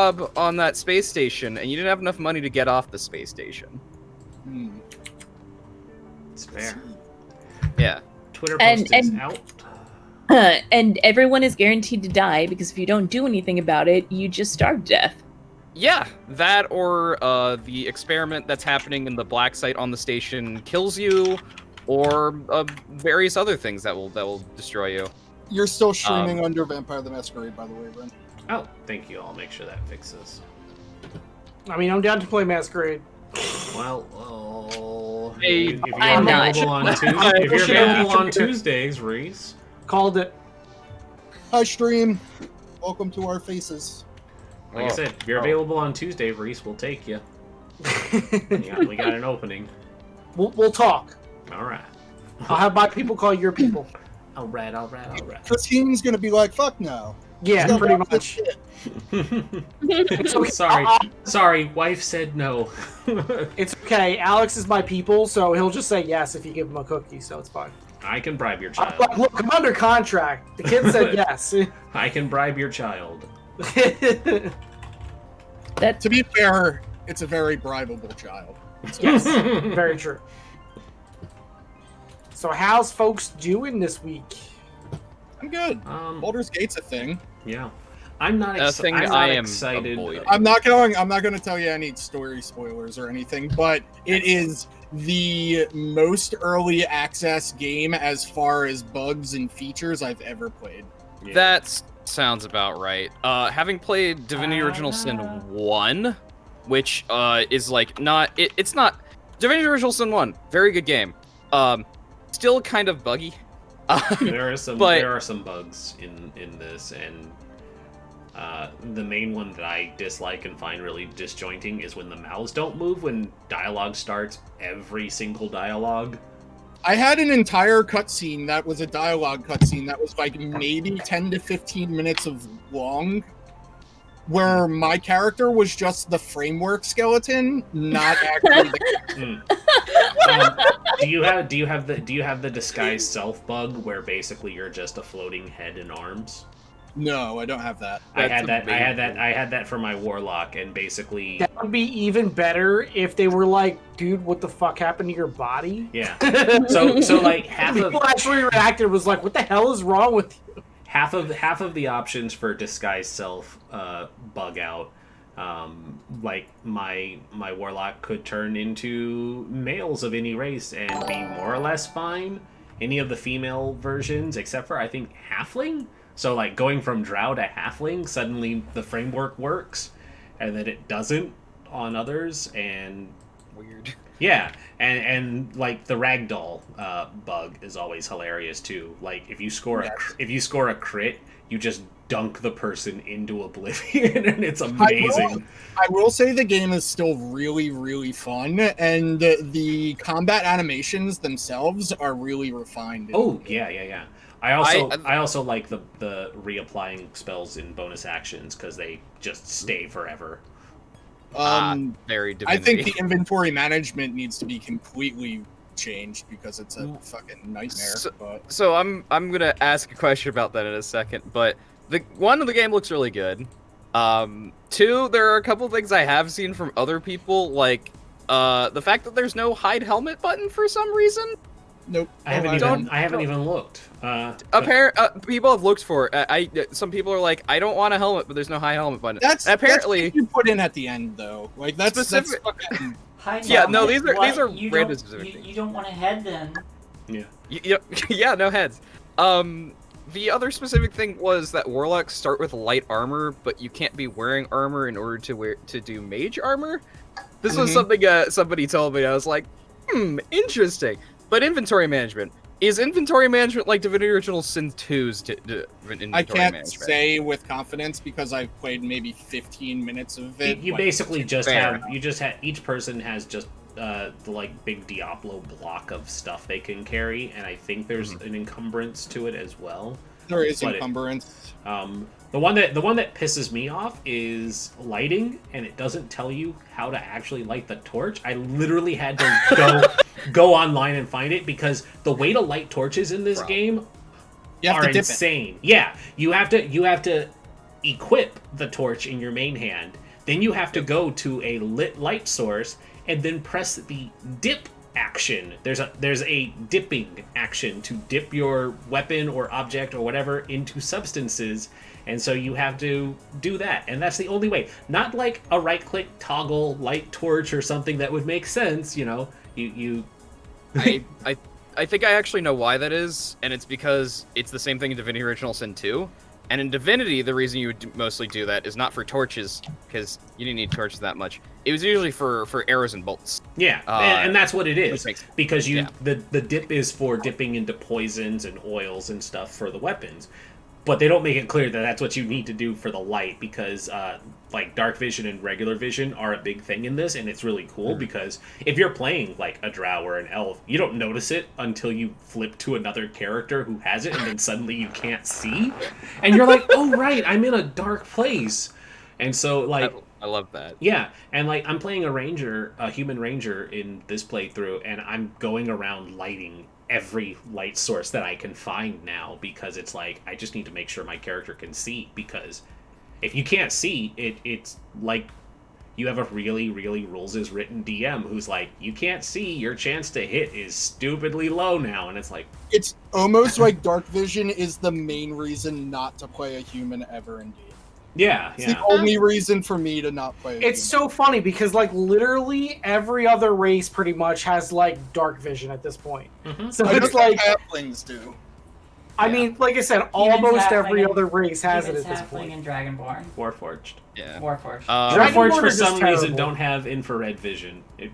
job on that space station, and you didn't have enough money to get off the space station. It's fair. Yeah. Twitter post is out. And everyone is guaranteed to die, because if you don't do anything about it, you just starve to death. Yeah, that or the experiment that's happening in the black site on the station kills you, or various other things that will destroy you. You're still streaming under Vampire the Masquerade, by the way, Ren. Oh, thank you. I'll make sure that fixes. I mean, I'm down to play Masquerade. Well, Hey, if you're I'm not. available on Tuesdays, if you're available on Tuesdays, Rhys. Called it. Hi, stream. Welcome to our faces. Like I said, if you're available on Tuesday, Rhys, we'll take you. We got an opening. We'll talk. All right. I'll have my people call your people. All right. Christine's gonna be like, fuck no. Yeah, pretty much. Sorry, wife said no. It's okay. Alex is my people, so he'll just say yes if you give him a cookie, so it's fine. I can bribe your child. Look, I'm under contract. The kid said yes. I can bribe your child. To be fair, it's a very bribable child. So. Yes, very true. So how's folks doing this week? I'm good. Baldur's Gate's a thing. Yeah. I'm not excited. Avoiding. I'm not going to tell you any story spoilers or anything, but it is the most early access game as far as bugs and features I've ever played. Yeah. That sounds about right. Having played Divinity Original Sin 1, which is like it's not Divinity Original Sin 1, very good game. Still kind of buggy. There are some bugs in this, and the main one that I dislike and find really disjointing is when the mouths don't move when dialogue starts. Every single dialogue. I had an entire cutscene that was a dialogue cutscene that was like maybe 10 to 15 minutes of long, where my character was just the framework skeleton, not actually the Do you have the disguised self bug where basically you're just a floating head and arms? No, I don't have that. I had that for my warlock, and basically That would be even better if they were like, dude, what the fuck happened to your body? yeah. So like half of People actually reacted was like, what the hell is wrong with you? half of the options for disguised self bug out. Like my warlock could turn into males of any race and be more or less fine. Any of the female versions, except for I think halfling. So like going from drow to halfling, suddenly the framework works, and then it doesn't on others. And Weird. yeah, and like the ragdoll bug is always hilarious too. Like if you score a crit, you just dunk the person into oblivion, and it's amazing. I will say the game is still really, really fun, and the combat animations themselves are really refined. Oh yeah. I also like the reapplying spells in bonus actions because they just stay forever. Very I think Divinity. the inventory management needs to be completely changed because it's a fucking nightmare. So I'm gonna ask a question about that in a second, but the game looks really good. Two, there are a couple things I have seen from other people, like the fact that there's no hide helmet button for some reason. Nope. I haven't even looked. People have looked for it. Some people are like, I don't want a helmet, but there's no hide helmet button. That's apparently what you put in at the end though. Like that's Specific- fucking. Yeah, no, these are You random don't- specific things. You don't want a head then. Yeah. Yeah, no heads. The other specific thing was that warlocks start with light armor, but you can't be wearing armor in order to do mage armor. This was something somebody told me. I was like, interesting. But inventory management. Is inventory management like Divinity Original Sin 2's inventory I can't management? say with confidence because I've played maybe 15 minutes of it. You like, basically just Fair have each person has just the like big Diablo block of stuff they can carry, and I think there's an encumbrance to it as well. There is But encumbrance. The one that pisses me off is lighting, and it doesn't tell you how to actually light the torch. I literally had to go online and find it because the way to light torches in this game You have are to dip insane. Yeah, you have to equip the torch in your main hand. Then you have to go to a lit light source and then press the dip action. There's a dipping action to dip your weapon or object or whatever into substances, and so you have to do that, and that's the only way. Not like a right-click toggle light torch or something that would make sense, you know. You I think I actually know why that is, and it's because it's the same thing in Divinity Original Sin 2. And in Divinity, the reason you would mostly do that is not for torches, because you didn't need torches that much. It was usually for arrows and bolts. Yeah, and that's what it is. Because the dip is for dipping into poisons and oils and stuff for the weapons. But they don't make it clear that that's what you need to do for the light, because like dark vision and regular vision are a big thing in this, and it's really cool because if you're playing like a drow or an elf, you don't notice it until you flip to another character who has it, and then suddenly you can't see, and you're like, oh right, I'm in a dark place. And so like I love that. Yeah, and like I'm playing a human ranger in this playthrough, and I'm going around lighting every light source that I can find now, because it's like I just need to make sure my character can see, because if you can't see, it's like you have a really, really rules is written DM who's like, you can't see, your chance to hit is stupidly low now, and it's like... It's almost like dark vision is the main reason not to play a human ever in D&D. Yeah, It's the only reason for me to not play. It's so funny because like literally every other race pretty much has like dark vision at this point. So it's like halflings do. I mean, like I said, almost every other race has it at this point. And Dragonborn. Warforged. Yeah. Warforged. Warforged for is just some reason terrible. don't have infrared vision. Don't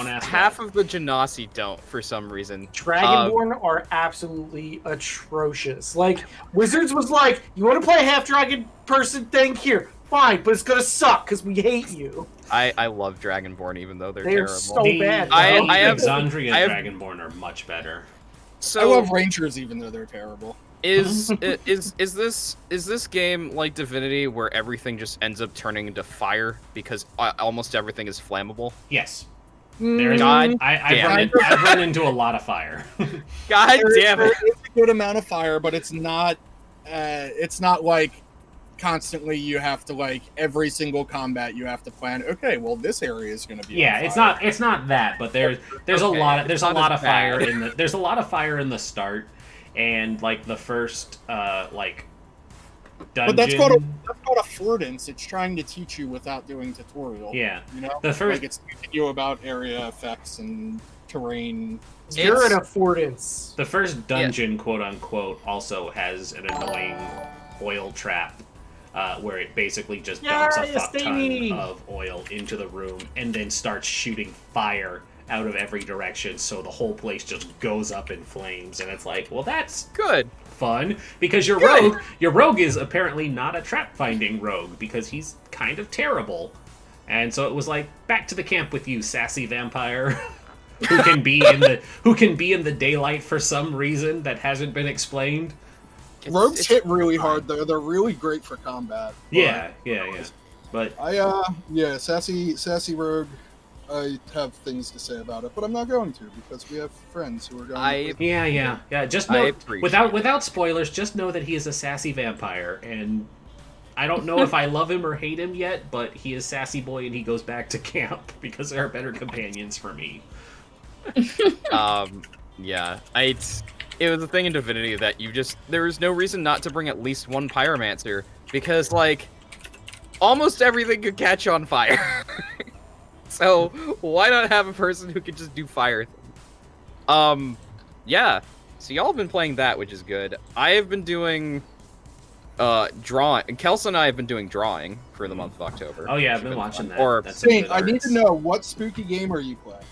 ask Half why. of the Genasi don't for some reason. Dragonborn are absolutely atrocious. Like Wizards was like, you want to play a half dragon person thing here? Fine, but it's gonna suck because we hate you. I love Dragonborn even though they're They're terrible. so bad. I have Exandria Dragonborn are much better. So I love rangers even though they're terrible. Is this game like Divinity where everything just ends up turning into fire because almost everything is flammable? Yes. I've run into a lot of fire. God damn it! It's a good amount of fire, but it's not like constantly you have to like every single combat you have to plan. Okay, well this area is going to be. Yeah, on fire. it's not that, but there's a lot of fire in the there's a lot of fire in the start, and like the first like dungeon. But that's called affordance. It's trying to teach you without doing tutorial. Yeah, you know, the first like it's teaching you about area effects and terrain. You're an affordance. The first dungeon, quote unquote, also has an annoying oil trap. Where it basically just dumps a fuck ton of oil into the room and then starts shooting fire out of every direction, so the whole place just goes up in flames, and it's like, well, that's good fun, because your rogue is apparently not a trap finding rogue, because he's kind of terrible. And so it was like, back to the camp with you, sassy vampire. who can be in the daylight for some reason that hasn't been explained. Rogues hit really hard though. They're really great for combat. Yeah. But sassy rogue. I have things to say about it, but I'm not going to because we have friends who are going. Yeah. Just know, without spoilers, just know that he is a sassy vampire, and I don't know if I love him or hate him yet, but he is sassy boy, and he goes back to camp because there are better companions for me. Yeah, it was a thing in Divinity that there was no reason not to bring at least one pyromancer, because like almost everything could catch on fire. So why not have a person who could just do fire things? Yeah. So y'all have been playing that, which is good. I have been doing drawing. Kelsa and I have been doing drawing for the month of October. Oh yeah, I've been watching that. I need to know, what spooky game are you playing?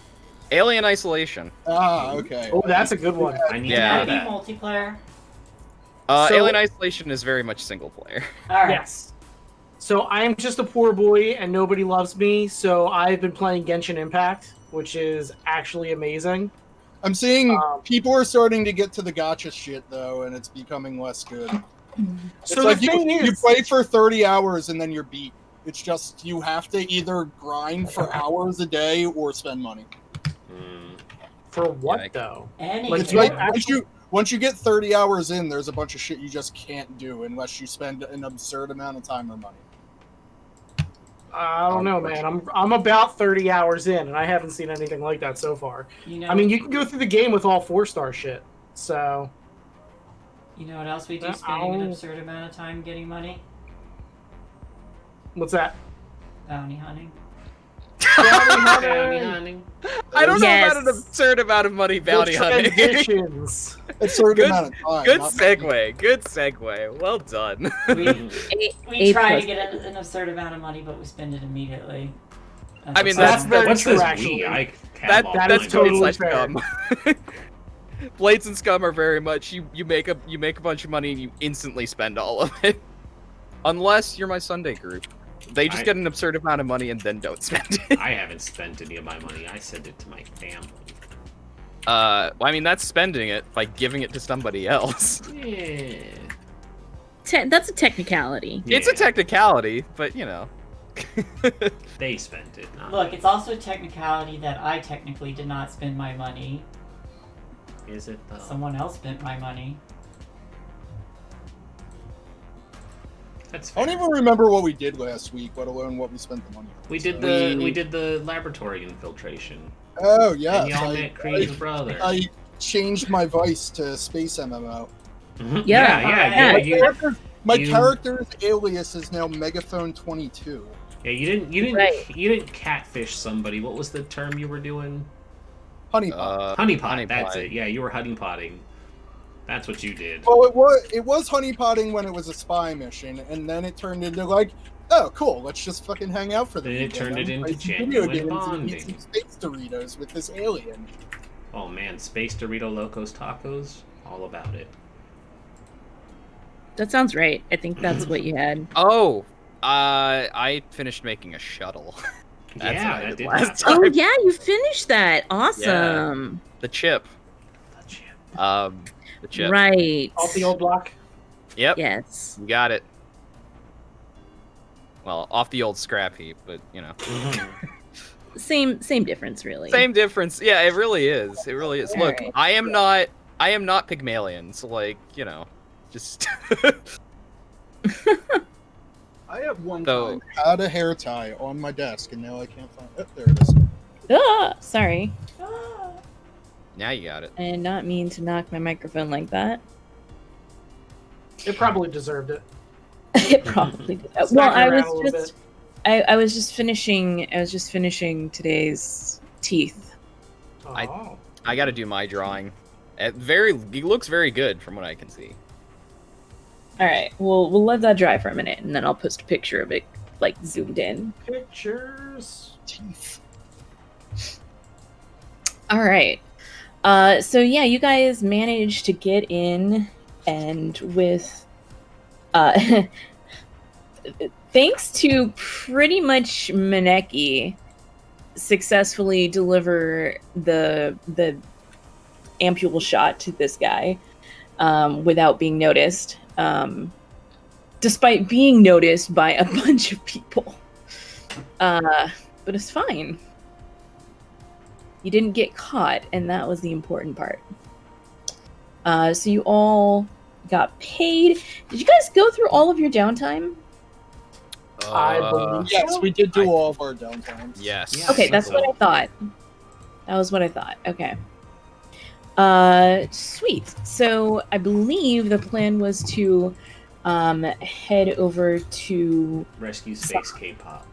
Alien Isolation. Ah, okay. Oh, that's a good one. I need to know that. Multiplayer? Alien Isolation is very much single player. Alright. Yes. So I am just a poor boy and nobody loves me, so I've been playing Genshin Impact, which is actually amazing. I'm seeing people are starting to get to the gacha shit though, and it's becoming less good. It's So like the thing you is, play for 30 hours and then you're beat. It's just you have to either grind for hours a day or spend money. for what Yeah, though? Anything. It's like once you get 30 hours in, there's a bunch of shit you just can't do unless you spend an absurd amount of time or money. I don't know, man. I'm about 30 hours in, and I haven't seen anything like that so far. You know, I mean, you can go through the game with all 4-star shit. So, you know what else we do? Spending an absurd amount of time getting money. what's that? Bounty hunting. Bounty hunting. I don't know Yes. about an absurd amount of money bounty The hunting. transitions. Absurd Good- amount of time. Good not segue. Good segue. Well done. We try plus. to get an absurd amount of money, but we spend it immediately. I mean, That's very What's true, this actually. That's is totally Blades fair. Scum. Blades and Scum are very much you make a bunch of money and you instantly spend all of it. Unless you're my Sunday group. They just get an absurd amount of money and then don't spend it. I haven't spent any of my money. I send it to my family. Well, I mean that's spending it by giving it to somebody else. Yeah. That's a technicality. It's a technicality, but you know. They spent it. Not Look, it's also a technicality that I technically did not spend my money. Is it though? Someone else spent my money. That's I fair. don't even remember what we did last week, let alone what we spent the money on. We did So- we did the laboratory infiltration. Oh, yeah. And y'all met Creed's brother. I changed my vice to Space MMO. Mhm. Yeah. yeah. My You- character's alias is now Megaphone 22. Yeah, you didn't catfish somebody. What was the term you were doing? Honeypot. Honeypot. That's it. Yeah, you were honeypotting. That's what you did. Well, it was honeypotting when it was a spy mission, and then it turned into like, oh, cool, let's just fucking hang out for the Then it weekend. turned it I'm into playing video genuine games and bonding. eat some space Doritos with this alien. Oh man, Space Dorito Locos Tacos, all about it. That sounds right. I think that's what you had. Oh, I finished making a shuttle. That's Yeah, what I that did did last happen. Oh time. yeah, you finished that. Awesome. The chip. Touch it. The chip. Right. Off the old block. Yep. Yes. You got it. Well, off the old scrap heap, but you know. Same difference, really. Same difference. Yeah, it really is. It really is. Look, Alright. I am not Pygmalion, so like, you know, just I have one So- time had a hair tie on my desk, and now I can't find it. Oh, there it is. Ah, sorry. now you got it. I did not mean to knock my microphone like that. It probably deserved it. It probably did. Well, Smack it I around was a little just I was just finishing today's teeth. Oh. I got to do my drawing. He looks very good from what I can see. All right, we'll let that dry for a minute, and then I'll post a picture of it, like zoomed in. Pictures. Teeth. All right. So yeah, you guys managed to get in, and with, thanks to pretty much Maneki, successfully deliver the ampule shot to this guy, without being noticed, despite being noticed by a bunch of people. But it's fine. You didn't get caught, and that was the important part. So you all got paid. Did you guys go through all of your downtime? I believe Yes, we did do I- all of our downtimes. Yes. Yeah. Okay, think that's so. what I thought. That was what I thought. Okay. Sweet. So I believe the plan was to head over to Rescue Space K-pop.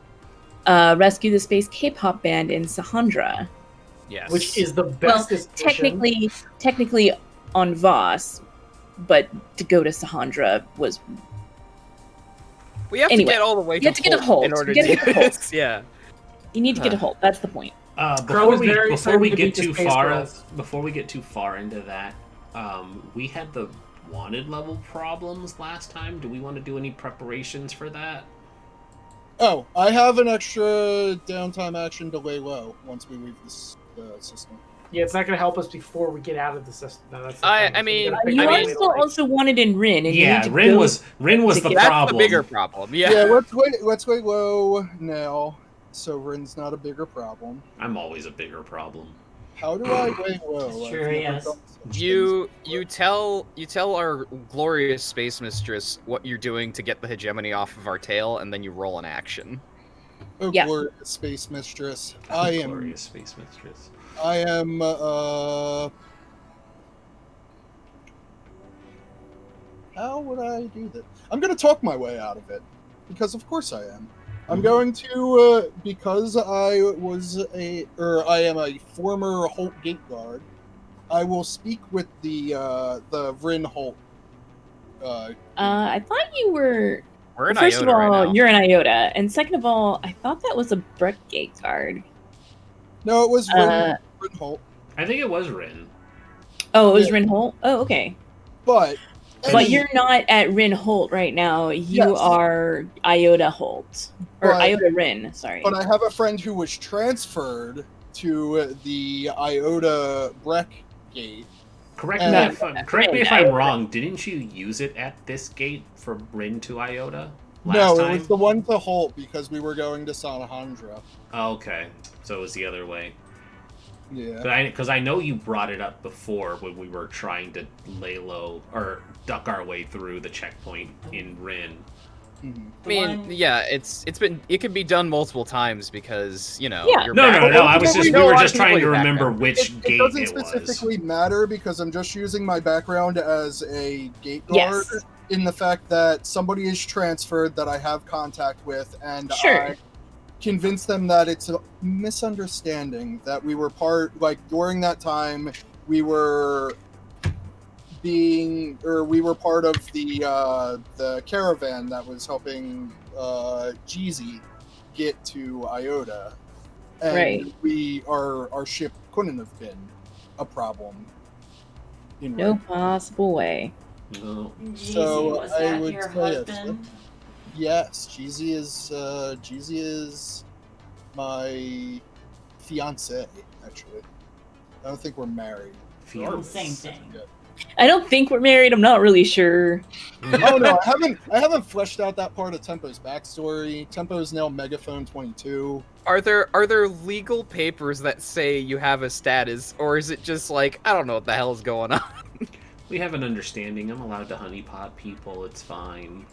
rescue the space K-pop band in Sahandra. Yes. Which is the Well, bestest mission. technically on Voss, but to go to Sahandra was we have anyway, to get all the way you have to get a Holt. in order You to gotta do get a Holt. this. Yeah. you need to get a hold. That's the point. Crow is very Before we excited to get beat the too Space far, Girls. before we get too far into that, we had the wanted level problems last time. Do we want to do any preparations for that? Oh, I have an extra downtime action to lay low once we leave this system. Yeah, it's not going to help us before we get out of the system. No, that's the I problem. mean- We gotta pick You I a are mean- way to, still like- also wanted in Rin, and you Yeah, need to Rin go- was to the get- That's problem. the bigger problem. Yeah. Yeah, let's wait low now, so Rin's not a bigger problem. I'm always a bigger problem. How do I weigh low? It's I've true, never yes. done such You things tell our glorious space mistress what you're doing to get the hegemony off of our tail, and then you roll an action. before. Oh, Yeah. glorious space mistress. Glorious space mistress. I am, how would I do this? I'm gonna talk my way out of it, because of course I am. I'm going to, because I am a former Holt gate guard, I will speak with the Vryn Holt. I thought you were. We're in First Iota of all, right now. you're an Iota, and second of all, I thought that was a Breck gate guard. No, it was Vryn Holt. I think it was Rin. Oh, it was Yeah. Rin Holt. Oh, okay. But You're not at Rin Holt right now. You Yes. are Iota Holt. Or But- Iota Rin, sorry. But I have a friend who was transferred to the Iota Breck gate. Correct Uh, me if I'm wrong. Didn't you use it at this gate for Rin to Iota last No, time? it was the one to Holt because we were going to Sanahandra. Oh, okay, so it was the other way. Yeah. Because I know you brought it up before when we were trying to lay low or duck our way through the checkpoint in Rin. Mhm. I mean, yeah, it can be done multiple times because Yeah. you're No, back. no, no. I was We just know we a were lot just of people trying to you're back remember now. which It gate doesn't it was. specifically matter because I'm just using my background as a gate guard Yes. in the fact that somebody is transferred that I have contact with, and Sure. I convince them that it's a misunderstanding that we were during that time we were part of the caravan that was helping Jeezy get to Iota, and Right. our ship couldn't have been a problem. No possible way. No. Jeezy, So was I that would your say yes. husband? Yes, Jeezy is my fiance. Actually, I don't think we're married. Same thing. I don't think we're married. I'm not really sure. Oh no, I haven't fleshed out that part of Tempo's backstory. Tempo's now Megaphone 22. Are there legal papers that say you have a status, or is it just like I don't know what the hell is going on? We have an understanding. I'm allowed to honeypot people. It's fine.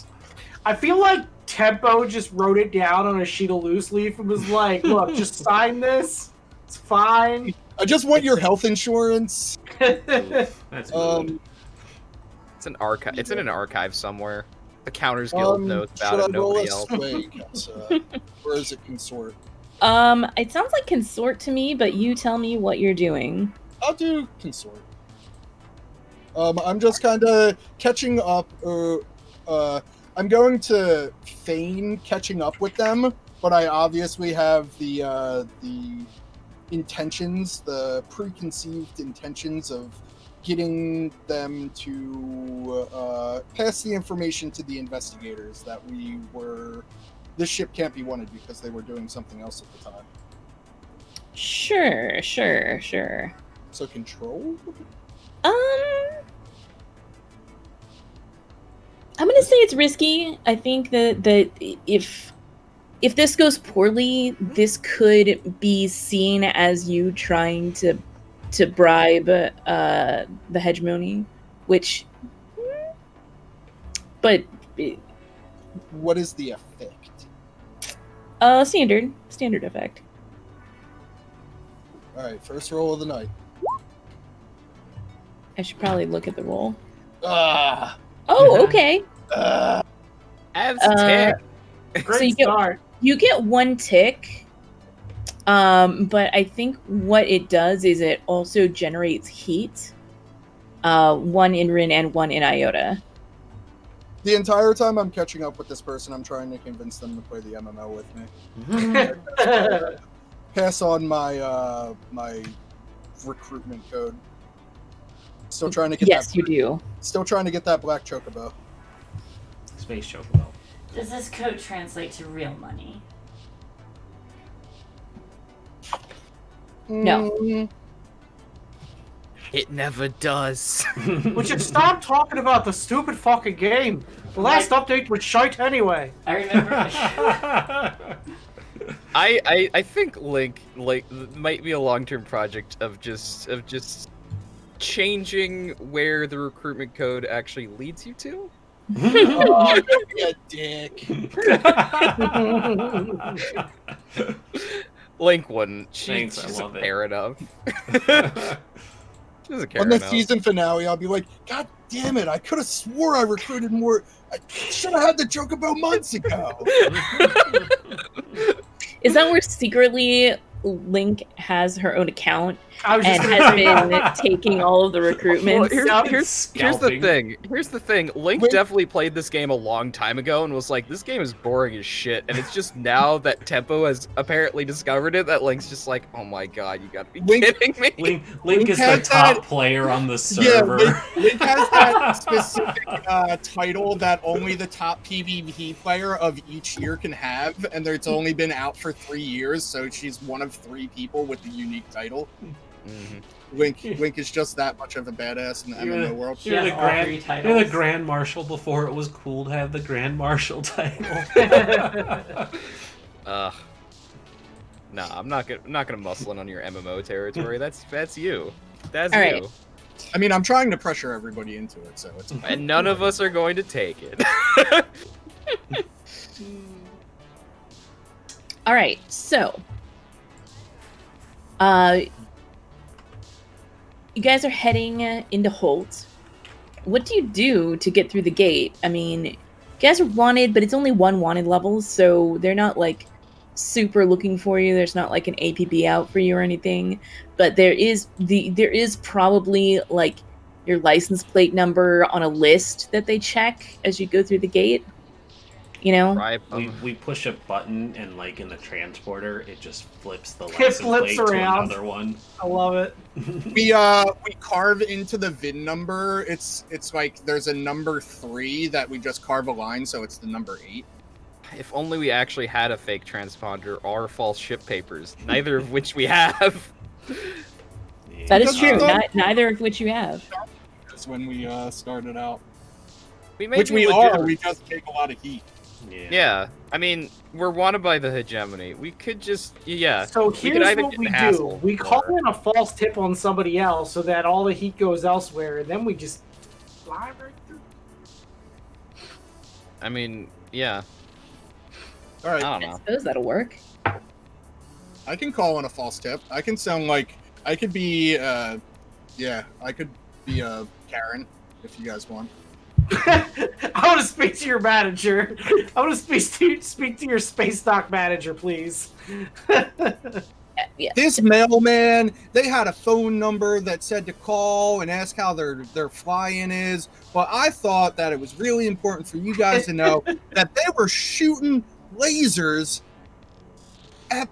I feel like Tempo just wrote it down on a sheet of loose leaf and was like, "Look, just sign this. It's fine." I just want your health insurance. Oof, that's mood. It's an archive. It's in an archive somewhere. The Counters Guild knows about it. Should I roll Nobody a else. sway, Kelsa? Or is it consort? It sounds like consort to me, but you tell me what you're doing. I'll do consort. I'm just kind of catching up. I'm going to feign catching up with them, but I obviously have the intentions, the preconceived intentions of getting them to pass the information to the investigators that this ship can't be wanted because they were doing something else at the time. Sure. So control? I'm gonna say it's risky. I think that if this goes poorly, this could be seen as you trying to bribe the hegemony, which. But. What is the effect? Standard effect. All right, first roll of the night. I should probably look at the roll. Ah. Oh, okay. Adds a tick. Great So you get- start. You get one tick, but I think what it does is it also generates heat. One in Rin and one in Iota. The entire time I'm catching up with this person, I'm trying to convince them to play the MMO with me. Pass on my my recruitment code. Still trying to get Yes, you do. Still trying to get that black chocobo. Space chocobo. Does this code translate to real money? No. It never does. Would you stop talking about the stupid fucking game? The last update was shite anyway. I remember. I think Link might be a long-term project of just changing where the recruitment code actually leads you to. Oh, don't be a dick. Link wouldn't. Thanks, I She doesn't love it. care enough. She doesn't care On the enough. season finale, I'll be like, God damn it, I could have swore I recruited more. I should have had the joke about months ago. Is that where secretly Link has her own account I was and just has gonna been taking all of the Well, recruitments? here's the Scalping. thing. Here's the thing. Link Wait. definitely played this game a long time ago and was like, "This game is boring as shit." And it's just now that Tempo has apparently discovered it that Link's just like, "Oh my god, you gotta be Link- kidding me!" Link is the has top that- player on the Yeah, server. Link has that specific title that only the top PvP player of each year can have, and it's only been out for 3 years, so she's one of 3 people with the unique title. Mhm. Link is just that much of a badass in the You're MMO world. She You're has the all grand, three you're titles. the Grand Marshal before it was cool to have the Grand Marshal title. Nah, I'm not gonna muscle in on your MMO territory. That's you. That's All you. right. I mean, I'm trying to pressure everybody into it, so it's And none of us are going to take it. All right, so you guys are heading into Holt. What do you do to get through the gate? I mean, you guys are wanted, but it's only 1 wanted level, so they're not like super looking for you. There's not like an APB out for you or anything, but there is probably like your license plate number on a list that they check as you go through the gate. You know? Right. we push a button and like in the transporter, it just flips the It license flips plate around. to another one. I love it. we carve into the VIN number. It's like there's a number 3 that we just carve a line, so it's the number 8. If only we actually had a fake transponder or false ship papers, neither of which we have. That is Because true. I thought- Neither of which you have. That's when we started out. We may Which be we are. legitimate. We just take a lot of heat. Yeah, I mean, we're wanted by the hegemony. We could just, yeah. So we could here's either what get we do. hassled We call or- in a false tip on somebody else so that all the heat goes elsewhere, and then we just fly right through. I mean, yeah. All right, I don't I know. suppose that'll work. I can call in a false tip. I can sound like I could be. I could be Karen if you guys want. I want to speak to your manager. I want to speak to your space dock manager, please. Yeah. This mailman, they had a phone number that said to call and ask how their fly-in is, but I thought that it was really important for you guys to know that they were shooting lasers at.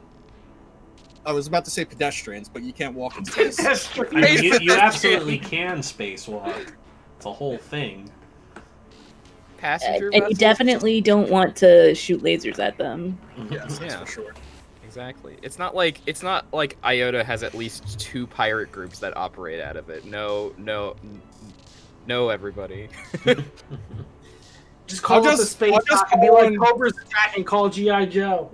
I was about to say pedestrians, but you can't walk in space. I mean, you absolutely can spacewalk. It's a whole thing. Passenger And you vessels? definitely don't want to shoot lasers at them. Yes, that's Yeah. for sure. Exactly. It's not like IOTA has at least 2 pirate groups that operate out of it. No, everybody. Just call up the space I'll just dock and be call like, in- Cobra's attacking, call G.I. Joe.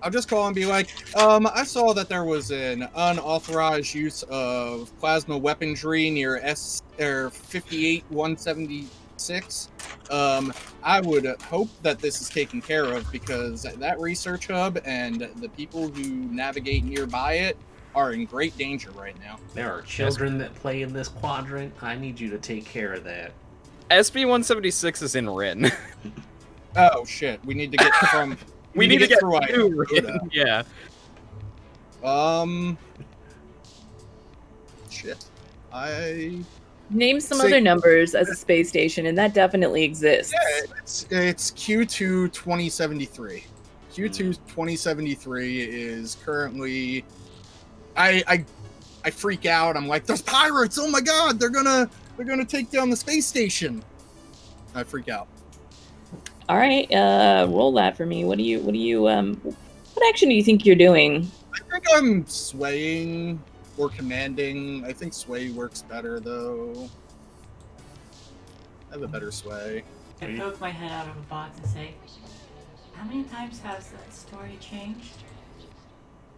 I'll just call and be like, I saw that there was an unauthorized use of plasma weaponry near S58-176. I would hope that this is taken care of because that research hub and the people who navigate nearby it are in great danger right now. There are children that play in this quadrant. I need you to take care of that. SB-176 is in Rin. Oh shit, we need to get from. We need to get through through Iota. Rin. Yeah. Shit. I. Name some Say- other numbers as a space station, and that definitely exists. Yeah, it's Q2 2073. Q2 2073 is currently. I freak out. I'm like, there's pirates! Oh my god, they're gonna take down the space station. I freak out. All right, roll that for me. What action do you think you're doing? I think I'm swaying or commanding. I think sway works better though. I have a better sway. I poke my head out of a box and say, How many times has that story changed?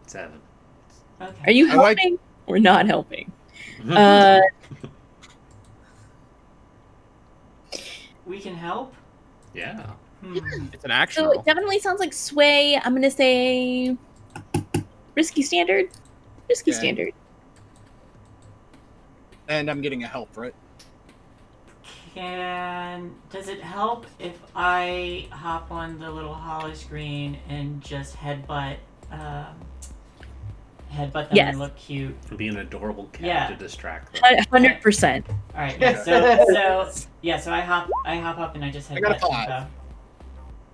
7. Okay. Are you I like- helping or not helping? Uh, We can help? Yeah. It's an action so roll. it definitely sounds like Sway. I'm gonna say risky standard. Risky Okay. standard. And I'm getting a help, right? Does it help if I hop on the little hollow screen and just headbutt them Yes. and look cute? Be an adorable cat Yeah. to distract them. 100%. All right. Yeah, so I hop up and I just headbutt. I got a 5. them.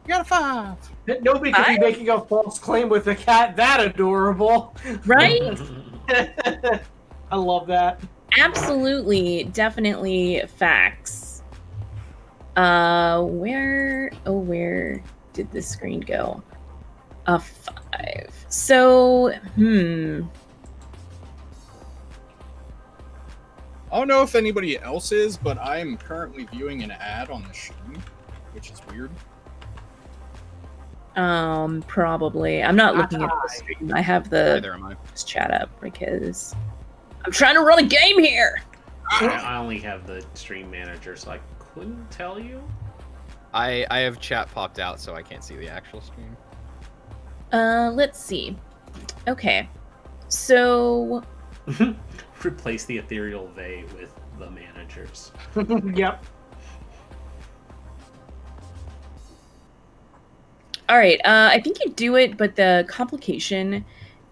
You got a 5. Nobody could be making a false claim with a cat that adorable. Right? I love that. Absolutely, definitely facts. Where did the screen go? A 5. So, I don't know if anybody else is, but I am currently viewing an ad on the stream, which is weird. probably. I'm not looking at the Aye. stream. I have the Neither am I. chat up because I'm trying to run a game here. I only have the stream manager, so I couldn't tell you. I have chat popped out, so I can't see the actual stream. Let's see. Okay. So, Replace the ethereal they with the managers. Yep. all right. I think you do it, but the complication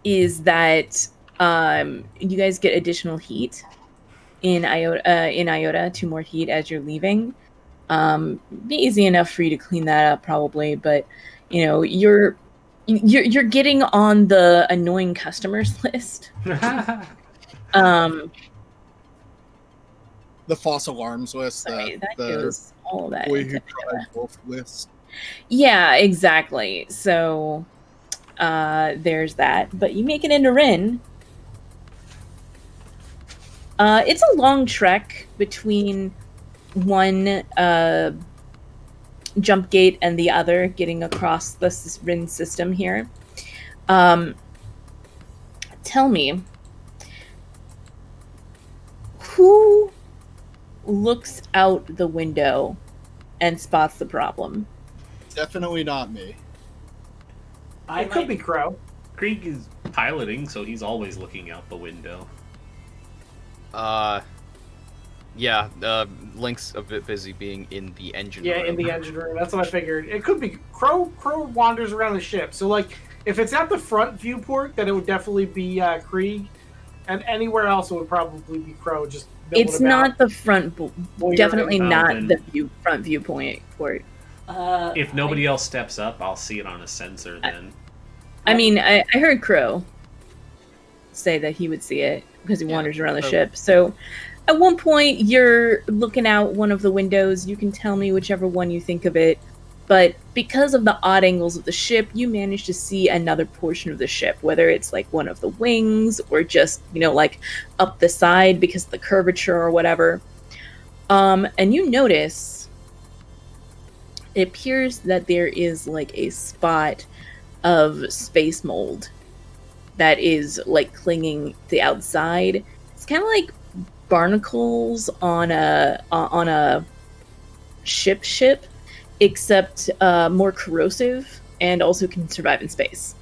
is that you guys get additional heat in Iota, 2 more heat as you're leaving. Be easy enough for you to clean that up, probably, but you're getting on the annoying customers list. The false alarms list, Sorry, that the goes all that. boy into who Iota. cried wolf list. Yeah, exactly. So there's that. But you make it into Rin. It's a long trek between one jump gate and the other, getting across the Rin system here. Tell me, who looks out the window and spots the problem? Definitely not me. It could be Crow. Krieg is piloting, so he's always looking out the window. Yeah, Link's a bit busy being in the engine room. Yeah, in the engine room. That's what I figured. It could be Crow. Crow wanders around the ship. So, like, if it's at the front viewport, then it would definitely be Krieg. And anywhere else, it would probably be Crow. Just milling It's about. not the front, definitely Oh, not then- the front viewpoint port. If nobody else steps up, I'll see it on a sensor then. I mean, I heard Crow say that he would see it because he wanders around the ship. So at one point, you're looking out one of the windows. You can tell me whichever one you think of it. But because of the odd angles of the ship, you manage to see another portion of the ship, whether it's like one of the wings or just, like up the side because of the curvature or whatever. And you notice it appears that there is like a spot of space mold that is like clinging to the outside. It's kind of like barnacles on a ship, except more corrosive and also can survive in space.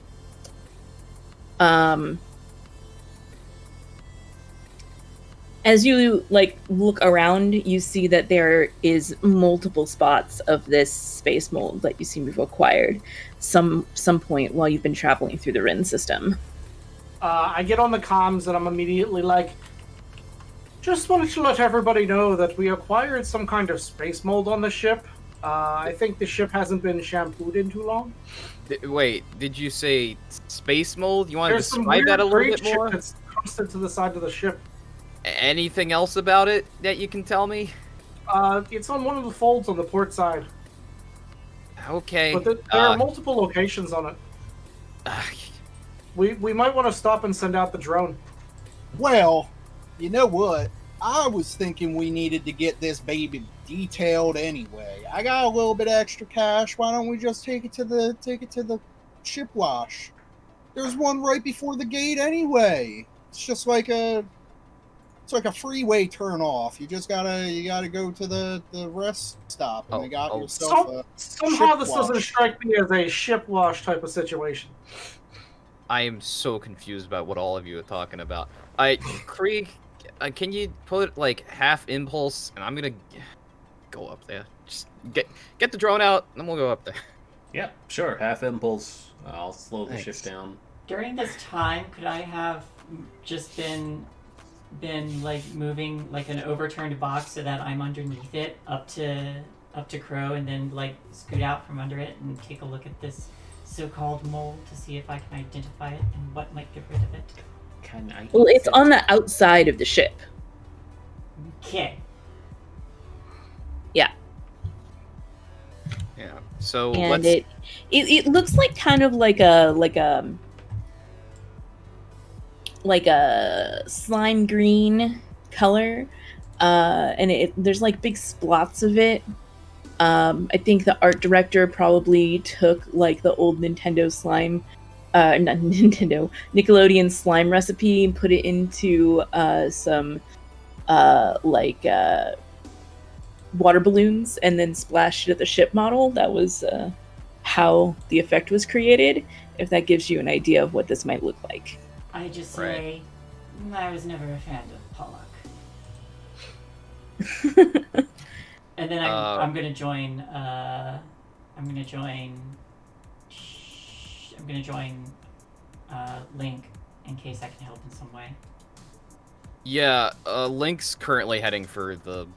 As you like look around, you see that there is multiple spots of this space mold that you seem to have acquired some point while you've been traveling through the Rin system. I get on the comms and I'm immediately like, just wanted to let everybody know that we acquired some kind of space mold on the ship. I think the ship hasn't been shampooed in too long. Wait, did you say space mold? You want to There's some describe weird that a little green bit shit more? that's constant to the side of the ship. Anything else about it that you can tell me? It's on one of the folds on the port side. Okay. But there are multiple locations on it. We might want to stop and send out the drone. Well, you know what? I was thinking we needed to get this baby detailed anyway. I got a little bit of extra cash. Why don't we just take it to the ship wash? There's one right before the gate anyway. It's just like a freeway turn off. You gotta go to the rest stop, and they got yourself a somehow ship this wash. doesn't strike me as a ship wash type of situation. I am so confused about what all of you are talking about. Krieg, can you put like half impulse, and I'm gonna go up there. Just get the drone out, and then we'll go up there. Yep, sure. Half impulse. I'll slow the ship down. During this time, could I have just been like moving like an overturned box so that I'm underneath it up to Crow, and then like scoot out from under it and take a look at this so-called mold to see if I can identify it and what might get rid of it? Can I? Well, it's on the outside of the ship. Okay. Yeah. Yeah. So And let's. it looks like kind of like a slime green color, and there's like big splots of it. I think the art director probably took like the old Nintendo slime, not Nintendo, Nickelodeon slime recipe and put it into some water balloons and then splashed it at the ship model. That was how the effect was created, if that gives you an idea of what this might look like. I just say, I was never a fan of Pollock. And then I'm gonna join. Link in case I can help in some way. Yeah, Link's currently heading for the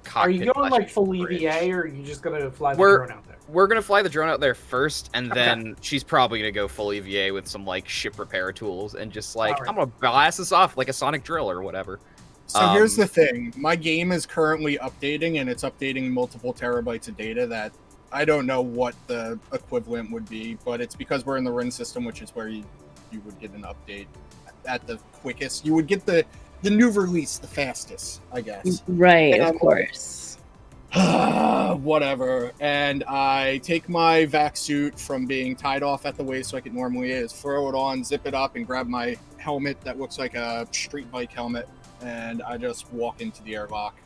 cockpit. Are you going like full bridge. EVA, or are you just gonna fly the drone out there? We're gonna fly the drone out there first, and then she's probably gonna go full EVA with some like ship repair tools and just like I'm gonna blast this off like a sonic drill or whatever. So here's the thing. My game is currently updating, and it's updating multiple terabytes of data that I don't know what the equivalent would be, but it's because we're in the RIN system, which is where you would get an update at the quickest. You would get the new release the fastest, I guess. Right, of course. Whatever. And I take my vac suit from being tied off at the waist like it normally is, throw it on, zip it up, and grab my helmet that looks like a street bike helmet, and I just walk into the airlock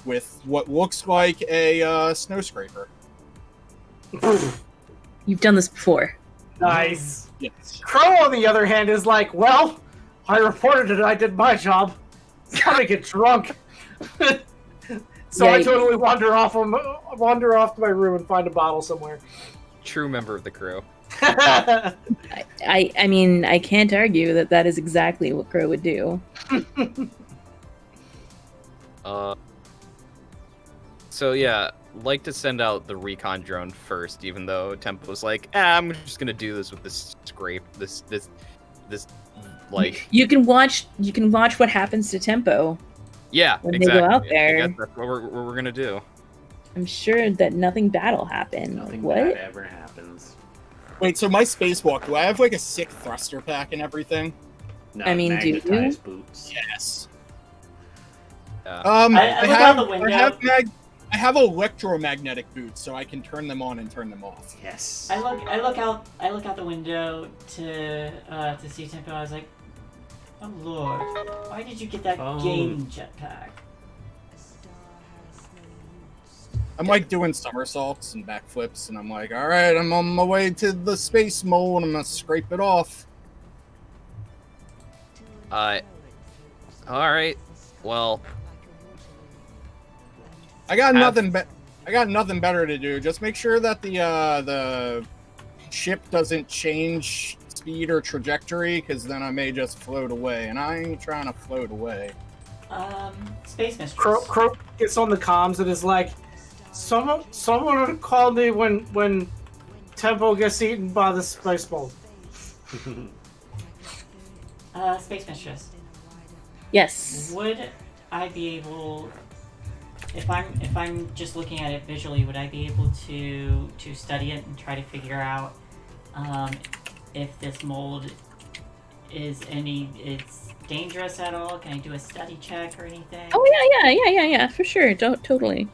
with what looks like a snow scraper. You've done this before. Nice. Yes. Crow, on the other hand, is like, well, I reported it. I did my job. Gotta get drunk. So I totally wander off to my room and find a bottle somewhere. True member of the crew. I mean, I can't argue that is exactly what Crow would do. So yeah, like to send out the recon drone first, even though Tempo's like, I'm just gonna do this with this scrape, this like. You can watch what happens to Tempo. Yeah, when exactly. they go out there. I guess that's what we're gonna do. I'm sure that nothing bad will happen. Nothing what? bad ever happens. Wait, so my spacewalk, do I have like a sick thruster pack and everything? No, I mean, do you? magnetized boots. Yes. Yeah. I look out the window. I have electromagnetic boots, so I can turn them on and turn them off. Yes. I look out the window to see Tempo. I was like, oh lord, why did you get that game jetpack? I'm like doing somersaults and backflips, and I'm like, all right, I'm on my way to the space mole, and I'm gonna scrape it off. All right. Well, I got nothing better to do. Just make sure that the ship doesn't change speed or trajectory, because then I may just float away, and I ain't trying to float away. Space Mistress. Crow gets on the comms and is like, someone called me when Tempo gets eaten by the space mold. Space Mistress. Yes. Would I be able, if I'm just looking at it visually, would I be able to study it and try to figure out if this mold is dangerous at all? Can I do a study check or anything? Oh yeah, for sure. Totally.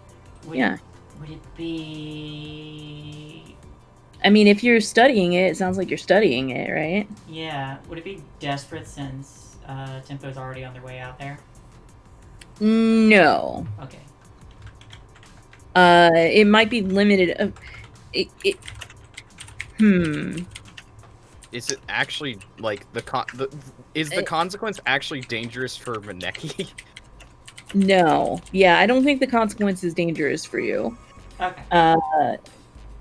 Yeah. Would it be? I mean, if you're studying it, it sounds like you're studying it, right? Yeah. Would it be desperate since Tempo's already on their way out there? No. Okay. It might be limited. Is it actually like is the consequence actually dangerous for Maneki? No. Yeah, I don't think the consequence is dangerous for you. Okay.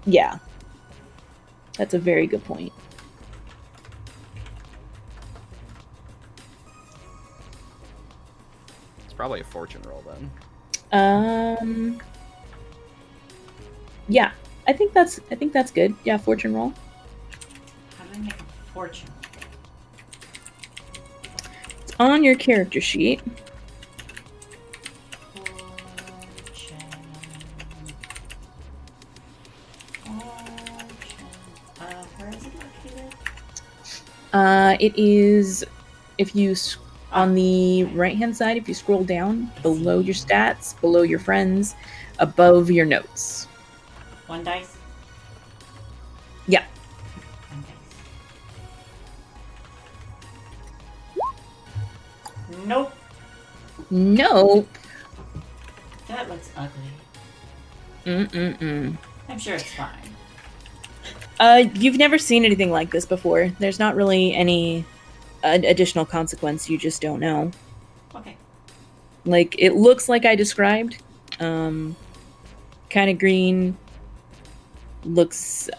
Yeah. That's a very good point. It's probably a fortune roll then. Yeah. I think that's good. Yeah, fortune roll. How do I make a fortune? It's on your character sheet. Fortune. Where is it located? It is if you on the right-hand side, if you scroll down below your stats, below your friends, above your notes. 1 dice? Yeah. 1 dice. Nope. Nope. That looks ugly. Mm-mm-mm. I'm sure it's fine. You've never seen anything like this before. There's not really any additional consequence. You just don't know. Okay. Like, it looks like I described. Kind of green. Looks,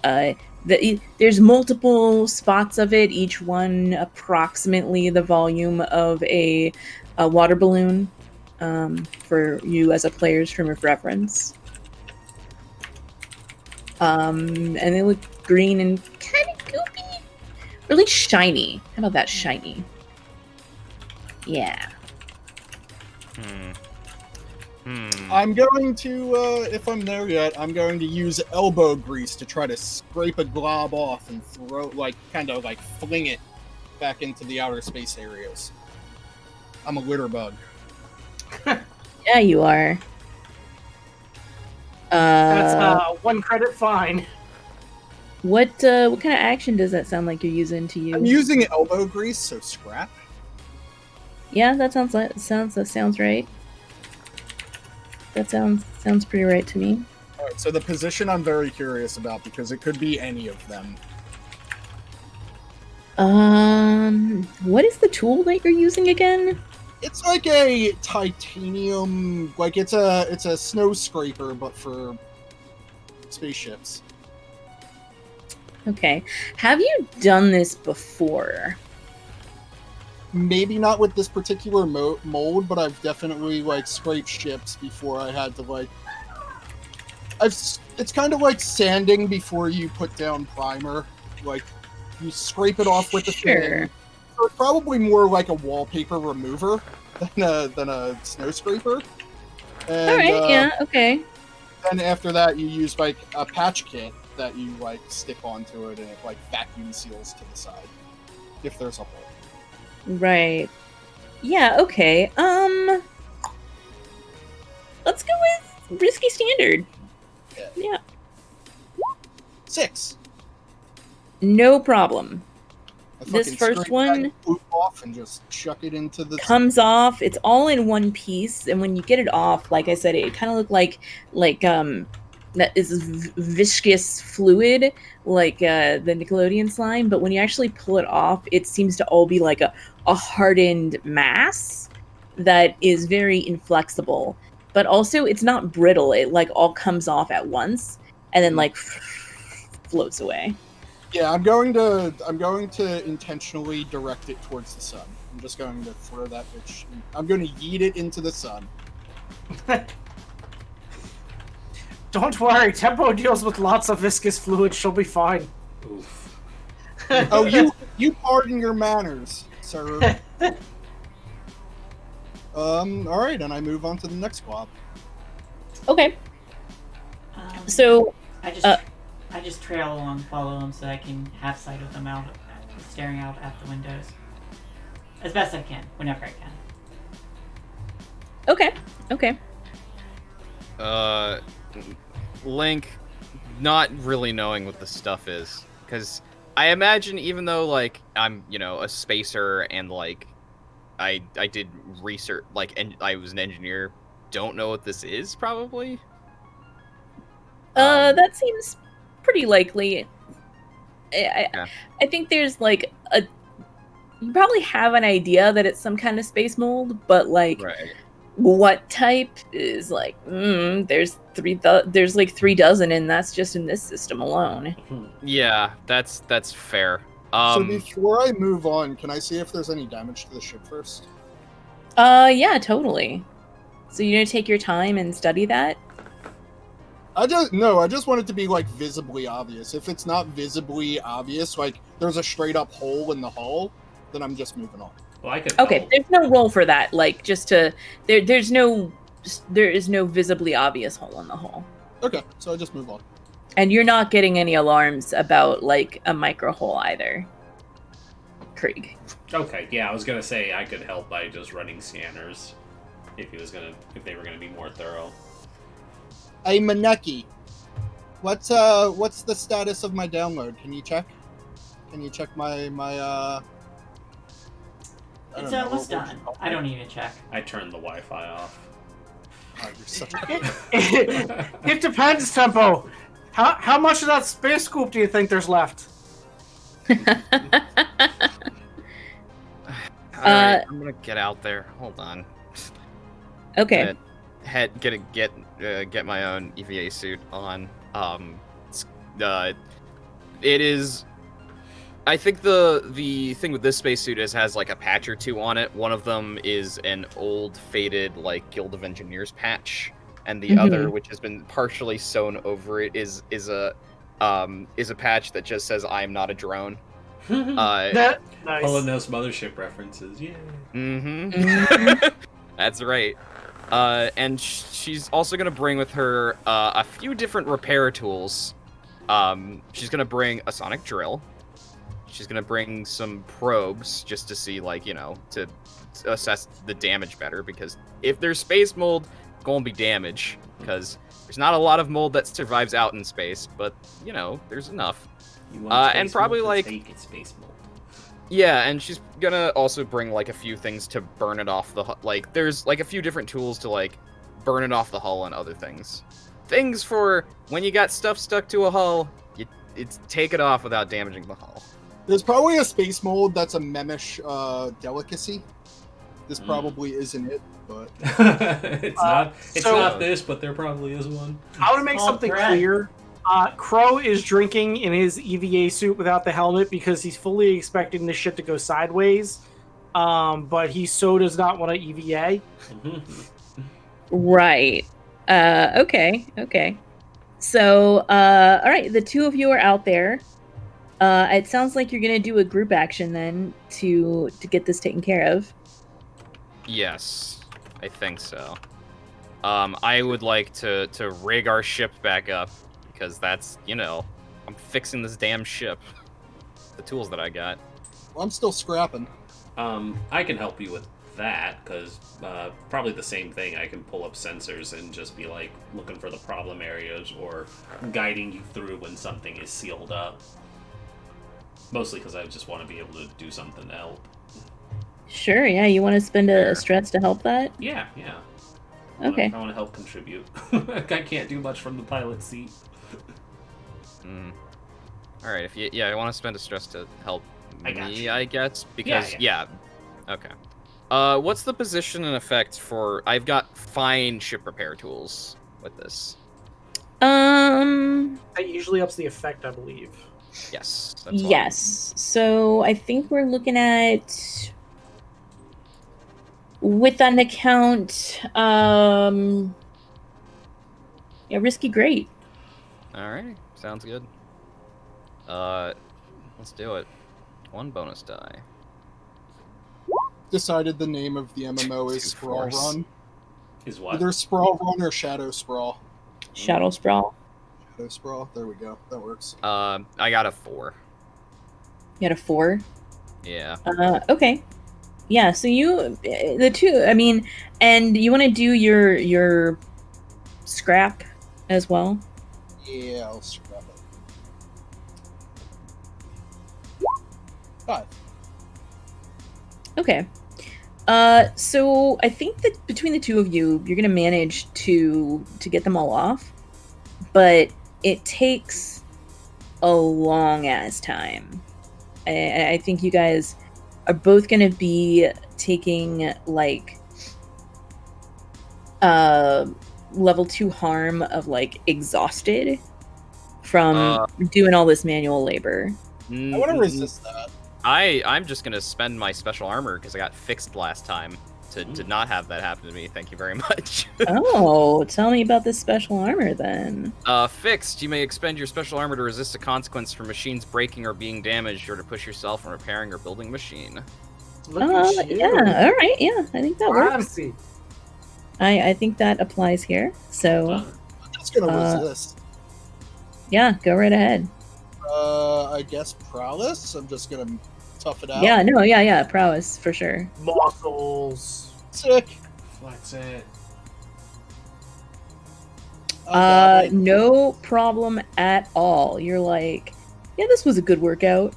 there's multiple spots of it, each one approximately the volume of a water balloon, for you as a player's frame of reference. And they look green and kind of goopy. Really shiny. How about that shiny? Yeah. I'm going to, if I'm there yet, I'm going to use elbow grease to try to scrape a glob off and throw, like, kind of like fling it back into the outer space areas. I'm a litter bug. Yeah, you are. That's 1 credit fine. What kind of action does that sound like you're using to use? I'm using elbow grease, so scrap. Yeah, that sounds right. That sounds pretty right to me. Alright, so the position I'm very curious about because it could be any of them. What is the tool that you're using again? It's like a titanium, like it's a snow scraper, but for spaceships. Okay. Have you done this before? Maybe not with this particular mold, but I've definitely like scraped ships before I had to like. It's kind of like sanding before you put down primer. Like you scrape it off with the thing. So it's probably more like a wallpaper remover than a snow scraper. And, all right. Yeah. Okay. Then after that, you use like a patch kit that you like stick onto it, and it like vacuum seals to the side if there's a hole. Right. Yeah, okay. Let's go with risky standard. Yeah. 6. No problem. I This fucking first scrape one that boot off and just chuck it into the comes off. It's all in one piece, and when you get it off, like I said, it kind of looked like that is viscous fluid, like the Nickelodeon slime. But when you actually pull it off, it seems to all be like a hardened mass that is very inflexible. But also, it's not brittle. It like all comes off at once, and then like floats away. Yeah, I'm going to intentionally direct it towards the sun. I'm just going to throw that bitch. I'm going to yeet it into the sun. Don't worry, Tempo deals with lots of viscous fluid. She'll be fine. Oof. Oh, you pardon your manners, sir. All right, and I move on to the next glob. Okay. So I just trail along, follow them, so I can have sight of them out, staring out at the windows, as best I can, whenever I can. Okay. Link, not really knowing what the stuff is, because I imagine even though like I'm a spacer and like I did research like and I was an engineer, don't know what this is probably. That seems pretty likely. Yeah. I think there's like you probably have an idea that it's some kind of space mold, but like Right. what type is like there's there's like 3 dozen, and that's just in this system alone. Yeah, that's fair. So before I move on, can I see if there's any damage to the ship first? Yeah, totally. So you're gonna take your time and study that? I just want it to be like visibly obvious. If it's not visibly obvious, like there's a straight up hole in the hull, then I'm just moving on. Well, I could. Okay, there's no roll for that. Like just to there is no visibly obvious hole in the hull. Okay, so I just move on. And you're not getting any alarms about like a micro hole either, Krieg. Okay, yeah, I was gonna say I could help by just running scanners if they were gonna be more thorough. Hey Maneki, what's the status of my download? Can you check? Can you check my It's almost done. I don't need to check. I turned the Wi-Fi off. Oh, you're such It depends, Tempo. How much of that space scoop do you think there's left? Alright, I'm gonna get out there. Hold on. Okay. Get my own EVA suit on. It is. I think the thing with this spacesuit is has like a patch or two on it. One of them is an old faded like Guild of Engineers patch, and the other, which has been partially sewn over it, is a patch that just says "I am not a drone." That nice. Holonos mothership references, yeah. That's right. And she's also gonna bring with her a few different repair tools. She's gonna bring a sonic drill. She's gonna bring some probes just to see, like, to assess the damage better, because if there's space mold, gonna be damage, because there's not a lot of mold that survives out in space, but there's enough. And probably like space mold. Yeah, and she's gonna also bring like a few things to burn it off the like. There's like a few different tools to like burn it off the hull and other things. Things for when you got stuff stuck to a hull, it's take it off without damaging the hull. There's probably a space mold that's a memish delicacy. This probably isn't it, but it's not. It's not this, but there probably is one. I want to make something clear. Crow is drinking in his EVA suit without the helmet because he's fully expecting this shit to go sideways. But he so does not want to EVA. Right. Okay. So, all right, the two of you are out there. It sounds like you're gonna do a group action then to get this taken care of. Yes, I think so. I would like to rig our ship back up, because that's, I'm fixing this damn ship. The tools that I got. well, I'm still scrapping. I can help you with that, because probably the same thing. I can pull up sensors and just be like looking for the problem areas or guiding you through when something is sealed up. Mostly because I just want to be able to do something to help. Sure, yeah. You want to spend a stress to help that? Yeah. Okay. I want to help contribute. I can't do much from the pilot seat. All right, if you I want to spend a stress to help you. I guess, because Yeah. Okay. What's the position and effect for? I've got fine ship repair tools with this. That usually ups the effect, I believe. Yes. Yes. So I think we're looking at, with an account, risky great. All right, sounds good. Let's do it. One bonus die. Decided the name of the MMO is Sprawl Force. Run. Is what? Either Sprawl Run or Shadow Sprawl. Shadow Sprawl. Shadow Sprawl. There we go. That works. I got a 4. You had a 4? Yeah. Okay. Yeah, so the two, and you want to do your scrap as well? Yeah, I'll scrap it. 5. Okay. So I think that between the two of you, you're gonna manage to get them all off, but it takes a long ass time. I think you guys are both gonna be taking like level 2 harm of like exhausted from doing all this manual labor. I want to resist that. I'm just gonna spend my special armor because I got fixed last time to not have that happen to me. Thank you very much. Oh, tell me about this special armor then. Fixed. You may expend your special armor to resist a consequence from machines breaking or being damaged, or to push yourself in repairing or building a machine. Look at you. Yeah, all right, yeah, I think that works. Fancy. I think that applies here. So, I'm just gonna resist. yeah, go right ahead. I guess prowess. I'm just gonna tough it out. Yeah, no, yeah, prowess for sure. Muscles. Sick. Flex it. No problem at all. You're like, yeah, this was a good workout.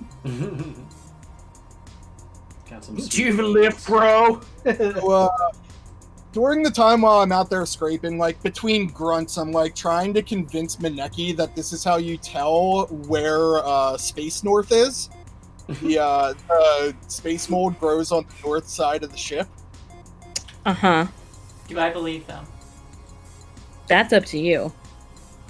Got some Do you even lift, bro? So, during the time while I'm out there scraping, like between grunts, I'm like trying to convince Maneki that this is how you tell where Space North is. The space mold grows on the north side of the ship. Uh-huh. Do I believe them? That's up to you.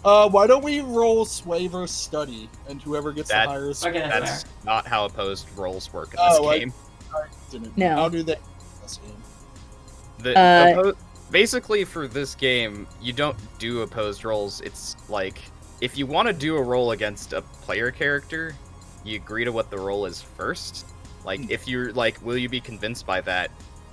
Why don't we roll sway versus study, and whoever gets That- the highest. Okay, that's That's fair. not how opposed rolls work in this game. I didn't. No. How do they? This game? Basically, for this game, you don't do opposed rolls. It's like, if you want to do a roll against a player character, you agree to what the roll is first. Like, if you're like, will you be convinced by that?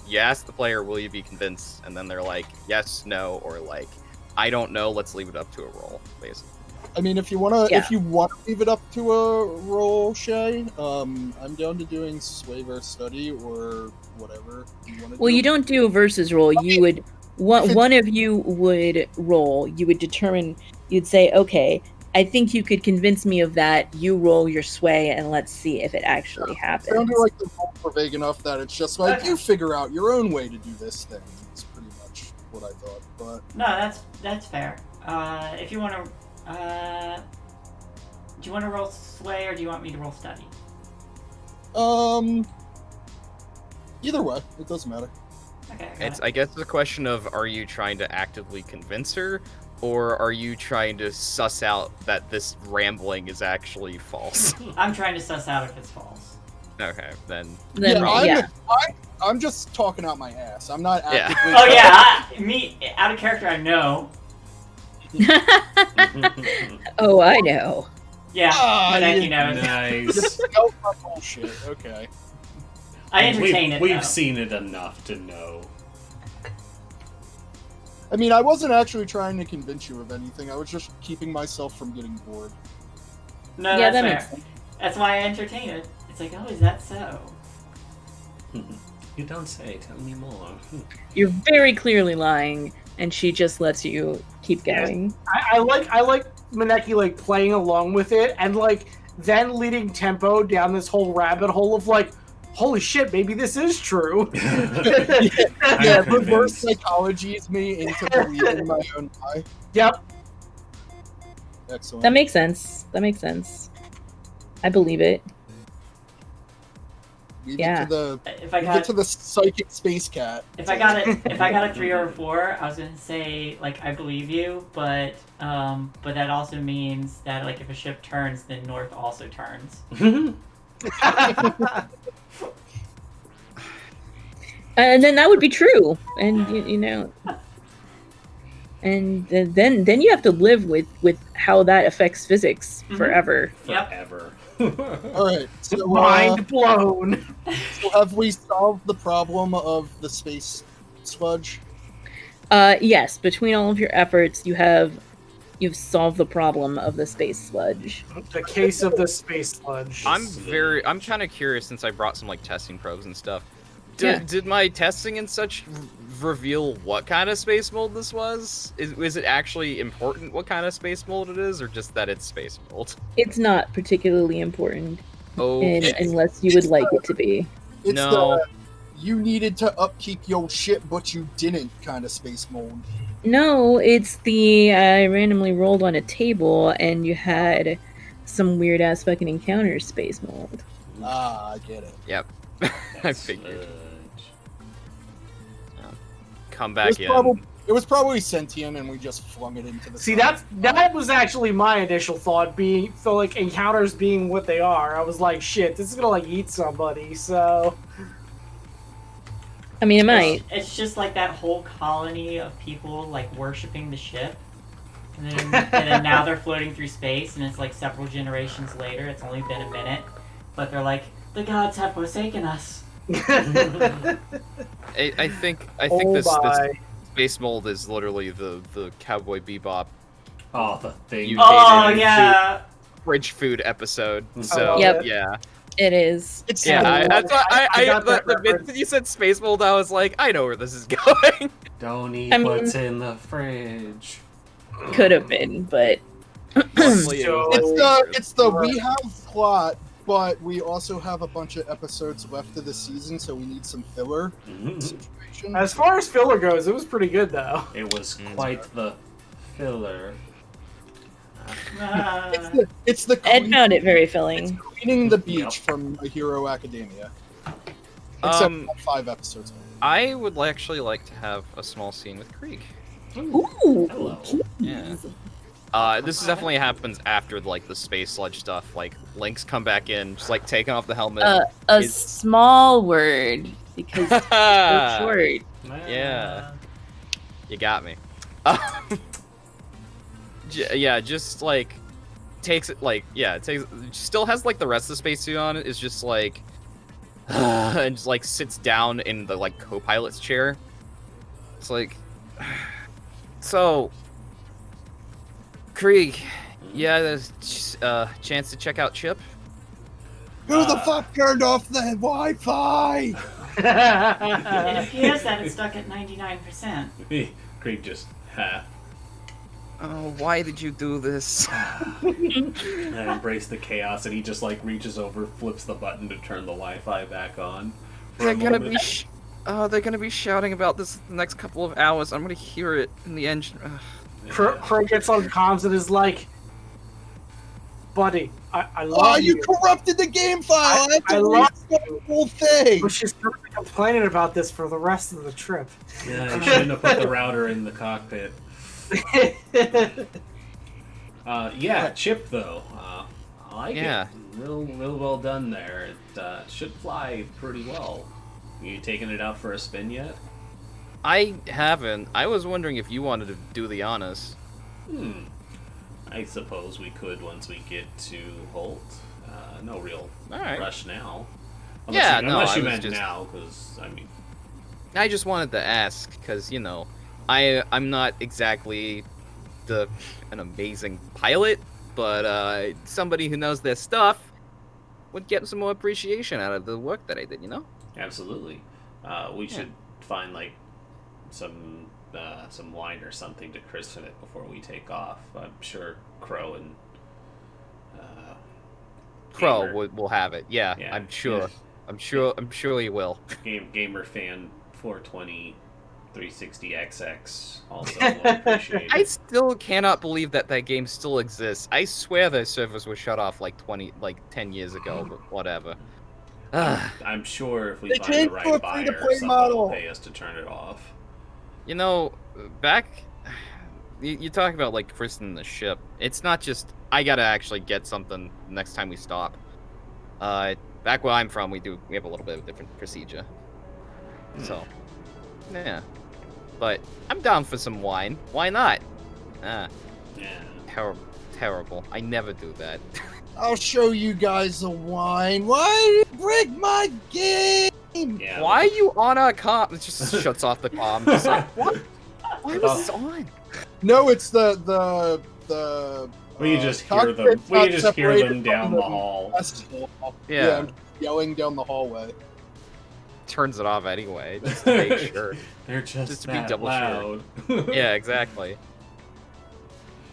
You ask the player, will you be convinced? And then they're like, yes, no, or like, I don't know, let's leave it up to a roll, basically. I mean, if you wanna, Yeah. if you want to leave it up to a roll, Shae, I'm down to doing sway versus study or whatever you want to. Well, you don't do a versus roll. You would one of you would roll. You would determine. You'd say, okay, I think you could convince me of that. You roll your sway, and let's see if it actually happens. Sounded like the rolls were vague enough that it's just like Okay. you figure out your own way to do this thing. It's pretty much what I thought, but No, that's fair. If you want to, do you want to roll sway or do you want me to roll study? either way, it doesn't matter. Okay. I guess it's a question of, are you trying to actively convince her, or are you trying to suss out that this rambling is actually false? I'm trying to suss out if it's false. Okay, then. Then roll, yeah. I'm just talking out my ass. I'm not Yeah. actively. Oh yeah, me out of character. I know. Oh, I know. Yeah, Maneki you- knows. Nice. No, bullshit. Okay. I entertain it. We've though. seen it enough to know. I mean, I wasn't actually trying to convince you of anything. I was just keeping myself from getting bored. No, Yeah, that's that fair. makes sense. That's why I entertain it. It's like, oh, is that so? You don't say. Tell me more. You're very clearly lying, and she just lets you keep Yes. going. I like Maneki like playing along with it and like then leading tempo down this whole rabbit hole of like, holy shit, maybe this is true. Yeah, I'm reverse convinced. psychologies me into believing my own lie. Yep. Excellent. That makes sense. That makes sense. I believe it. We yeah. get to the If I we got get to the psychic space cat. if I got a 3 or a 4, I was gonna say like I believe you, but that also means that like if a ship turns, then north also turns. And then that would be true. And you know, and then you have to live with how that affects physics Mhm. forever. Yep. Forever. All right. So, Mind blown. so have we solved the problem of the space sludge? Yes, between all of your efforts, you've solved the problem of the space sludge. The case of the space sludge. I'm kind of curious, since I brought some like testing probes and stuff. Did my testing and such reveal what kind of space mold this was? Is it actually important what kind of space mold it is, or just that it's space mold? It's not particularly important, Okay. unless you would like it to be. It's No. the you needed to upkeep your shit, but you didn't kind of space mold. No, it's the I randomly rolled on a table and you had some weird ass fucking encounter space mold. Ah, I get it. Yep. I figured. Come It back was, in. it was probably sentient, and we just flung it into the. See, sun. that was actually my initial thought. Like encounters being what they are, I was like, shit, this is gonna like eat somebody. So. I mean, it might. It's just like that whole colony of people like worshiping the ship, and then now they're floating through space, and it's like several generations later. It's only been a minute, but they're like, the gods have forsaken us. I think Oh this my. space mold is literally the Cowboy Bebop Oh, the thing. You Oh hated it. yeah. fridge food episode. So Yep. yeah. It is. It's Yeah, that's why I got that the reference. minute you said space mold, I was like, I know where this is going. Don't eat I mean- what's in the fridge. Could have been, but Luckily, So- it's the we have plot, but we also have a bunch of episodes left of the season, so we need some filler situation. As far as filler goes, it was pretty good though. It was quite the filler. It's the Ed found it very filling. cleaning the beach from My Hero Academia. Except for 5 episodes. I would actually like to have a small scene with Krieg. Ooh. Hello. Yeah. This definitely happens after like the space sludge stuff. Like Link's come back in, just like taking off the helmet. A Is- small word because it's so short. Yeah. You got me. Yeah, just like takes it like it takes still has like the rest of the spacesuit on. Is just like and just like sits down in the like co-pilot's chair. It's like so Krieg, yeah, there's a chance to check out Chip. Who the fuck turned off the Wi-Fi? It appears that it's stuck at 99%. Krieg just, Oh, why did you do this? and embrace the chaos, and he just like reaches over, flips the button to turn the Wi-Fi back on. for They're a gonna moment. be they're gonna be shouting about this the next couple of hours. I'm gonna hear it in the engine. Ugh. Crow gets on comms and is like, buddy, I love Oh, you. you corrupted the game file! I have I to love restart the whole thing! But she's gonna be complaining about this for the rest of the trip. Yeah, you shouldn't have put the router in the cockpit. Yeah, Chip though. I like Yeah. it. Real well done there. It should fly pretty well. You taking it out for a spin yet? I haven't. I was wondering if you wanted to do the honors. I suppose we could once we get to Holt. No real Alright. rush now. Yeah, unless I you was meant just- now, because I mean, I just wanted to ask because you know, I'm not exactly an amazing pilot, but somebody who knows their stuff would get some more appreciation out of the work that I did. You know? absolutely. We should find like some wine or something to christen it before we take off. I'm sure Crow and Crow Gamer- will have it. Yeah, Yeah. I'm sure. I'm sure he will. Gamer fan 420 360XX also will appreciate I it. still cannot believe that game still exists. I swear their servers were shut off like 10 years ago, but whatever. Ugh. I'm sure if we They find the changed to right a buyer, free-to-play someone will model. pay us to turn it off. You know, back you talk about like christening the ship. It's not just I gotta actually get something next time we stop. Back where I'm from, we have a little bit of a different procedure. So, yeah. But I'm down for some wine. Why not? Yeah. Terrible. I never do that. I'll show you guys the wine. Why did you break my game? Yeah. Why are you on our comm? It just shuts off the comm. It's like, what? Why was this on? No, it's the We just hear cockpit's them. We not just hear separated them down from the hall. vessel. Yeah. I'm yelling down the hallway. turns it off anyway, just to make sure. They're just to be that double loud. Yeah, exactly.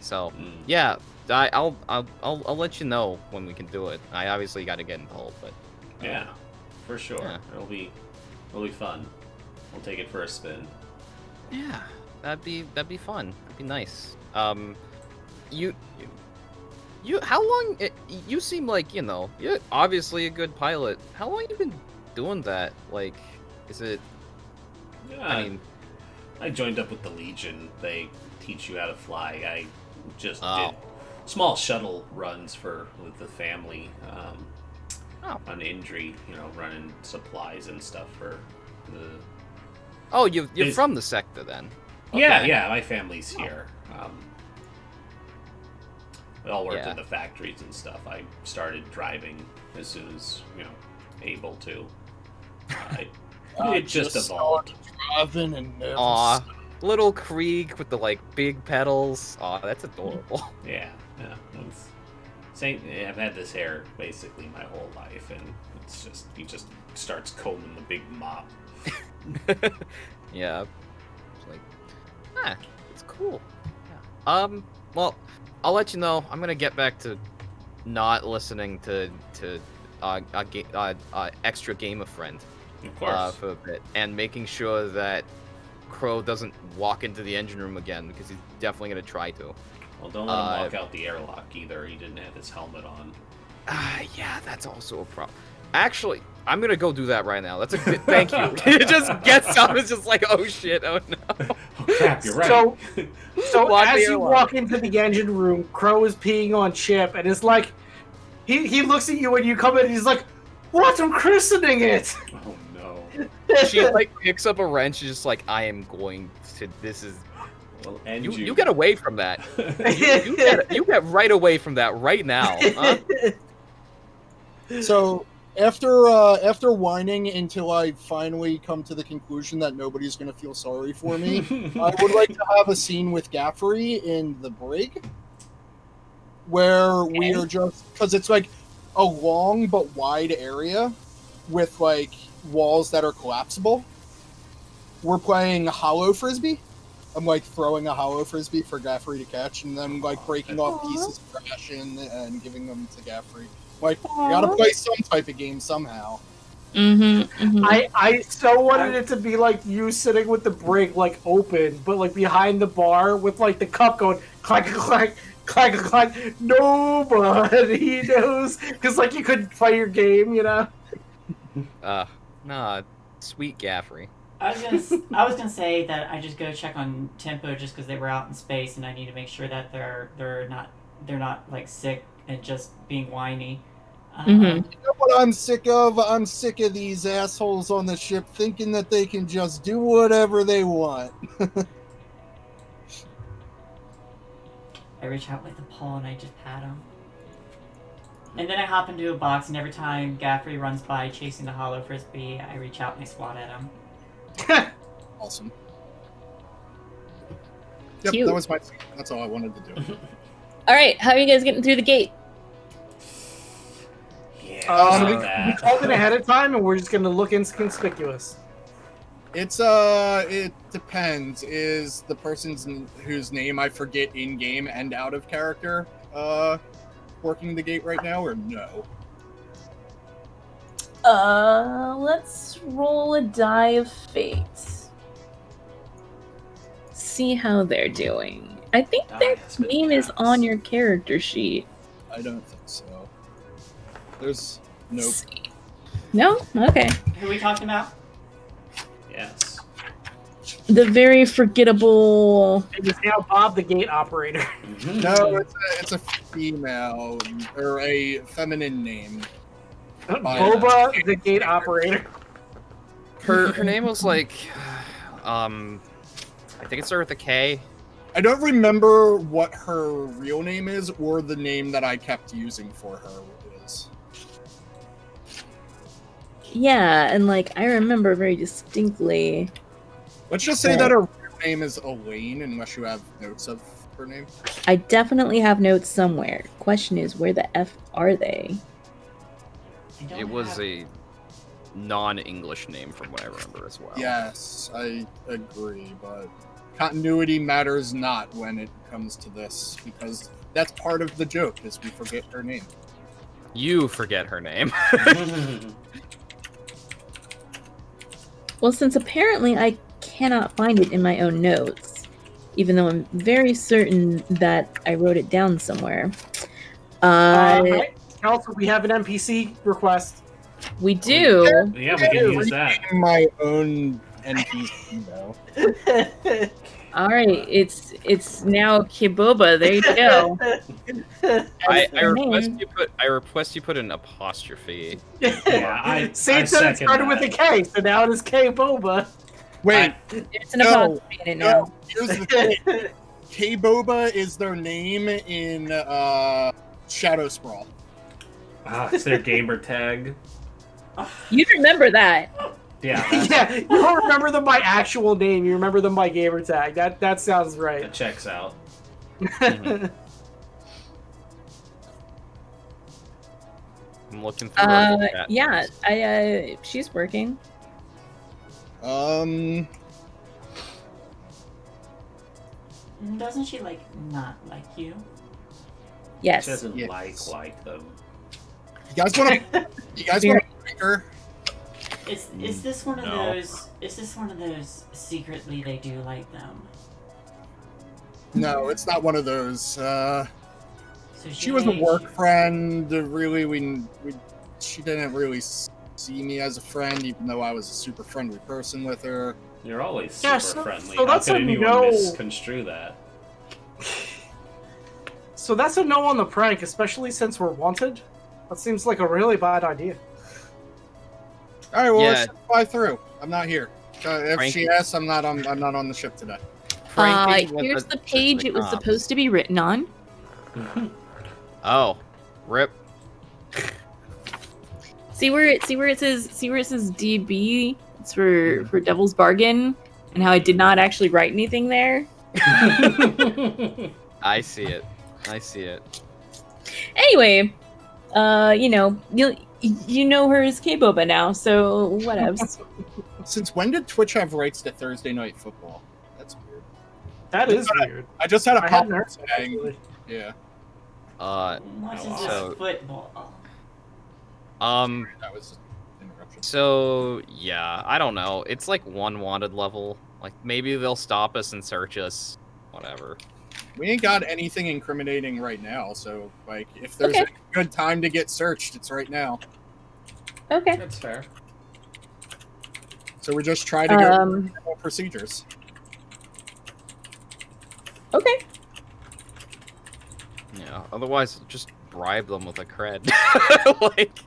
So, Mm. yeah, I'll let you know when we can do it. I obviously got to get involved, but Yeah, for sure. Yeah. It'll be fun. We'll take it for a spin. yeah, that'd be fun. That'd be nice. You how long? You seem like you're obviously a good pilot. How long you been doing that? Like, is it? Yeah, I mean, I joined up with the Legion. They teach you how to fly. I just Oh. did small shuttle runs with the family Oh. on Indri, running supplies and stuff for the. oh, you're Is- from the sector then? Yeah, Okay. yeah, my family's here. We all worked Yeah. in the factories and stuff. I started driving as soon as able to. It just evolved. Driving and never Aw, little Krieg with the big pedals. Aw, that's adorable. Yeah. I've had this hair basically my whole life, and he just starts combing the big mop. Yeah. It's like, it's cool. Yeah. Well, I'll let you know. I'm gonna get back to not listening to extra game of friend Of course. for a bit, and making sure that Crow doesn't walk into the engine room again, because he's definitely gonna try to. Well, don't let him walk out the airlock either. He didn't have his helmet on. Yeah, that's also a problem. Actually, I'm gonna go do that right now. That's a good. Thank you. It just gets up. It's just like, oh shit, oh no. Oh crap! You're right. So Lock as the you airlock. walk into the engine room, Crow is peeing on Chip, and it's like, he looks at you when you come in, and he's like, "What? I'm christening it." Oh no. She picks up a wrench. She's just like, I am going to. This is. Well, and You get away from that. You get right away from that right now. Huh? So after whining until I finally come to the conclusion that nobody's going to feel sorry for me, I would like to have a scene with Gaffrey in the brig where we are just, because it's like a long but wide area with walls that are collapsible. We're playing hollow frisbee. I'm throwing a hollow frisbee for Gaffrey to catch, and then breaking off pieces of ration and giving them to Gaffrey. You gotta play some type of game somehow. Mm-hmm. I so wanted it to be like you sitting with the brig open, but behind the bar with the cup going clank clank clank clank. Nobody knows because you couldn't play your game, Nah, sweet Gaffrey. I was gonna say that I just go check on Tempo just because they were out in space, and I need to make sure that they're not sick and just being whiny. Mhm. You know what I'm sick of? I'm sick of these assholes on the ship thinking that they can just do whatever they want. I reach out with a paw and I just pat him. And then I hop into a box, and every time Gaffrey runs by chasing the hollow frisbee, I reach out and I swat at him. Awesome. Yep, Cute. that was my scene. That's all I wanted to do. All right, how are you guys getting through the gate? Yeah. We that. told it ahead of time, and we're just gonna look inconspicuous. It depends. Is the person's whose name I forget in game and out of character working the gate right now, or no? Let's roll a die of fate. See how they're doing. I think Die their has been name is cast. on your character sheet. I don't think so. There's nope. No? Okay. Who are we talking about? Yes. The very forgettable. And just now Bob the gate operator. Mhm. No, it's a female or a feminine name. Boba the gate operator. Her name was I think it started with a K. I don't remember what her real name is or the name that I kept using for her is. Yeah, and I remember very distinctly. Let's just say that her real name is Elaine, unless you have notes of her name. I definitely have notes somewhere. Question is, where the F are they? I don't It was have- a non-English name from what I remember as well. Yes, I agree, but continuity matters not when it comes to this, because that's part of the joke, is we forget her name. You forget her name. Well, since apparently I cannot find it in my own notes, even though I'm very certain that I wrote it down somewhere. Hey, Kelsa, we have an NPC request. We do. Yeah, we can use that. My own NPC, though. All right, it's now Kiboba. There you go. I her request name. you put an apostrophe. Yeah, I Saint said it second started with a that. K, so now it is K Boba. Wait, It's an No, apostrophe in it now. no, here's the thing. K-Boba is their name in Shadow Sprawl. It's their gamer tag. You remember that? Yeah, that, Yeah, you don't remember them by actual name. You remember them by gamer tag. That sounds that right. checks out. I'm looking through our chat. Yeah, she's working. Doesn't she like not like you? She Yes. doesn't Yes. like them. You guys want to break her? Is this one of No. those? Is this one of those secretly they do like them? No, it's not one of those. So She was a work friend. Really, she didn't really see me as a friend, even though I was a super friendly person with her. You're always super Yeah, so friendly. that's How could a anyone no. misconstrue that? So that's a no on the prank, especially since we're wanted. That seems like a really bad idea. All right, well, Yeah. let's just fly through. I'm not here. If Frank- she asks, I'm not on the ship today. Frankie went Here's to- the page to it was comms. supposed to be written on. Oh, rip. See where it says DB? It's for Devil's Bargain, and how I did not actually write anything there. I see it. Anyway, you know her as K-Boba now, so whatevs. Since when did Twitch have rights to Thursday Night Football? That's weird. That is weird. I just had a I pop hadn't heard that, saying, actually. yeah, What is this So- football? that was an interruption. So yeah, I don't know. It's like one wanted level. Like maybe they'll stop us and search us. Whatever. We ain't got anything incriminating right now, so like, if there's Okay. a good time to get searched, it's right now. Okay. That's fair. So we just try to go through procedures. Okay. Yeah. Otherwise, just bribe them with a cred. Like.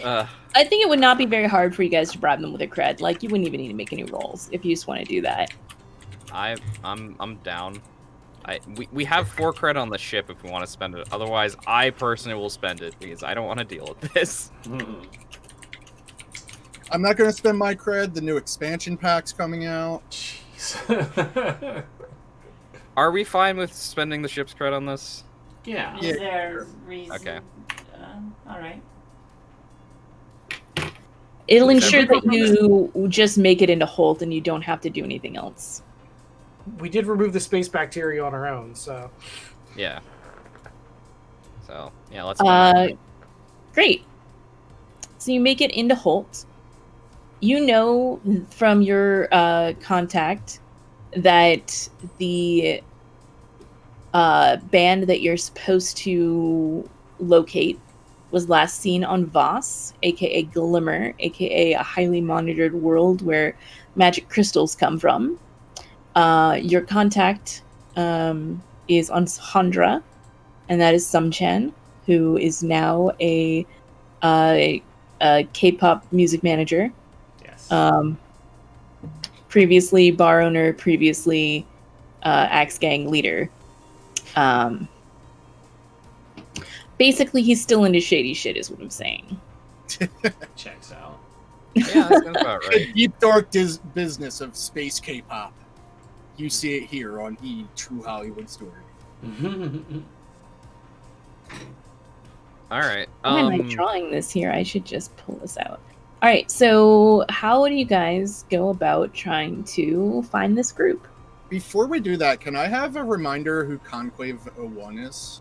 I think it would not be very hard for you guys to bribe them with a cred. Like, you wouldn't even need to make any rolls if you just want to do that. I'm down. We have 4 cred on the ship if we want to spend it. Otherwise, I personally will spend it because I don't want to deal with this. I'm not going to spend my cred. The new expansion pack's coming out. Jeez. Are we fine with spending the ship's cred on this? Yeah. Is there reason? Okay. All right. It'll Is ensure that everyone- you just make it into Holt and you don't have to do anything else. We did remove the space bacteria on our own, so Yeah. So yeah, let's. spend that. Great. So you make it into Holt. You know from your contact that the band that you're supposed to locate was last seen on Voss, aka Glimmer, aka a highly monitored world where magic crystals come from. Your contact is on Chandra, and that is Sumchan, who is now a K-pop music manager. Yes. Previously bar owner, previously Axe Gang leader. Basically, he's still into shady shit, is what I'm saying. Checks out. Yeah, that sounds about The right. deep dark business of space K-pop. You see it here on E! True Hollywood Story. All right. Why am I drawing this here? I should just pull this out. All right, so how do you guys go about trying to find this group? Before we do that, can I have a reminder who Conclave 01 is?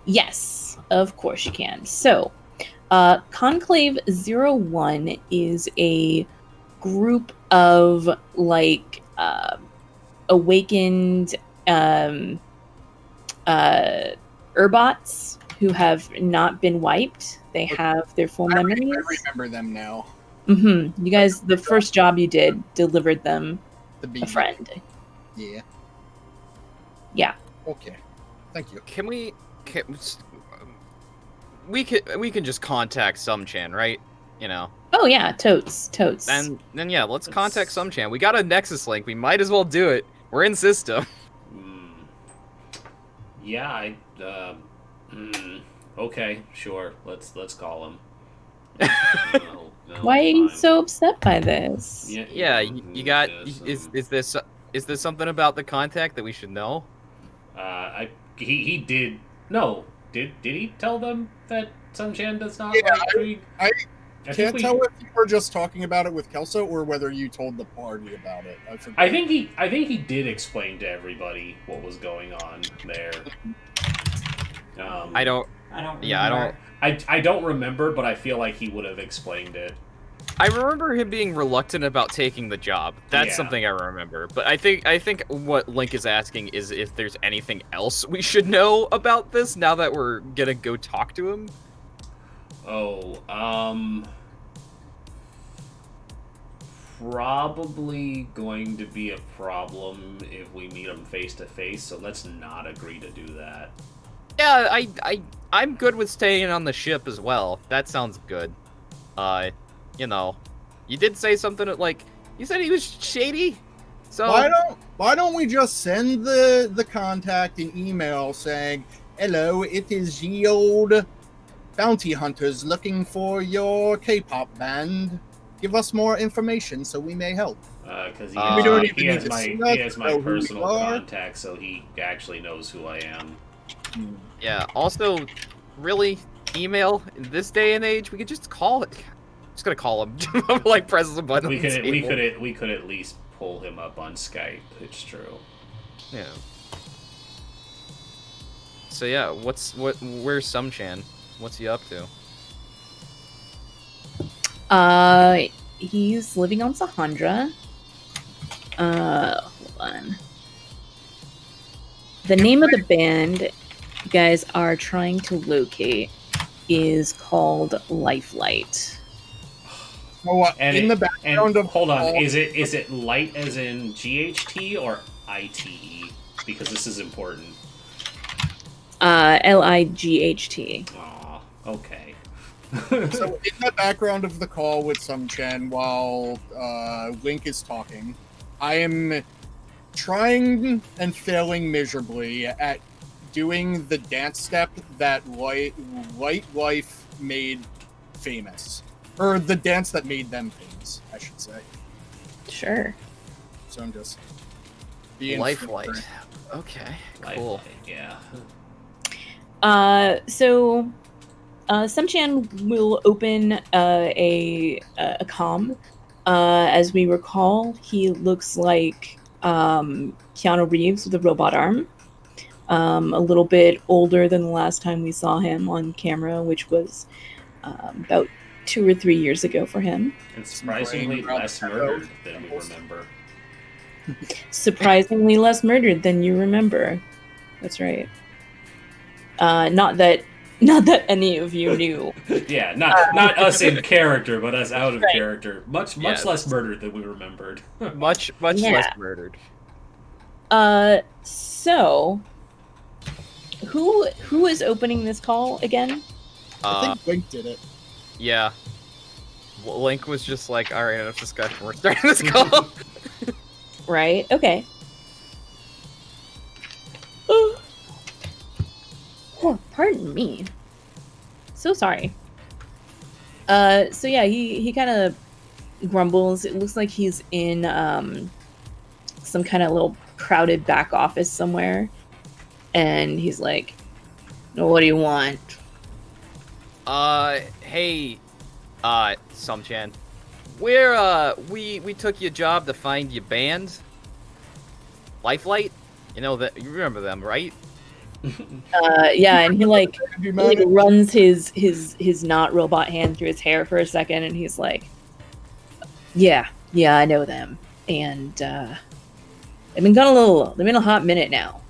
Yes, of course you can. So, Conclave 01 is a group of like awakened Urbots who have not been wiped. They have their full memories. I remember them now. You guys, the first job you did delivered them a friend. Yeah. Yeah. Okay. Thank you. We can just contact Sumchan, right? You know. Oh yeah, totes. Then yeah, let's contact Sumchan. We got a Nexus link. We might as well do it. We're in system. Yeah, okay, sure. Let's call him. No, Why are you fine. so upset by this? Yeah, you got. Is this something about the contact that we should know? He did. No, did he tell them that Sunchan does not Yeah, like Krieg? I think can't we- tell if you were just talking about it with Kelsa or whether you told the party about it. I forget. I think he did explain to everybody what was going on there. I don't. I don't. Yeah, I remember. I don't remember, but I feel like he would have explained it. I remember him being reluctant about taking the job. That's Yeah. something I remember. But I think what Link is asking is if there's anything else we should know about this now that we're gonna go talk to him. Oh, probably going to be a problem if we meet him face to face. So let's not agree to do that. Yeah, I'm good with staying on the ship as well. That sounds good. You know, you did say something like you said he was shady. So why don't we just send the contact an email saying, "Hello, it is ye old bounty hunters looking for your K-pop band. Give us more information so we may help." Because We don't he even has need to my see he us, has my know who we personal are. contact, so he actually knows who I am. yeah. Also, really, email in this day and age, we could just call it. Just gonna call him. Like presses a button. We on the could table. at least pull him up on Skype. It's true. Yeah. So yeah, where's Sumchan? What's he up to? He's living on Sahandra. Hold on. The name of the band you guys are trying to locate is called Lifelight. Oh, And in the and background of hold on, all- is it light as in GHT or ITE? Because this is important. Light. Aw, okay. So in the background of the call with Sumchan while Link is talking, I am trying and failing miserably at doing the dance step that Light Life made famous. Or the dance that made them famous, I should say. Sure. So I'm just being Lifelight. flippant. Okay, cool. Yeah. So Sumchan will open a comm. As we recall, he looks like Keanu Reeves with a robot arm. A little bit older than the last time we saw him on camera, which was about 2 or 3 years ago for him. And surprisingly less murdered than we remember. Surprisingly less murdered than you remember. That's right. Not that any of you knew. Yeah, not us in character, but us out of Right. character. Much Yes. less murdered than we remembered. Much Yeah. less murdered. So who is opening this call again? I think Link did it. Yeah. Link was just like, all right, enough discussion. We're starting this call. Right. Okay. Oh, pardon me. So sorry. So yeah, he kind of grumbles. It looks like he's in some kind of little crowded back office somewhere, and he's like, "What do you want?" Hey, Sumchan. We took your job to find your band. Lifelight? You know that, you remember them, right? Yeah, and he like You runs his not robot hand through his hair for a second, and he's like, "Yeah, I know them, and they've been a hot minute now,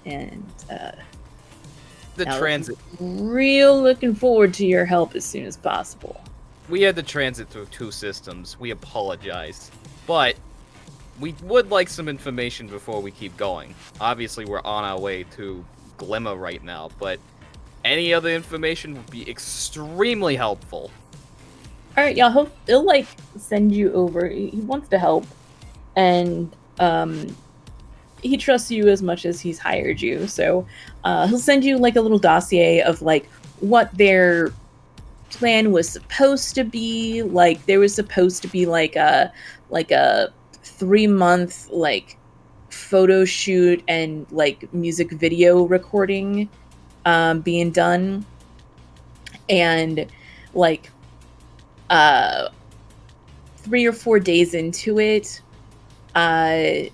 and The now transit. real looking forward to your help as soon as possible." We had to transit through 2 systems. We apologize. But we would like some information before we keep going. Obviously, we're on our way to Glimmer right now, but any other information would be extremely helpful. All right, yeah, he'll like send you over. He wants to help, and he trusts you as much as he's hired you. So he'll send you like a little dossier of like what their plan was supposed to be. Like there was supposed to be like a 3-month like photo shoot and like music video recording being done, and like 3 or 4 days into it, the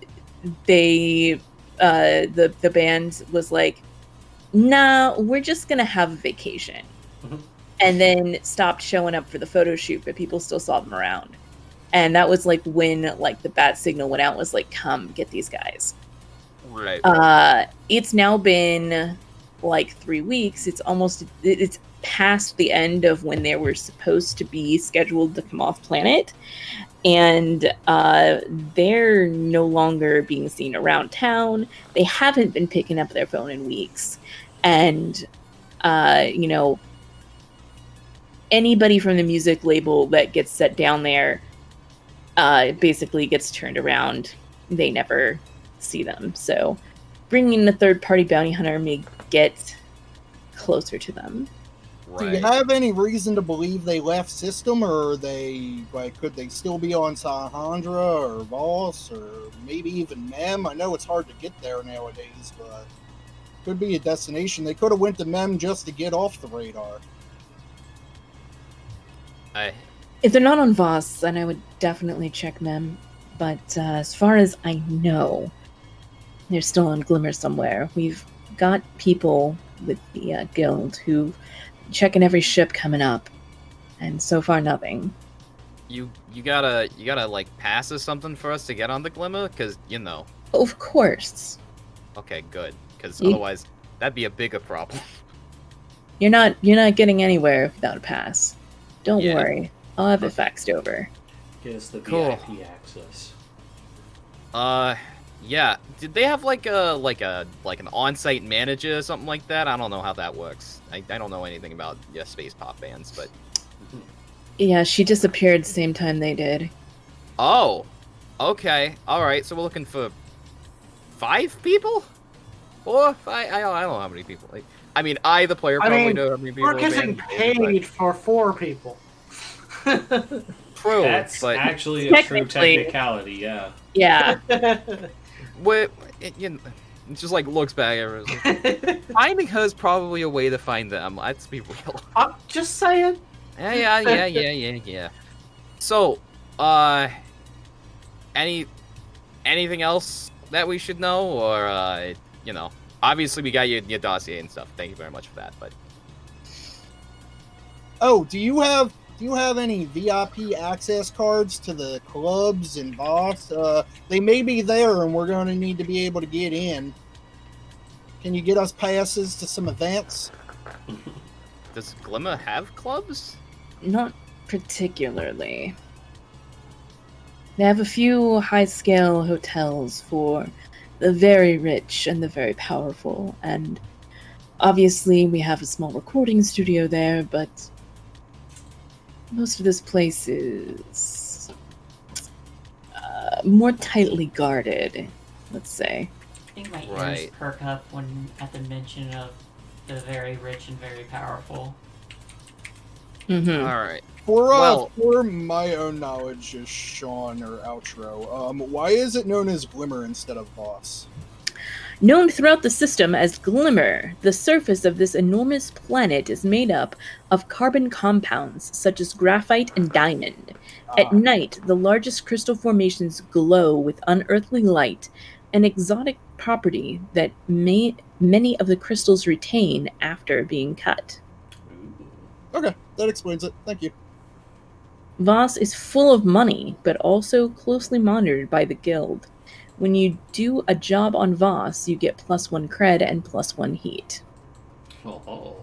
band was like, "Nah, we're just gonna have a vacation," and then stopped showing up for the photo shoot, but people still saw them around. And that was like when like the bat signal went out, was like, "Come get these guys." Right. It's now been like 3 weeks. It's past the end of when they were supposed to be scheduled to come off planet, and they're no longer being seen around town. They haven't been picking up their phone in weeks, and anybody from the music label that gets set down there basically gets turned around. They never see them. So bringing the third-party bounty hunter may get closer to them. Do you have any reason to believe they left system, or could they still be on Sahandra or Voss or maybe even Mem? I know it's hard to get there nowadays, but could be a destination. They could have went to Mem just to get off the radar. If they're not on Voss, then I would definitely check Mem. But as far as I know, they're still on Glimmer somewhere. We've got people with the guild who checking every ship coming up, and so far nothing. You gotta like pass or something for us to get on the Glimmer, because Of course. Okay, good, because otherwise that'd be a bigger problem. You're not getting anywhere without a pass. Don't Yeah. worry, I'll have it faxed over. Get us the Cool. VIP access. Yeah. Did they have like an on-site manager or something like that? I don't know how that works. I don't know anything about space pop bands, but Yeah, she disappeared same time they did. oh, okay, all right. So we're looking for 5 people, 4, 5. I don't know how many people. Like, I mean, the player probably know how many people. We're getting paid for 4 people. True, That's but actually a true technicality, yeah. Yeah. it just like looks back at her. Like, finding her is probably a way to find them. Let's be real. I'm just saying. Yeah. So, anything else that we should know, or obviously we got your dossier and stuff. Thank you very much for that. But oh, do you have any VIP access cards to the clubs in Voss? They may be there, and we're going to need to be able to get in. Can you get us passes to some events? does Glimmer have clubs? Not particularly. They have a few high-scale hotels for the very rich and the very powerful, and obviously we have a small recording studio there, but most of this place is more tightly guarded, let's say. I think my ears Right. perk up when at the mention of the very rich and very powerful. Mm-hmm. All right. For my own knowledge, as Sean or Outro, why is it known as Glimmer instead of Voss? Known throughout the system as Glimmer, the surface of this enormous planet is made up of carbon compounds such as graphite and diamond. At night, the largest crystal formations glow with unearthly light, an exotic property that many of the crystals retain after being cut. Okay, that explains it. Thank you. Voss is full of money, but also closely monitored by the guild. When you do a job on Voss, you get +1 cred and +1 heat. Oh.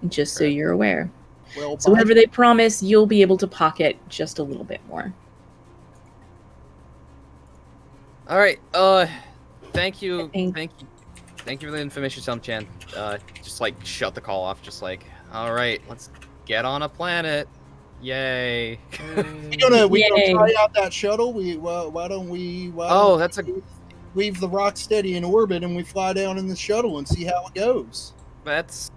Just so you're aware. Well, So whatever they promise, you'll be able to pocket just a little bit more. All right. Thank you for the information, Chan. Just like shut the call off. Just like, all right, let's get on a planet. Yay. we gonna try out that shuttle. Why don't we leave the Rocksteady in orbit and we fly down in the shuttle and see how it goes. That's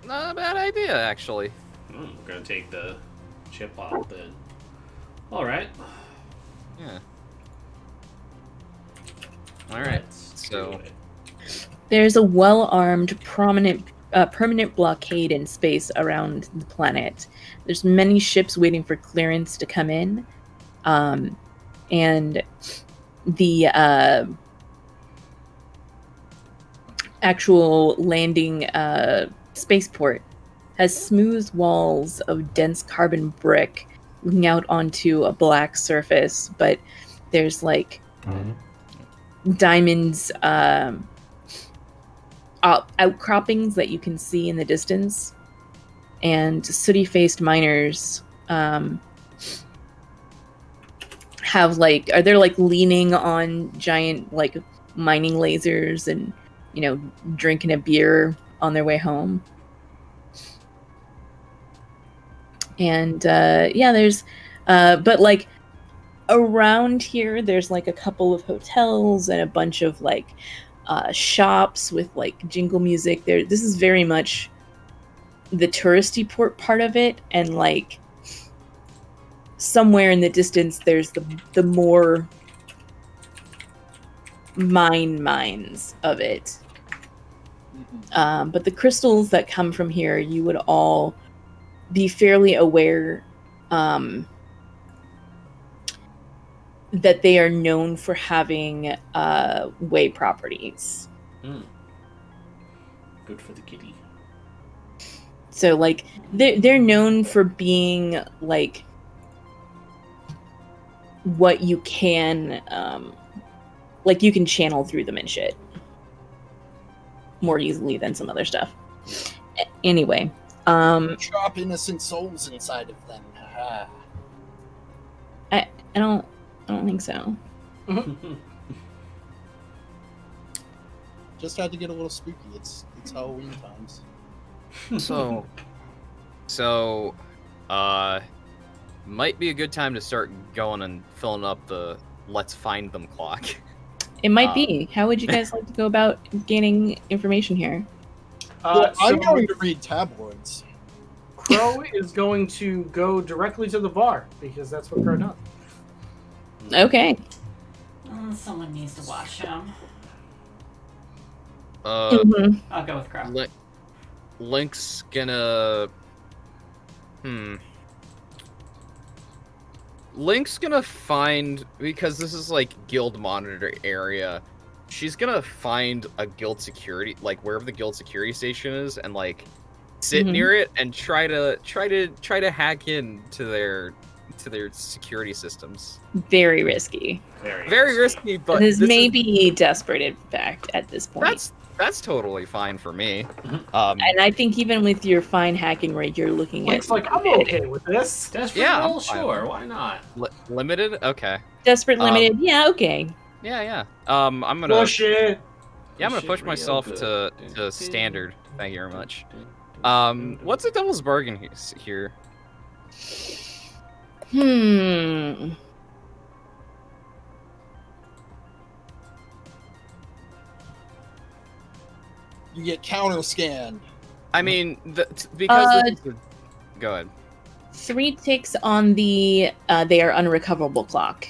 not a bad idea, actually. We're gonna take the chip off then. All right. Yeah. All right. So there's a well-armed, permanent blockade in space around the planet. There's many ships waiting for clearance to come in, and the actual landing spaceport has smooth walls of dense carbon brick looking out onto a black surface, but there's like diamonds, outcroppings that you can see in the distance, and sooty-faced miners they're leaning on giant like mining lasers and drinking a beer on their way home. And there's but like around here there's like a couple of hotels and a bunch of like shops with like jingle music. This is very much the touristy part of it, and like somewhere in the distance there's the more mines of it. But the crystals that come from here, you would all be fairly aware that they are known for having way properties. Good for the kitty. So like they're known for being like what you can like you can channel through them and shit more easily than some other stuff. Anyway, drop innocent souls inside of them. I don't think so. Just had to get a little spooky. It's Halloween times. So, might be a good time to start going and filling up the let's find them clock. It might be. How would you guys like to go about gaining information here? I'm going to read tabloids. Crow is going to go directly to the bar because that's what Crow does. Okay. Someone needs to watch him. Mm-hmm. I'll go with Crow. Link's gonna... Link's gonna find, because this is like guild monitor area, she's gonna find a guild security, like wherever the guild security station is, and like sit near it and try to hack into their security systems. Very risky. Very risky, but this may be desperate, in fact, at this point. That's totally fine for me. And I think even with your fine hacking rate, you're looking at... It's like, I'm okay with this. Desperate roll, sure, why not? Limited? Okay. Desperate limited? Yeah, okay. Yeah. I'm gonna... Push it! Yeah, I'm gonna push myself to standard. Thank you very much. What's a devil's bargain here? You get counter scanned. I mean, because go ahead. 3 ticks on the they are unrecoverable clock.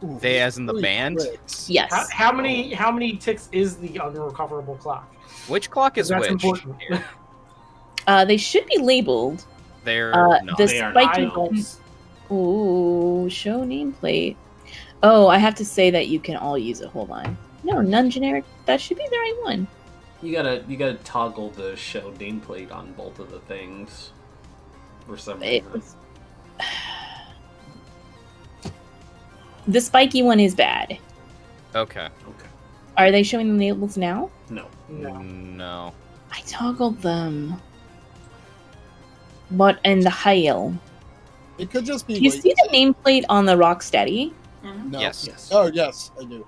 Ooh, They as in the 3 band? clicks. Yes. How many ticks is the unrecoverable clock? Which clock is That's which? important. Here. They should be labeled. They're not. The They are spiky not. one. Ooh, show nameplate. Oh, I have to say that you can all use it. Hold on. No, none generic. That should be the right one. You gotta toggle the show nameplate on both of the things for some reason. It's... The spiky one is bad. Okay. Okay. Are they showing the labels now? No. No. I toggled them. But in the hail. It could just be. Do you like- see the nameplate on the Rocksteady? No. Yes. Yes. Oh yes, I do.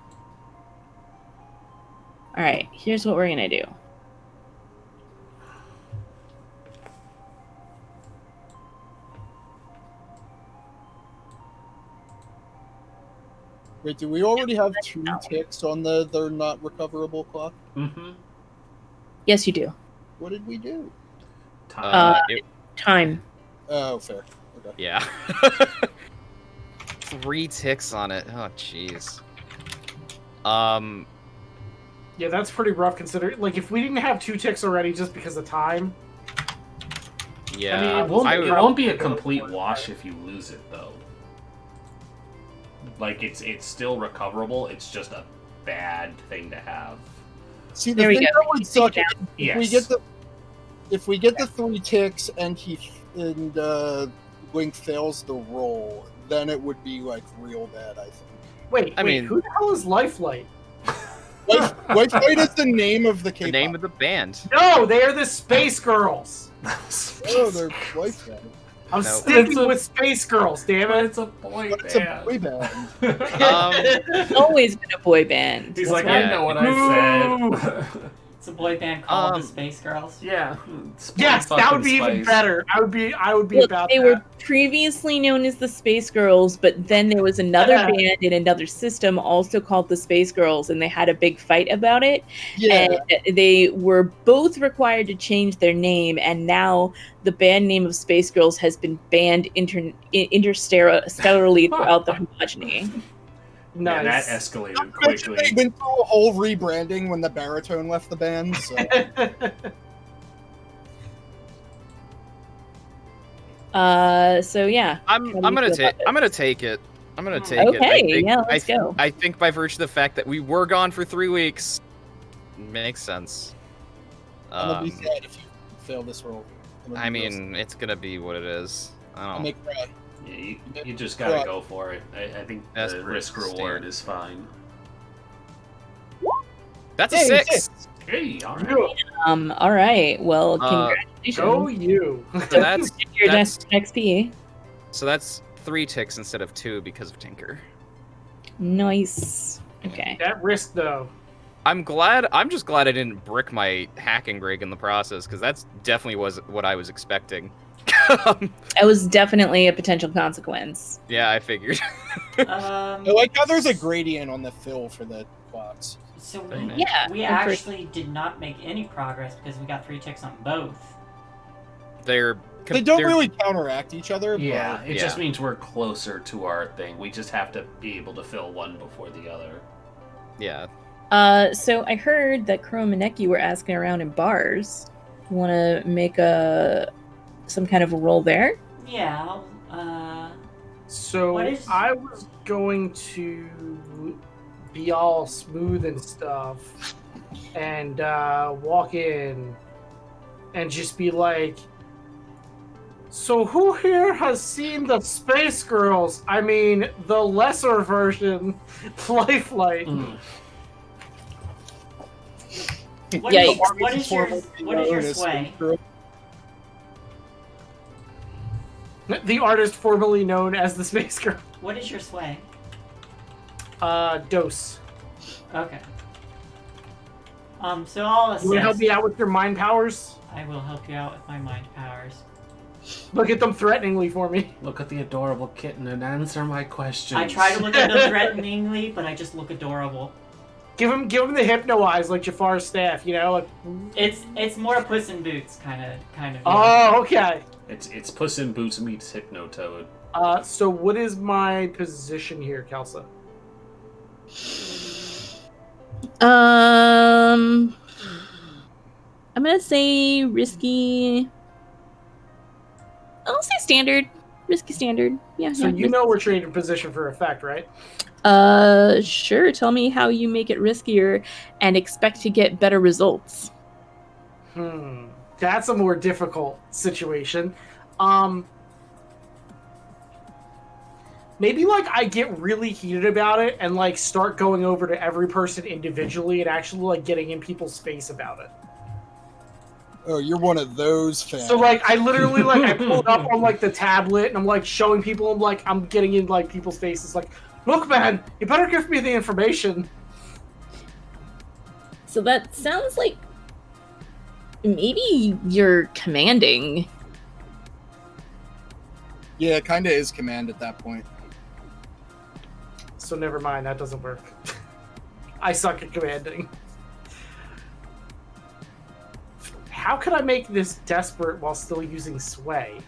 Alright, here's what we're gonna do. Wait, do we already have 2 ticks on the they're not recoverable clock? Mm-hmm. Yes, you do. What did we do? Time. Oh, fair. Okay. Yeah. 3 ticks on it. Oh, jeez. Yeah, that's pretty rough considering. Like, if we didn't have 2 ticks already just because of time. Yeah. I mean, It won't be a complete wash if you lose it though. Like it's still recoverable. It's just a bad thing to have. See, the There we thing go. that would suck Take if Yes. we get the 3 ticks and Link fails the roll, then it would be like real bad. I think. Wait, I mean- who the hell is Lifelight? White Light is the name of the K-pop. The name of the band. No, they are the Space Girls. Oh, they're White Band. I'm No. sticking with Space Girls, damn it. It's a boy It's a boy band. It's always been a boy band. He's That's like, why- I know what I said. It's a boy band called the Um, Space Girls. Yeah. Yes, that would be even better. I would be Look, about they that. were previously known as the Space Girls, but then there was another band in another system also called the Space Girls, and they had a big fight about it. Yeah. And they were both required to change their name, and now the band name of Space Girls has been banned interstellarly throughout the homogeny. Yeah, that Nice. escalated They quickly. went through a whole rebranding when the baritone left the band. So. So yeah. I'm How do gonna you feel take about I'm gonna take it. I'm gonna take it. Okay, yeah, let's go. I think by virtue of the fact that we were gone for 3 weeks, makes sense. I'm gonna be sad if you fail this roll. I'm gonna I be real mean, it's gonna be what it is. I sad. I'll don't. make cry. Yeah, you just gotta go for it. I think That's the pretty risk reward standard. is fine. That's a Hey, 6. Hey, all right. All right. Well, Uh, congratulations. Go you. So that's Your that's XP. so that's 3 ticks instead of 2 because of Tinker. Nice. Okay. That risk, though. I'm just glad I didn't brick my hacking rig in the process, because that's definitely was what I was expecting. That was definitely a potential consequence. Yeah, I figured. I like how there's a gradient on the fill for the clocks. So Very nice. Yeah. we I'm pretty- actually did not make any progress because we got 3 ticks on both. They don't they're- really counteract each other. Yeah, But it just Yeah. means we're closer to our thing. We just have to be able to fill one before the other. Yeah. So I heard that Crow and Maneki were asking around in bars. You want to make some kind of a roll there? Yeah. So What is- I was going to be all smooth and stuff and walk in and just be like, so who here has seen the Space Girls? I mean, the lesser version, Lifelight. What Yeah, is, what is your sway? The artist formerly known as the Space Girl. What is your sway? Dose. Okay. So I'll assess. You want to help me out with your mind powers? I will help you out with my mind powers. Look at them threateningly for me. Look at the adorable kitten and answer my questions. I try to look at them threateningly, but I just look adorable. Give him the hypno eyes like Jafar's staff, you know? Like, It's more Puss in Boots kind of. oh, okay. It's Puss in Boots meets Hypnotoad. So what is my position here, Kelsa? I'm gonna say risky. I'll say standard. Risky standard. Yeah. So yeah, you know we're trading position for effect, right? Sure. Tell me how you make it riskier and expect to get better results. That's a more difficult situation. Maybe like I get really heated about it and like start going over to every person individually and actually like getting in people's face about it. Oh, you're one of those fans. So like I literally like I pull it up on like the tablet and I'm like showing people, I'm getting in like people's faces like, look man, you better give me the information. So that sounds like maybe you're commanding. Yeah, it kind of is command at that point. So never mind, that doesn't work. I suck at commanding. How could I make this desperate while still using sway?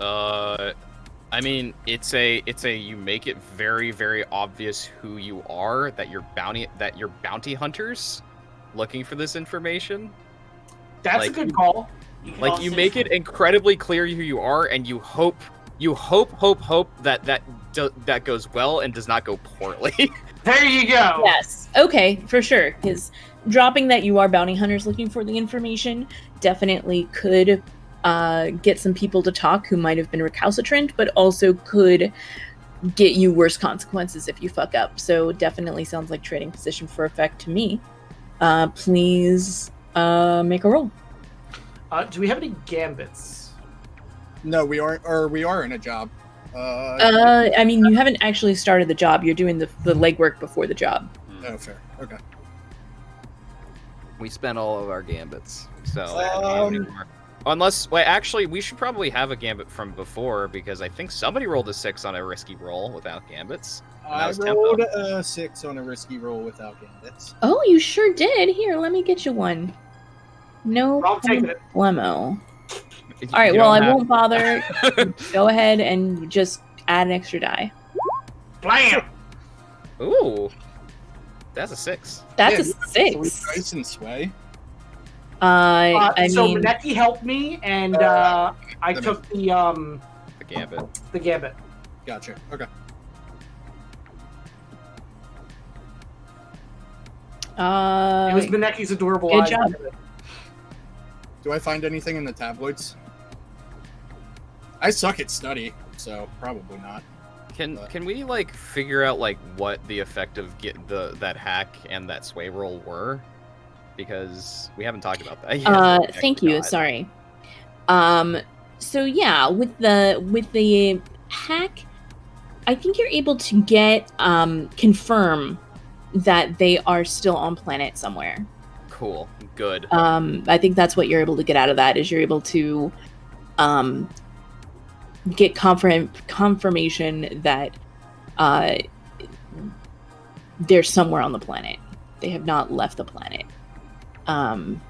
I mean, it's a you make it very, very obvious who you are, that you're bounty hunters looking for this information. That's like, a good call. Like you make it incredibly clear who you are, and you hope that goes well and does not go poorly. There you go. Yes. Okay, for sure. Because dropping that you are bounty hunters looking for the information definitely could get some people to talk who might have been recalcitrant, but also could get you worse consequences if you fuck up. So definitely sounds like trading position for effect to me. Please make a roll. Do we have any gambits? No, we aren't. Or we are in a job. I mean, you haven't actually started the job. You're doing the legwork before the job. Oh, fair. Okay. We spent all of our gambits, so unless wait, actually, we should probably have a gambit from before because I think somebody rolled a 6 on a risky roll without gambits. I rolled a 6 on a risky roll without gambits. Oh, you sure did. Here, let me get you one. No I'll take it. problemo. All right, well, I won't bother. Go ahead and just add an extra die. Blam! Ooh, that's a 6. That's Yeah, a 6. Dice and sway. I so mean, Maneki helped me, and I took the gambit. The gambit. Gotcha. Okay. It was Maneki's adorable good eyes. job. Do I find anything in the tabloids? I suck at study, so probably not. Can we like figure out like what the effect of that hack and that sway roll were? Because we haven't talked about that yet. Thank you. Sorry. So yeah, with the hack, I think you're able to get confirm that they are still on planet somewhere. Cool. Good. I think that's what you're able to get out of that is you're able to get confirmation that they're somewhere on the planet. They have not left the planet. And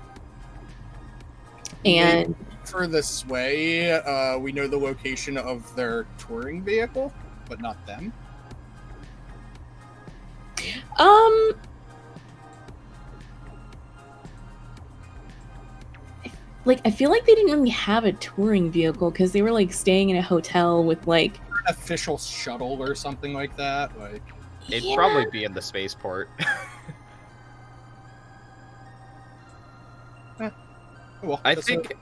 for the sway, we know the location of their touring vehicle, but not them. Like, I feel like they didn't really have a touring vehicle because they were like staying in a hotel with like an official shuttle or something like that. Like, it'd probably be in the spaceport. well, I think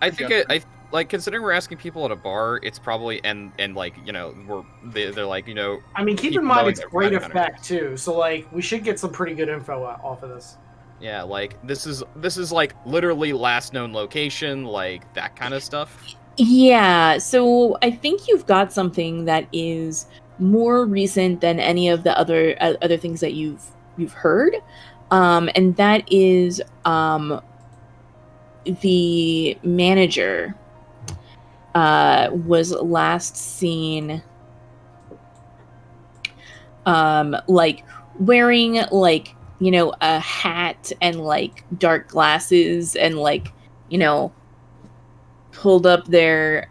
like considering we're asking people at a bar, it's probably and like you know they're like you know. I mean, keep in mind it's great effect too, so like we should get some pretty good info off of this. Yeah, like this is like literally last known location, like that kind of stuff. Yeah, so I think you've got something that is more recent than any of the other things that you've heard, and that is the manager was last seen like wearing like you know a hat and like dark glasses and like you know pulled up their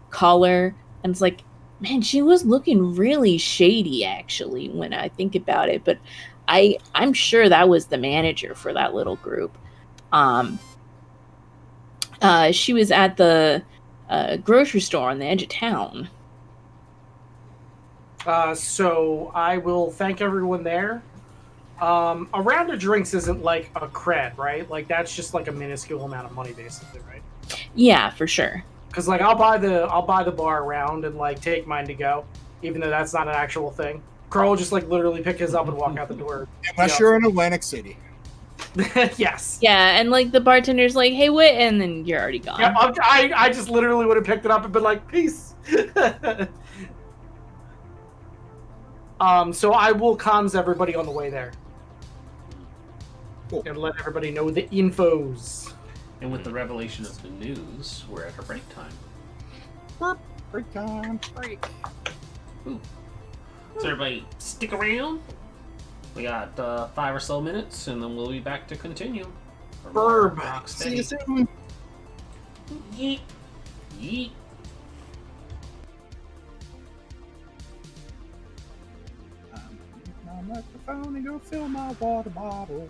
collar and it's like Man, she was looking really shady, actually, when I think about it. But I'm sure that was the manager for that little group. She was at the grocery store on the edge of town. So I will thank everyone there. A round of drinks isn't like a cred, right? Like that's just like a minuscule amount of money, basically, right? Yeah, for sure. Because like I'll buy the bar around and like take mine to go, even though that's not an actual thing. Carl will just like literally pick his up and walk out the door. Unless you're in Atlantic City. Yes. Yeah, and like the bartender's like, "Hey, wait," and then you're already gone. Yeah, I just literally would have picked it up and been like, peace. So I will comms everybody on the way there. Cool. And let everybody know the infos. And with the revelation of the news, we're at our break time. Break time. Break. Ooh. So everybody stick around. We got 5 or so minutes, and then we'll be back to continue. Burb. See you Rocksteady. soon. Yeet. Yeet. My microphone and go fill my water bottle.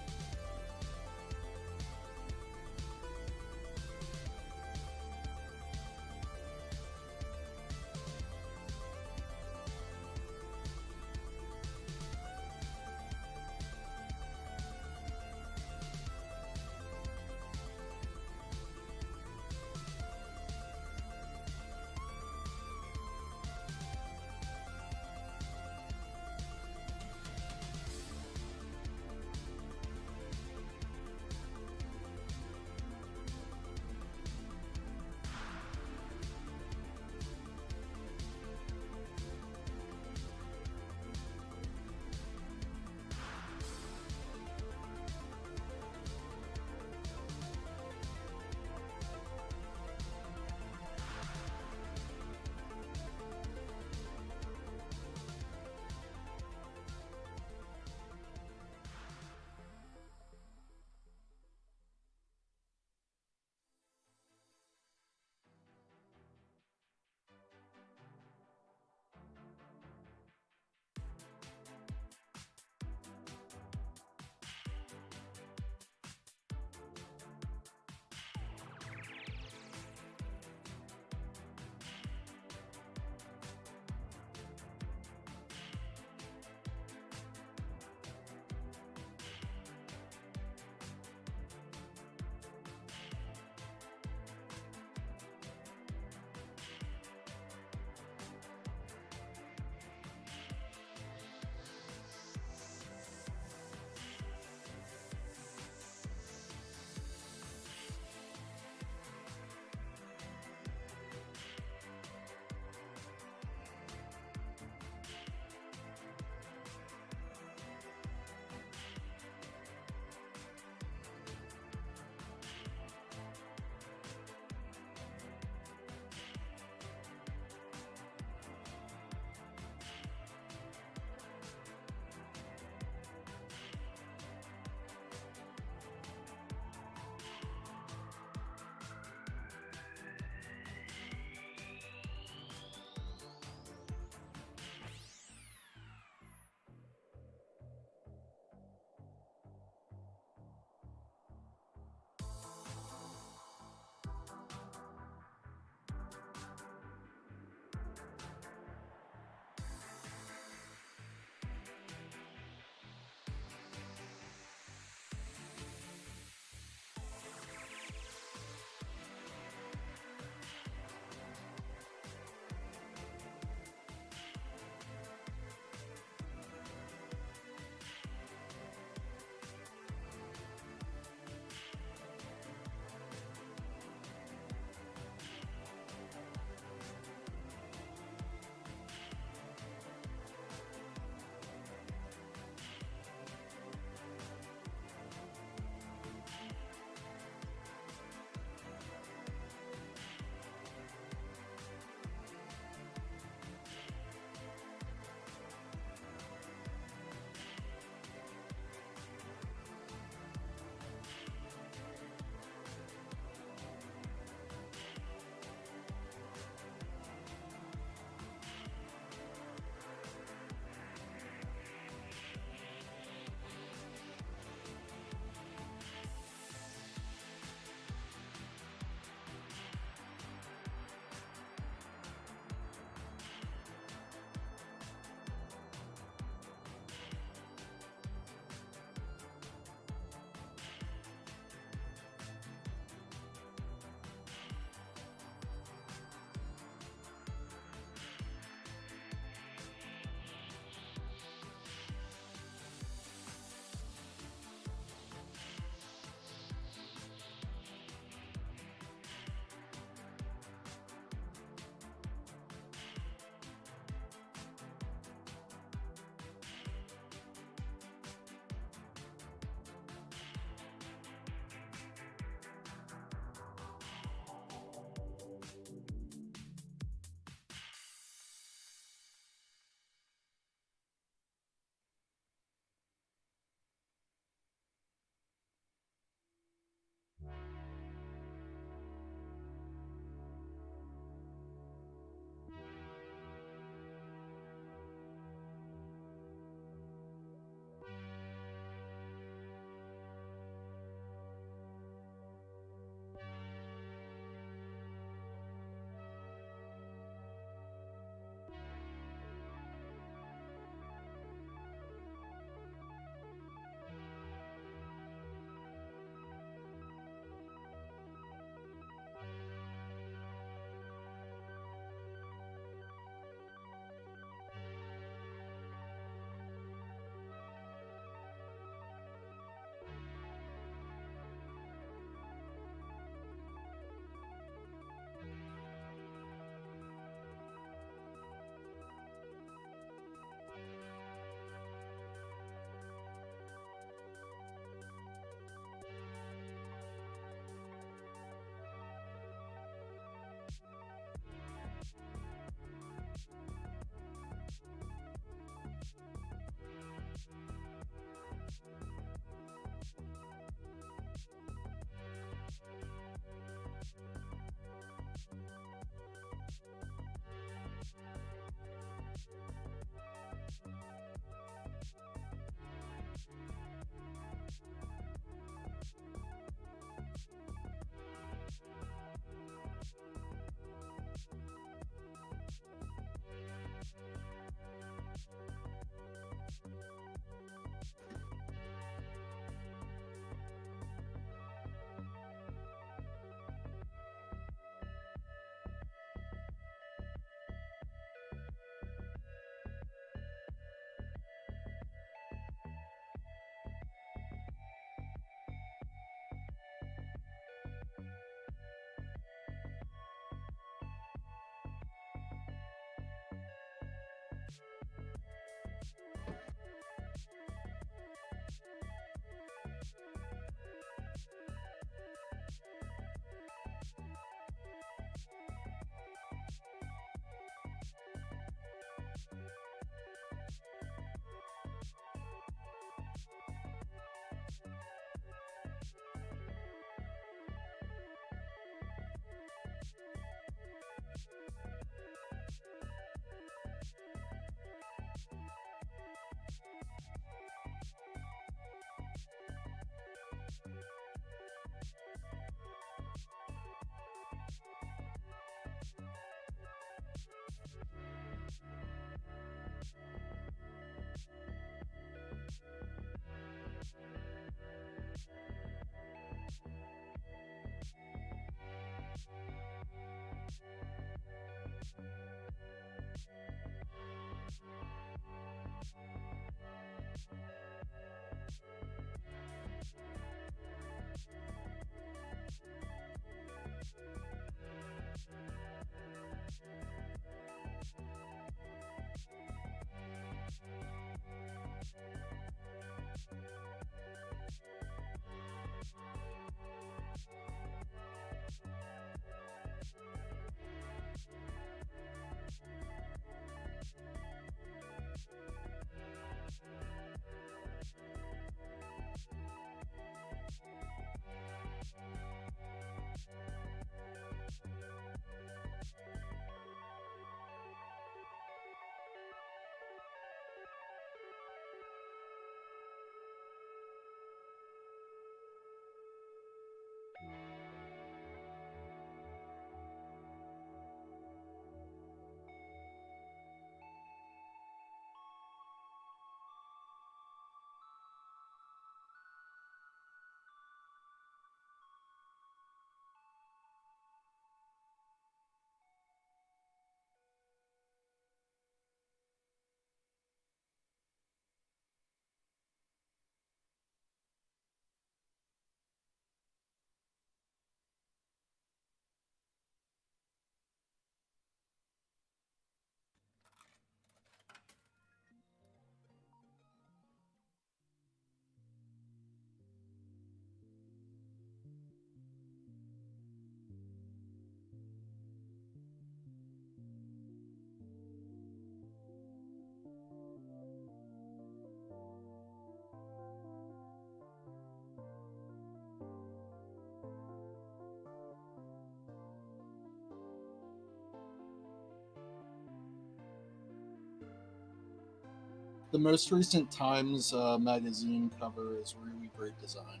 the most recent Times magazine cover is really great design.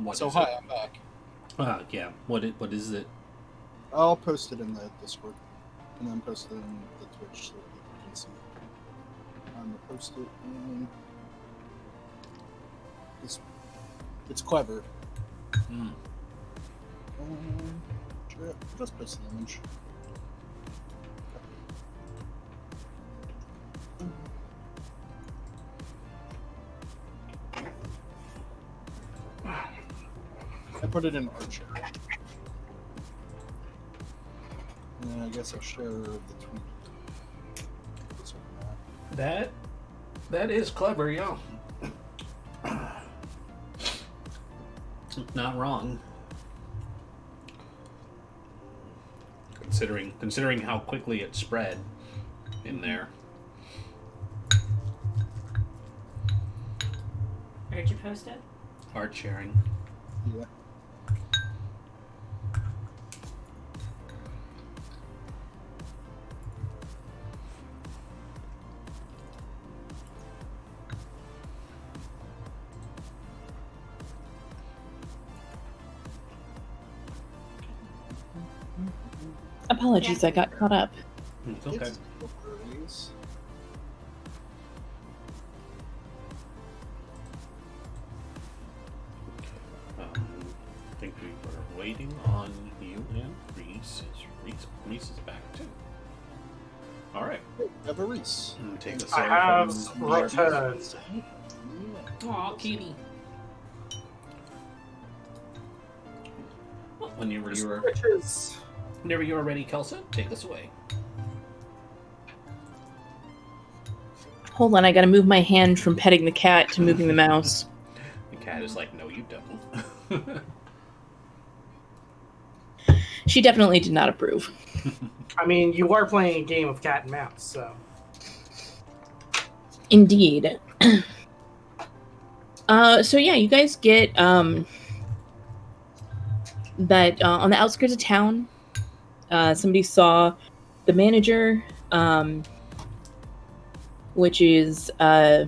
What So is hi, it? I'm back. Yeah. What is it? I'll post it in the Discord, and then post it in the Twitch so people can see it. I'm gonna post it in. It's clever. Mm. Just post an image. I put it in Archer. And I guess I'll share the tweet. That is clever, yeah. Not wrong. Considering how quickly it spread in there. Where'd you post it? Art sharing. Yeah. Apologies, I got caught up. It's okay. It's no worries. I think we were waiting on you and Rhys. Rhys is back too. All right. Have a Rhys. Take a I have from returned. Aw, kitty. Well, whenever you're ready, Kelsa, take us away. Hold on, I gotta move my hand from petting the cat to moving the mouse. The cat is like, no, you don't. She definitely did not approve. I mean, you are playing a game of cat and mouse, so. Indeed. So yeah, you guys get that on the outskirts of town. Somebody saw the manager, which is I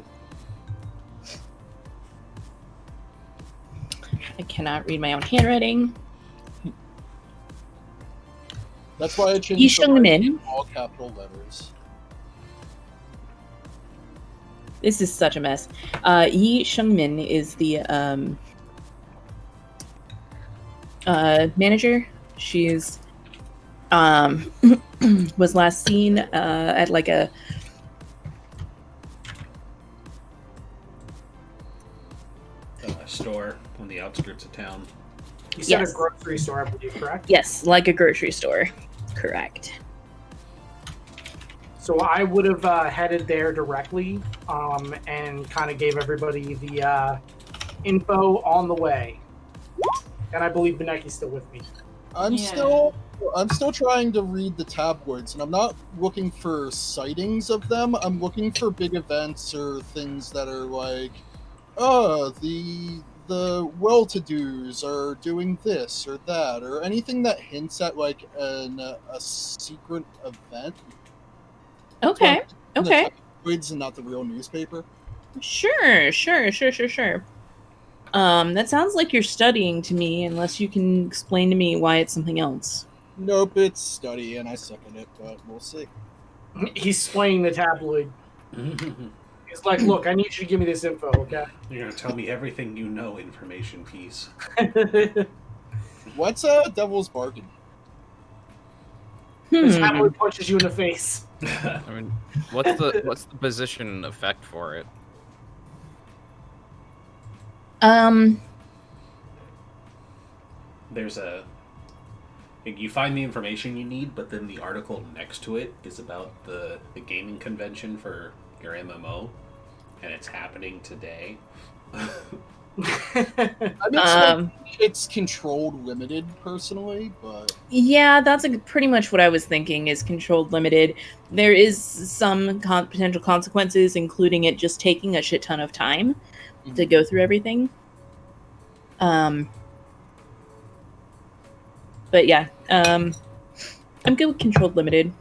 cannot read my own handwriting. That's why I changed Yi the Sheng writing Min. in all capital letters. This is such a mess. Yi Sheng Min is the manager. She's was last seen at like a Store on the outskirts of town. You said Yes. a grocery store, I believe, correct? yes, like a grocery store. Correct. So I would have headed there directly and kind of gave everybody the info on the way. And I believe Beneki's still with me. I'm Yeah. still trying to read the tabloids, and I'm not looking for sightings of them. I'm looking for big events or things that are like, the well-to-dos are doing this or that, or anything that hints at like a secret event. Okay. In the Okay. tabloids and not the real newspaper. Sure. That sounds like you're studying to me, unless you can explain to me why it's something else. Nope, it's study, and I suck at it, but we'll see. He's swaying the tabloid. He's like, look, I need you to give me this info, okay? You're gonna tell me everything you know, information piece. What's a devil's bargain? The tabloid punches you in the face. I mean, what's the position effect for it? There's you find the information you need, but then the article next to it is about the gaming convention for your MMO, and it's happening today. I mean, it's controlled limited, personally, but Yeah, that's pretty much what I was thinking, is controlled limited. There is some potential consequences, including it just taking a shit ton of time to go through everything. But yeah, I'm good with controlled limited.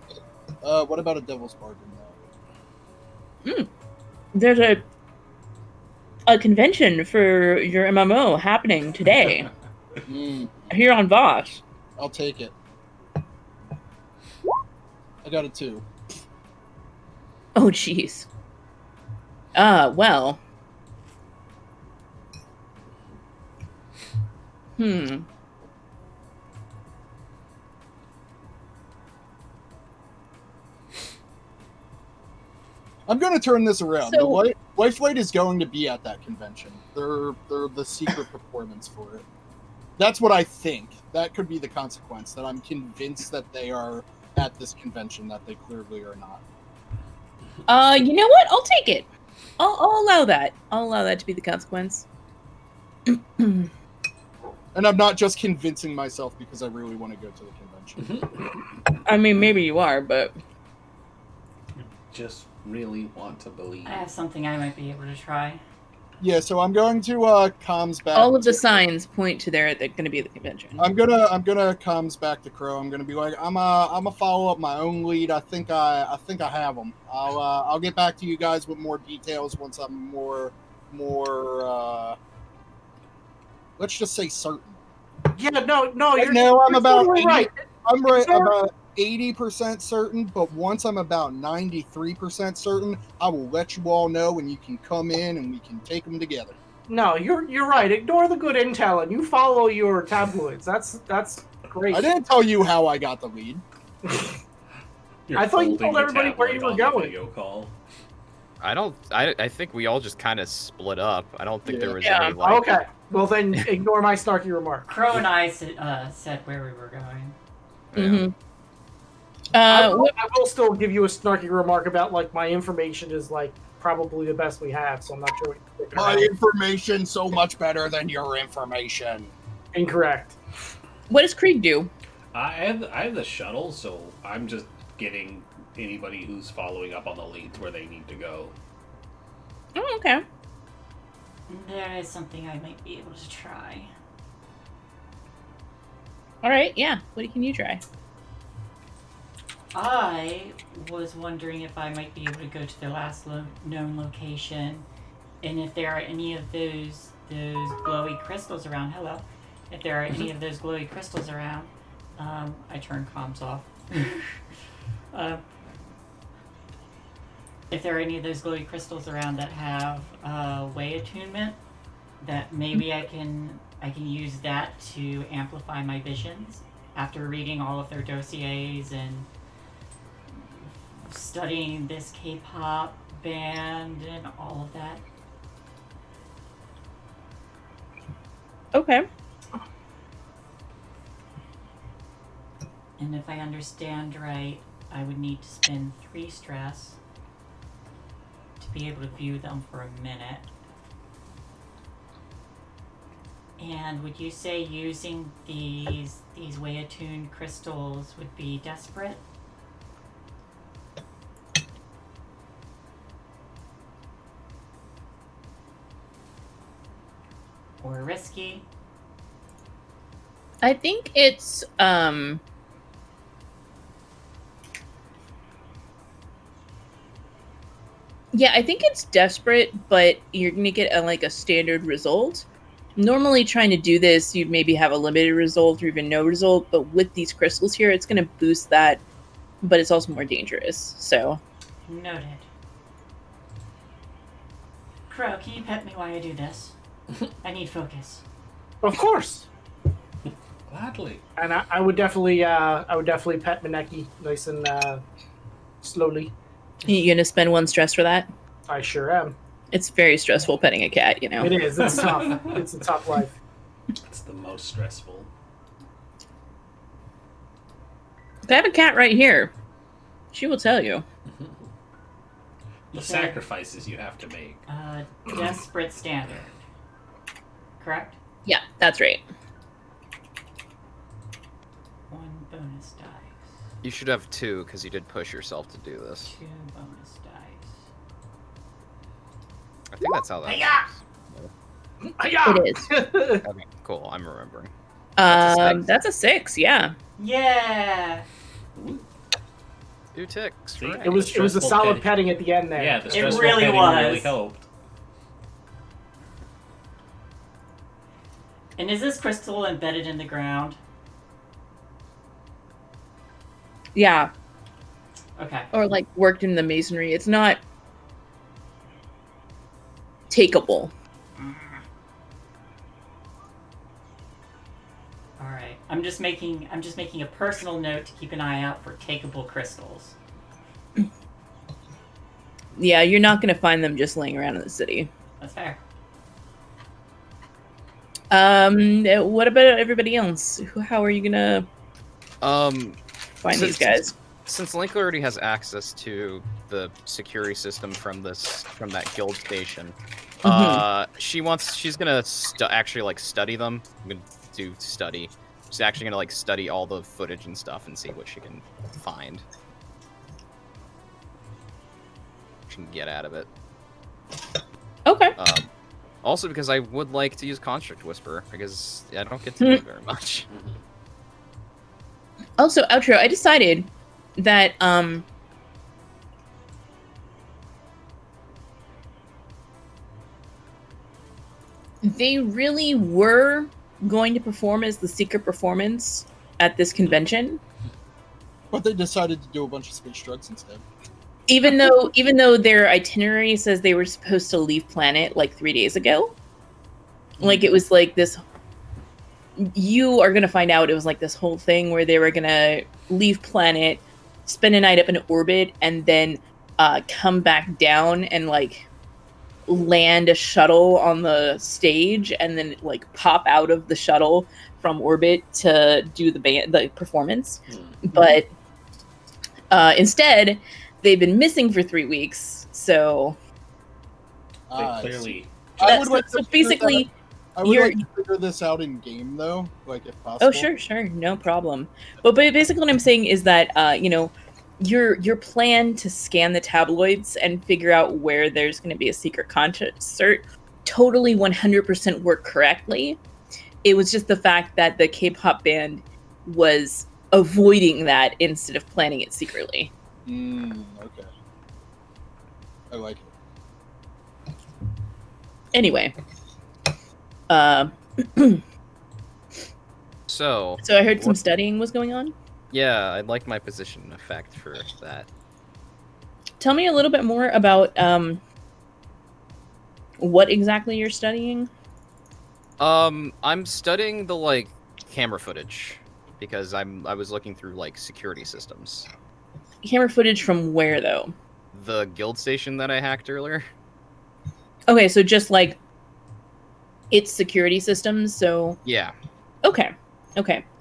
what about a devil's bargain, though? There's a convention for your MMO happening today here on Voss. I'll take it. I got a 2. Oh, jeez. Well. I'm going to turn this around. So- The Life Light is going to be at that convention. They're the secret performance for it. That's what I think. That could be the consequence, that I'm convinced that they are at this convention, that they clearly are not. You know what? I'll take it. I'll allow that. I'll allow that to be the consequence. And I'm not just convincing myself because I really want to go to the convention. I mean, maybe you are, but... Just really want to believe. I have something I might be able to try. Yeah, so I'm going to comms back. All of the signs point to they're going to be at the convention. I'm gonna comms back to Crow. I'm gonna be like, I'm a follow up my own lead. I think I have them. I'll get back to you guys with more details once I'm more let's just say certain. Yeah, no, Right you're now I'm you're about totally 80, right. I'm right Sorry. about 80% certain, but once I'm about 93% certain, I will let you all know, and you can come in and we can take them together. No, you're right. Ignore the good intel and you follow your tabloids. That's great. I didn't tell you how I got the lead. I thought you folding told your everybody where you tabloid were on the going. video call. I think we all just kind of split up. I don't think there was Yeah. any like. Okay, well then ignore my snarky remark. Crow and I said where we were going. Yeah. I Mm-hmm. will still give you a snarky remark about like my information is like probably the best we have, so I'm not sure what you're thinking My about. information so much better than your information. Incorrect. What does Krieg do? I have the shuttle, so I'm just getting anybody who's following up on the leads where they need to go. Oh, okay. There is something I might be able to try. All right, yeah. What can you try? I was wondering if I might be able to go to the last known location, and if there are any of those glowy crystals around. Hello, if there are any of those glowy crystals around, I turn comms off. If there are any of those glowy crystals around that have way attunement, that maybe I can use that to amplify my visions after reading all of their dossiers and studying this K-pop band and all of that. Okay. And if I understand right, I would need to spend 3 stress to be able to view them for a minute. And would you say using these way attuned crystals would be desperate? Or risky? I think it's yeah, I think it's desperate, but you're gonna get a standard result. Normally trying to do this, you'd maybe have a limited result or even no result, but with these crystals here, it's gonna boost that, but it's also more dangerous. So Noted. Crow, can you pet me while I do this? I need focus. Of course. Gladly. And I would definitely pet Mineki nice and slowly. you gonna spend 1 stress for that? I sure am. It's very stressful petting a cat, you know. It is. It's tough. It's a tough life. It's the most stressful. I have a cat right here. She will tell you. The You said, sacrifices you have to make. desperate standard. Correct? Yeah, that's right. 1 bonus dice. You should have 2 because you did push yourself to do this. 2 bonus dice. I think that's how that Hi-ya! works. It is. Okay, cool. I'm remembering. That's a 6, yeah. Yeah! 2 ticks. See? Right. It was a stressful solid petting. petting at the end there. Yeah, the It stressful really petting was. really helped. And is this crystal embedded in the ground? Yeah, Okay. or like worked in the masonry. It's not takeable. All right. I'm just making a personal note to keep an eye out for takeable crystals. Yeah, you're not gonna find them just laying around in the city. That's fair. What about everybody else? How are you gonna find these guys? Since Link already has access to the security system from that guild station, she's gonna actually like study them. I'm gonna do study. She's actually gonna like study all the footage and stuff and see what she can find. She can get out of it. Okay. Also because I would like to use Construct Whisper because I don't get to do it very much. Also, outro. I decided that they really were going to perform as the secret performance at this convention, But they decided to do a bunch of space drugs instead. even though their itinerary says they were supposed to leave planet like 3 days ago. Like it was like this. You are gonna find out it was like this whole thing where they were gonna leave planet, spend a night up in orbit, and then come back down and like land a shuttle on the stage, and then like pop out of the shuttle from orbit to do the performance. But instead, they've been missing for 3 weeks. So They clearly. I would like to so figure basically. I would You're- like to figure this out in game, though, like if possible. Oh, sure, no problem. But basically, what I'm saying is that your plan to scan the tabloids and figure out where there's going to be a secret concert totally 100% worked correctly. It was just the fact that the K-pop band was avoiding that instead of planning it secretly. Okay. I like it. Anyway, So I heard some studying was going on. yeah, I'd like my position effect for that. Tell me a little bit more about what exactly you're studying. I'm studying the like camera footage because I was looking through like security systems. Camera footage from where, though? The guild station that I hacked earlier. Okay, so just like its security systems. So Yeah. okay.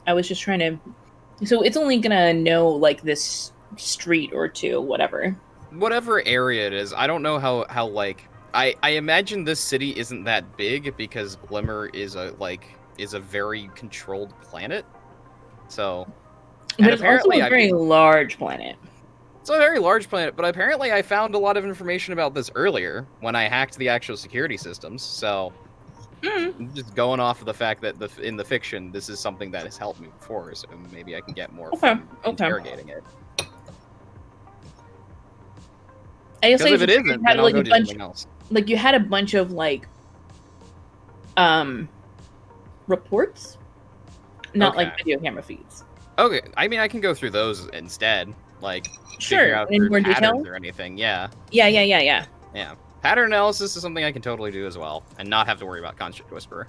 I was just trying to. So it's only gonna know like this street or two, whatever. Whatever area it is, I don't know how like I imagine this city isn't that big because Glimmer is a very controlled planet. So But it's also a very large planet. It's a very large planet, but apparently I found a lot of information about this earlier when I hacked the actual security systems, so I'm just going off of the fact that in the fiction, this is something that has helped me before, so maybe I can get more from interrogating it. I guess Because if it isn't, then I'll go do something else. Like you had a bunch of like reports, not like video camera feeds. Okay, I mean I can go through those instead, like Sure, figure out in through more patterns detail? or anything. Yeah. Yeah. Pattern analysis is something I can totally do as well, and not have to worry about Construct Whisper.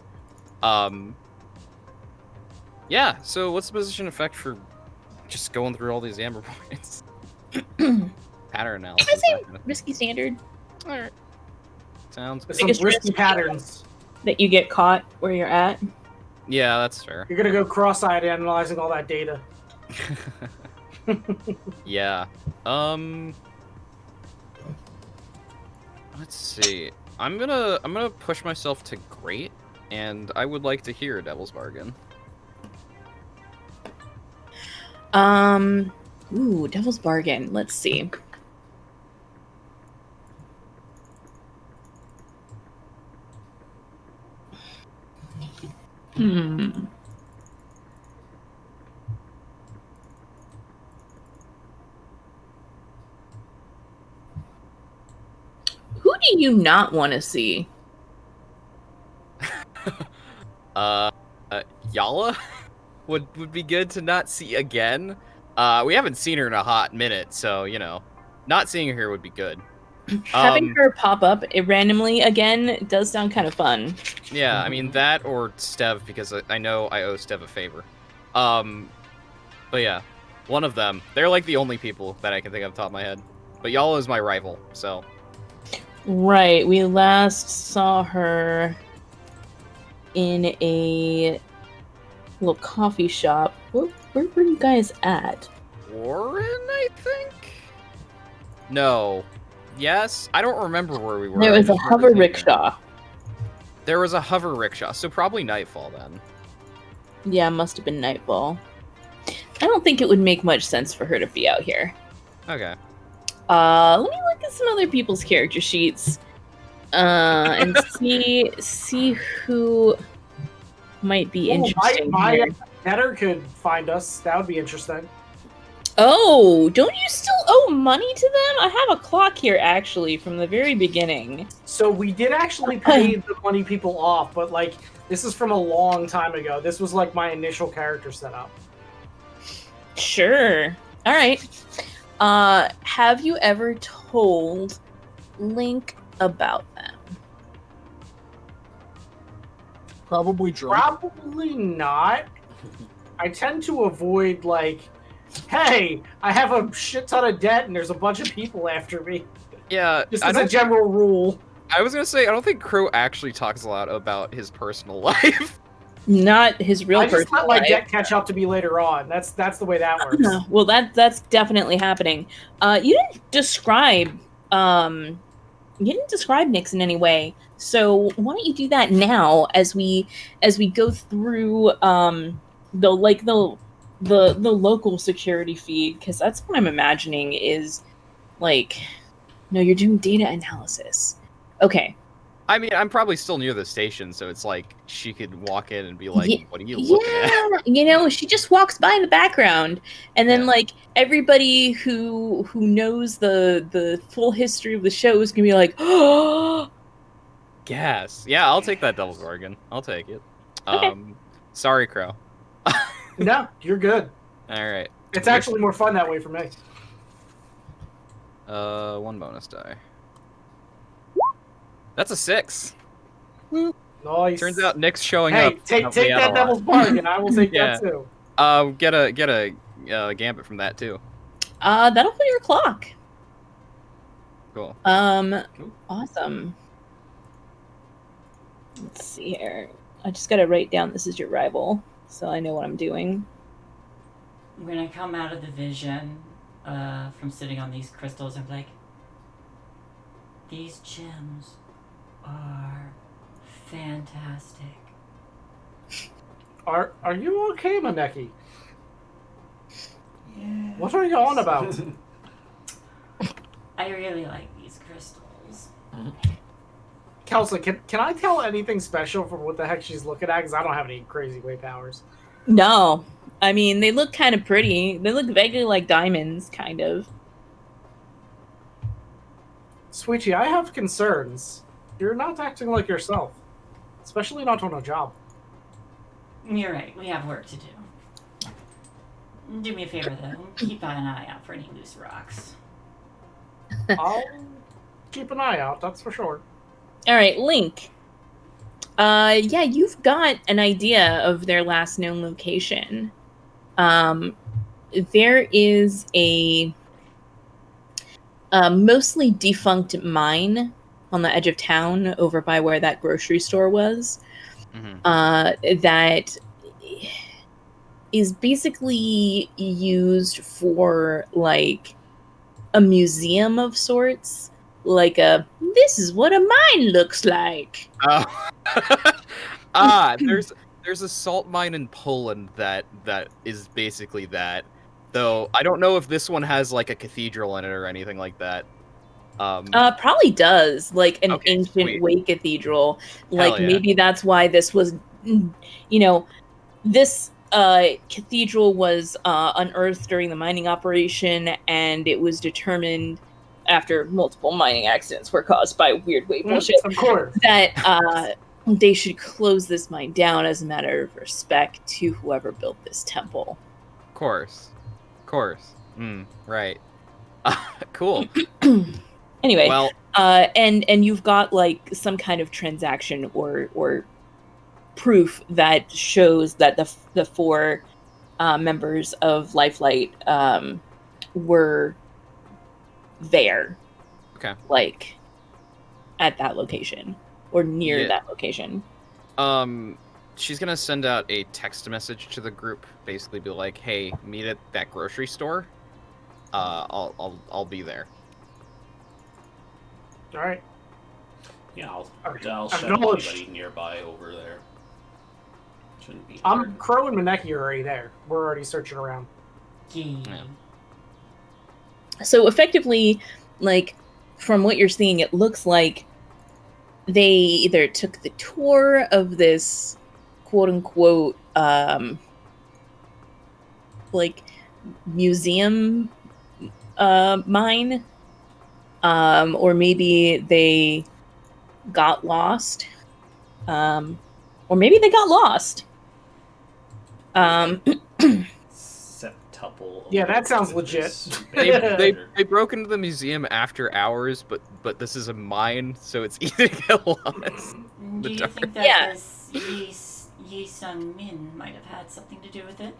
Yeah, so what's the position effect for just going through all these amber points? Pattern analysis. I say risky standard. Alright. Sounds good. Some Biggest risky risk. patterns. That you get caught where you're at. Yeah, that's fair. You're gonna go cross-eyed analyzing all that data. Yeah. Let's see. I'm gonna push myself to great, and I would like to hear Devil's Bargain. Ooh, Devil's Bargain. Let's see. do you not want to see? Yala would be good to not see again. We haven't seen her in a hot minute, so not seeing her here would be good. Having her pop up randomly again does sound kind of fun. Yeah, I mean that or Stev, because I know I owe Stev a favor. But yeah, one of them. They're like the only people that I can think of off the top of my head. But Yala is my rival, so. Right, we last saw her in a little coffee shop. Where were you guys at? Warren, I think? No. Yes? I don't remember where we were. There was I a just hover remember seeing her. rickshaw. There was a hover rickshaw, so probably Nightfall then. Yeah, must have been Nightfall. I don't think it would make much sense for her to be out here. Okay. Let me look at some other people's character sheets. And see who might be interesting. My Netter could find us. That would be interesting. Oh, don't you still owe money to them? I have a clock here, actually, from the very beginning. So we did actually pay the money people off, but like this is from a long time ago. This was like my initial character setup. Sure. All right. Have you ever told Link about them? Probably drunk. Probably not. I tend to avoid like, hey, I have a shit ton of debt and there's a bunch of people after me. Yeah, Just as a general rule. I was gonna say, I don't think Crow actually talks a lot about his personal life. Not his real I just personal let my life. debt catch up to me later on. That's the way that works. Well, that's definitely happening. You didn't describe Nyx in any way. So why don't you do that now as we go through the local security feed, because that's what I'm imagining is like. No, you're doing data analysis. Okay. I mean, I'm probably still near the station, so it's like she could walk in and be like, "What are you looking at?" She just walks by in the background, and then like everybody who knows the full history of the show is gonna be like, "Oh, Gas." Yeah, I'll take that devil's bargain. I'll take it. Okay. Sorry, Crow. No, you're good. All right. It's actually more fun that way for me. One bonus die. That's a 6. Nice. Turns out Nick's showing Hey, up. take that devil's bargain. I will take that too. Get a gambit from that too. that'll fill your clock." Cool. Awesome. Let's see here. I just gotta write down this is your rival, so I know what I'm doing. When I come out of the vision from sitting on these crystals, I'm like, these gems are fantastic. Are you okay, Maneki? Yeah. What are you on about? I really like these crystals. Kelsa, can I tell anything special from what the heck she's looking at? Because I don't have any crazy way powers. No. I mean, they look kind of pretty. They look vaguely like diamonds, kind of. Sweetie, I have concerns. You're not acting like yourself. Especially not on a job. You're right, we have work to do. Do me a favor, though. Keep an eye out for any loose rocks. I'll keep an eye out, that's for sure. All right, Link. Yeah, you've got an idea of their last known location. There is a mostly defunct mine on the edge of town over by where that grocery store was. Mm-hmm. That is basically used for like a museum of sorts. Like this is what a mine looks like. There's a salt mine in Poland that is basically that. Though I don't know if this one has like a cathedral in it or anything like that. Probably does, like an ancient sweet. way cathedral. Like yeah. maybe that's why this was, this cathedral was unearthed during the mining operation, and it was determined after multiple mining accidents were caused by weird wave bullshit, Of course. that they should close this mine down as a matter of respect to whoever built this temple. Of course. Right. Cool. Anyway, Well, and you've got like some kind of transaction or proof that shows that the 4 members of Lifelight were there. Okay. Like at that location or near Yeah. that location. she's gonna send out a text message to the group, basically be like, "Hey, meet at that grocery store. I'll be there." All right. Yeah, I'll Acknowledged. shove anybody nearby over there. Shouldn't be hard. Crow and Maneki are already there. We're already searching around. Yeah. So effectively, like, from what you're seeing, it looks like they either took the tour of this quote-unquote like museum mine, or maybe they got lost, or maybe they got lost. Septuple. Yeah, that sounds with legit. this They broke into the museum after hours, but this is a mine, so it's easy to get lost. Do you dark. think that Yeah. this Yi Sun Min might have had something to do with it?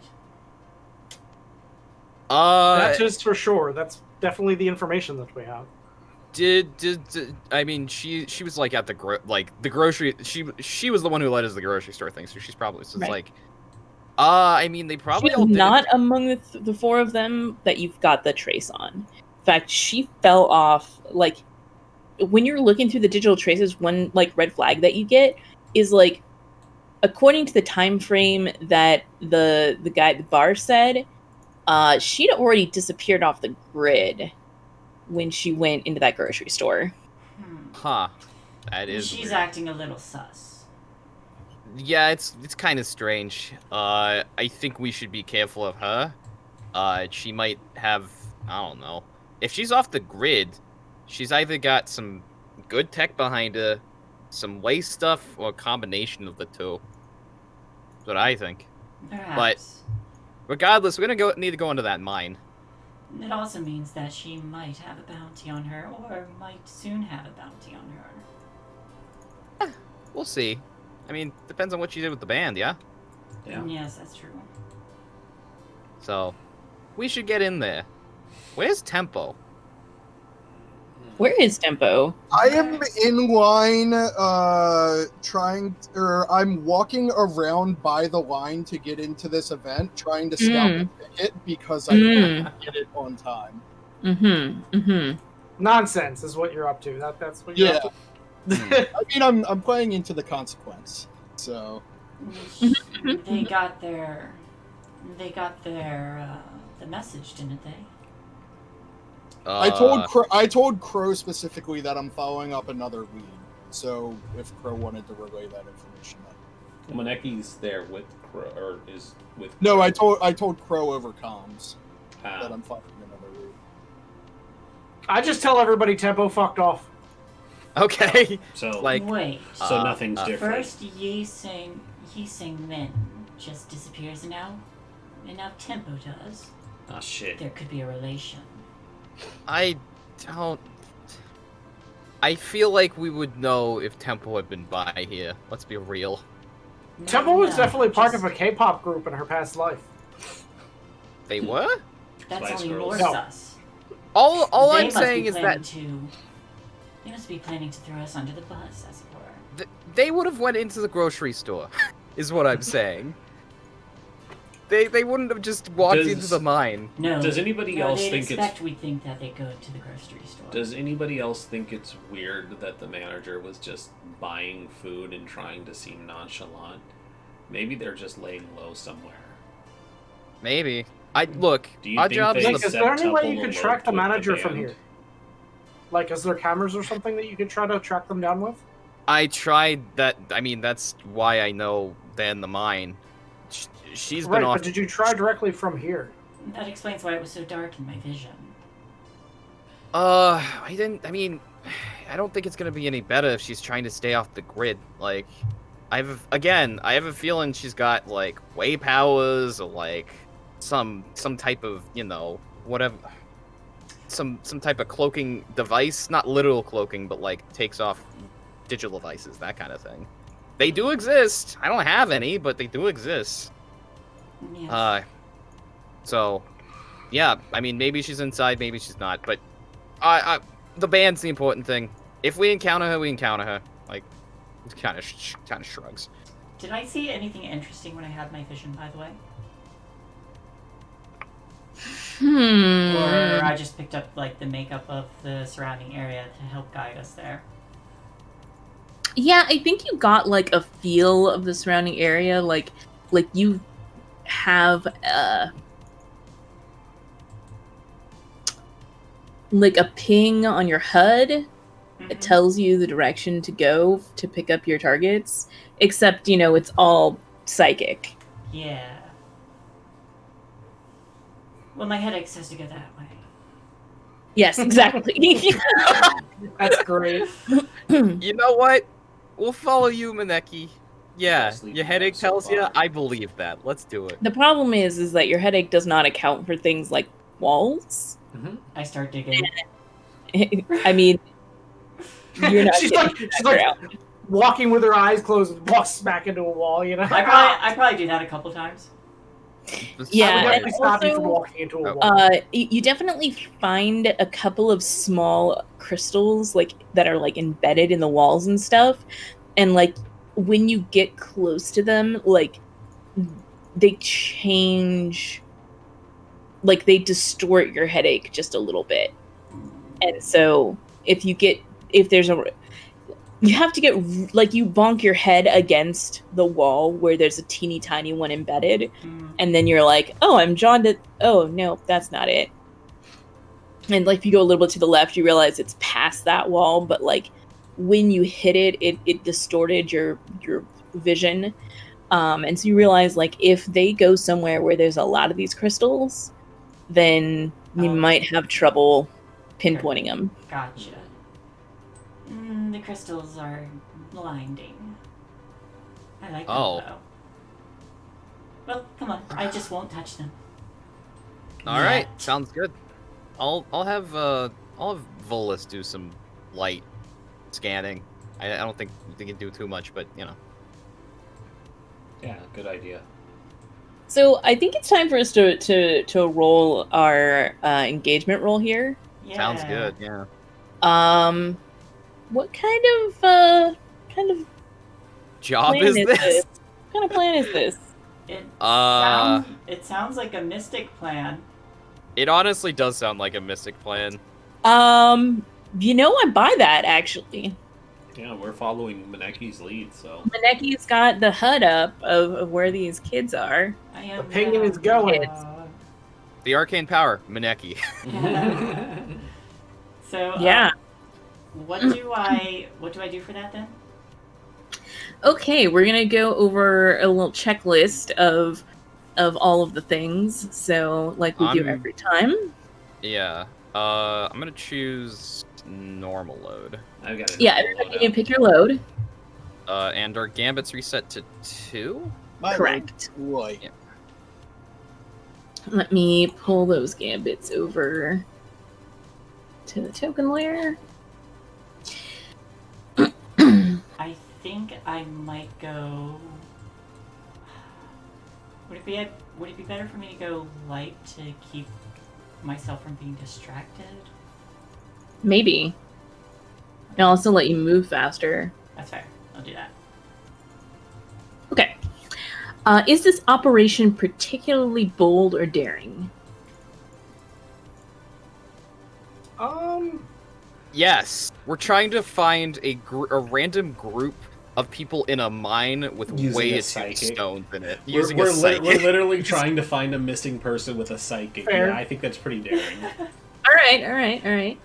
That is for sure. That's definitely the information that we have. Did I mean she was like at the grocery, she was the one who led us to the grocery store thing, so she's probably Right. like I mean they probably She's all did not it. among the 4 of them that you've got the trace on. In fact, she fell off. Like, when you're looking through the digital traces, one like red flag that you get is like, according to the time frame that the guy at the bar said, she'd already disappeared off the grid when she went into that grocery store. Huh. That is She's weird. acting a little sus. Yeah, it's kind of strange. I think we should be careful of her. She might have, I don't know. If she's off the grid, she's either got some good tech behind her, some waste stuff, or a combination of the two. That's what I think. Perhaps. Regardless, we're gonna need to go into that mine. It also means that she might have a bounty on her, or might soon have a bounty on her. We'll see. I mean, depends on what she did with the band, yeah? Yeah. Yes, that's true. So, we should get in there. Where's Tempo? Where is Tempo? I am in line, I'm walking around by the line to get into this event, trying to scout the ticket because I didn't get it on time. Nonsense is what you're up to. That's what you're Yeah. up to. I mean, I'm playing into the consequence, so. They got their the message, didn't they? I told Crow specifically that I'm following up another lead. So if Crow wanted to relay that information, Maneki's there with Crow, or is with. no, Crow. I told Crow over comms Ah. that I'm following another lead. I just tell everybody Tempo fucked off. Okay. So Like, Wait. so nothing's different. First, Yi Sing Min just disappears now, and now Tempo does. Ah, shit. There could be a relation. I feel like we would know if Tempo had been by here. Let's be real. Tempo was No, definitely part just- of a K-pop group in her past life. They were? That's Spice only Girls. more No. sus. All They I'm must saying be is planning that they must be planning to throw us under the bus, as it were. they would have went into the grocery store, is what I'm saying. They wouldn't have just walked into the mine. No. Does anybody no, else they'd think expect we think that they go to the grocery store. Does anybody else think it's weird that the manager was just buying food and trying to seem nonchalant? Maybe they're just laying low somewhere. Maybe. Look. Do you Our think job they Nick, is is there any way you Septuple could track eloped the with manager from band? here? Like, is there cameras or something that you could try to track them down with? I tried that. I mean, that's why I know they're in the mine. She's Right, been off. but did you try directly from here? That explains why it was so dark in my vision. I mean, I don't think it's gonna be any better if she's trying to stay off the grid. Like, I have a feeling she's got like way powers or like some type of, you know, whatever, some type of cloaking device, not literal cloaking, but like takes off digital devices, that kind of thing. They do exist. I don't have any, but they do exist. Yes. So, yeah, I mean, maybe she's inside, maybe she's not, but the band's the important thing. If we encounter her, we encounter her. Like, it kind of shrugs. Did I see anything interesting when I had my vision, by the way? Or I just picked up like the makeup of the surrounding area to help guide us there? Yeah, I think you got like a feel of the surrounding area, like you have like a ping on your HUD. It tells you the direction to go to pick up your targets, except, you know, it's all psychic. Yeah. Well, my headache says to go that way. Yes, exactly. That's great. You know what? We'll follow you, Maneki. Yeah, Sleep your headache so tells you. far. I believe that. Let's do it. The problem is that your headache does not account for things like walls. I start digging. I mean, you're not she's getting like walking with her eyes closed and walks back into a wall, you know? I probably do that a couple times. Yeah, I would and definitely stop you also, from walking into a wall. you definitely find a couple of small crystals like that are like embedded in the walls and stuff, and like when you get close to them, like they change, like they distort your headache just a little bit. And so if there's you have to get, like, you bonk your head against the wall where there's a teeny tiny one embedded, and then you're like, oh, I'm drawn to, oh, no, that's not it. And, like, if you go a little bit to the left, you realize it's past that wall, but, like, when you hit it, it distorted your vision. And so you realize, like, if they go somewhere where there's a lot of these crystals, then you might have trouble pinpointing them. Gotcha. The crystals are blinding. I like them, though. Well, come on. I just won't touch them. All right, sounds good. I'll have Volus do some light scanning. I don't think they can do too much, but you know. Yeah, good idea. So I think it's time for us to roll our engagement roll here. Yeah. Sounds good. Yeah. What kind of Job plan is this? What kind of plan is this? It sounds like a mystic plan. It honestly does sound like a mystic plan. You know, I buy that actually. Yeah, we're following Maneki's lead, so. Maneki's got the HUD up of where these kids are. I am The pinging is going. The arcane power, Maneki. So Yeah. What do I do for that then? Okay, we're gonna go over a little checklist of all of the things. So, like we do every time. Yeah. I'm gonna choose normal load. I've got it. Yeah, everybody can pick your load. And our gambits reset to 2. Correct. Right. Yeah. Let me pull those gambits over to the token layer. I think I might go. Would it be better for me to go light to keep myself from being distracted? Maybe. I'll also let you move faster. That's fair. I'll do that. Okay. Is this operation particularly bold or daring? Yes, we're trying to find a random group of people in a mine with Using way a too psychic. stones in it. We're Using a psychic. literally trying to find a missing person with a psychic. Fair. Yeah, I think that's pretty daring. All right.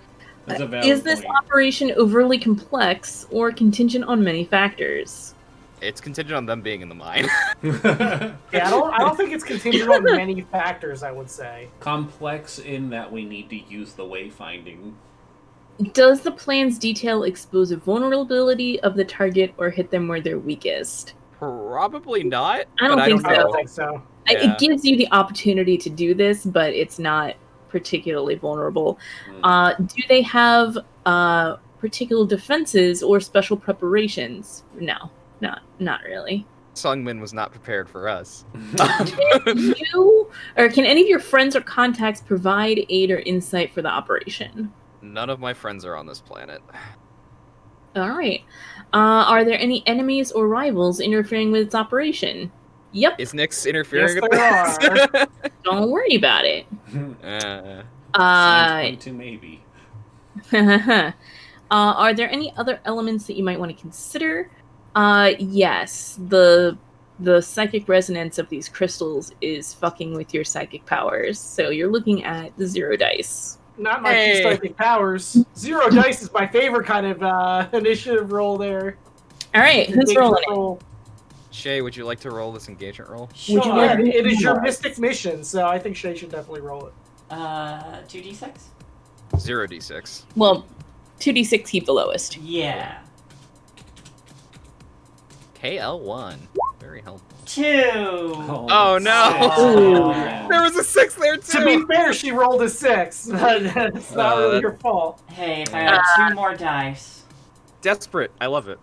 That's a valid Is this point. operation overly complex or contingent on many factors? It's contingent on them being in the mine. Yeah, I don't think it's contingent on many factors, I would say. Complex in that we need to use the wayfinding. Does the plan's detail expose a vulnerability of the target or hit them where they're weakest? Probably not. I don't but think I I don't don't know. think so. Yeah. It gives you the opportunity to do this, but it's not particularly vulnerable. Do they have particular defenses or special preparations? No, not really. Sungmin was not prepared for us. Can any of your friends or contacts provide aid or insight for the operation? None of my friends are on this planet. All right. Are there any enemies or rivals interfering with its operation? Yep. Is Nyx interfering Yes, with there this? Don't worry about it. Signs point to maybe. Are there any other elements that you might want to consider? Yes. The psychic resonance of these crystals is fucking with your psychic powers, so you're looking at the 0 dice. Not my key psychic powers. 0 dice is my favorite kind of initiative roll there. All right, who's rolling it? Roll. Shae, would you like to roll this engagement roll? Sure. Would you Yeah, like- it is your mystic mission, so I think Shae should definitely roll it. 2d6? 0d6. Well, 2d6 keep the lowest. Yeah. KL1. Very helpful. 2. Oh, no! Oh. There was a 6 there, too! To be fair, she rolled a 6. It's not really your fault. Hey, if I had 2 more dice. Desperate. I love it.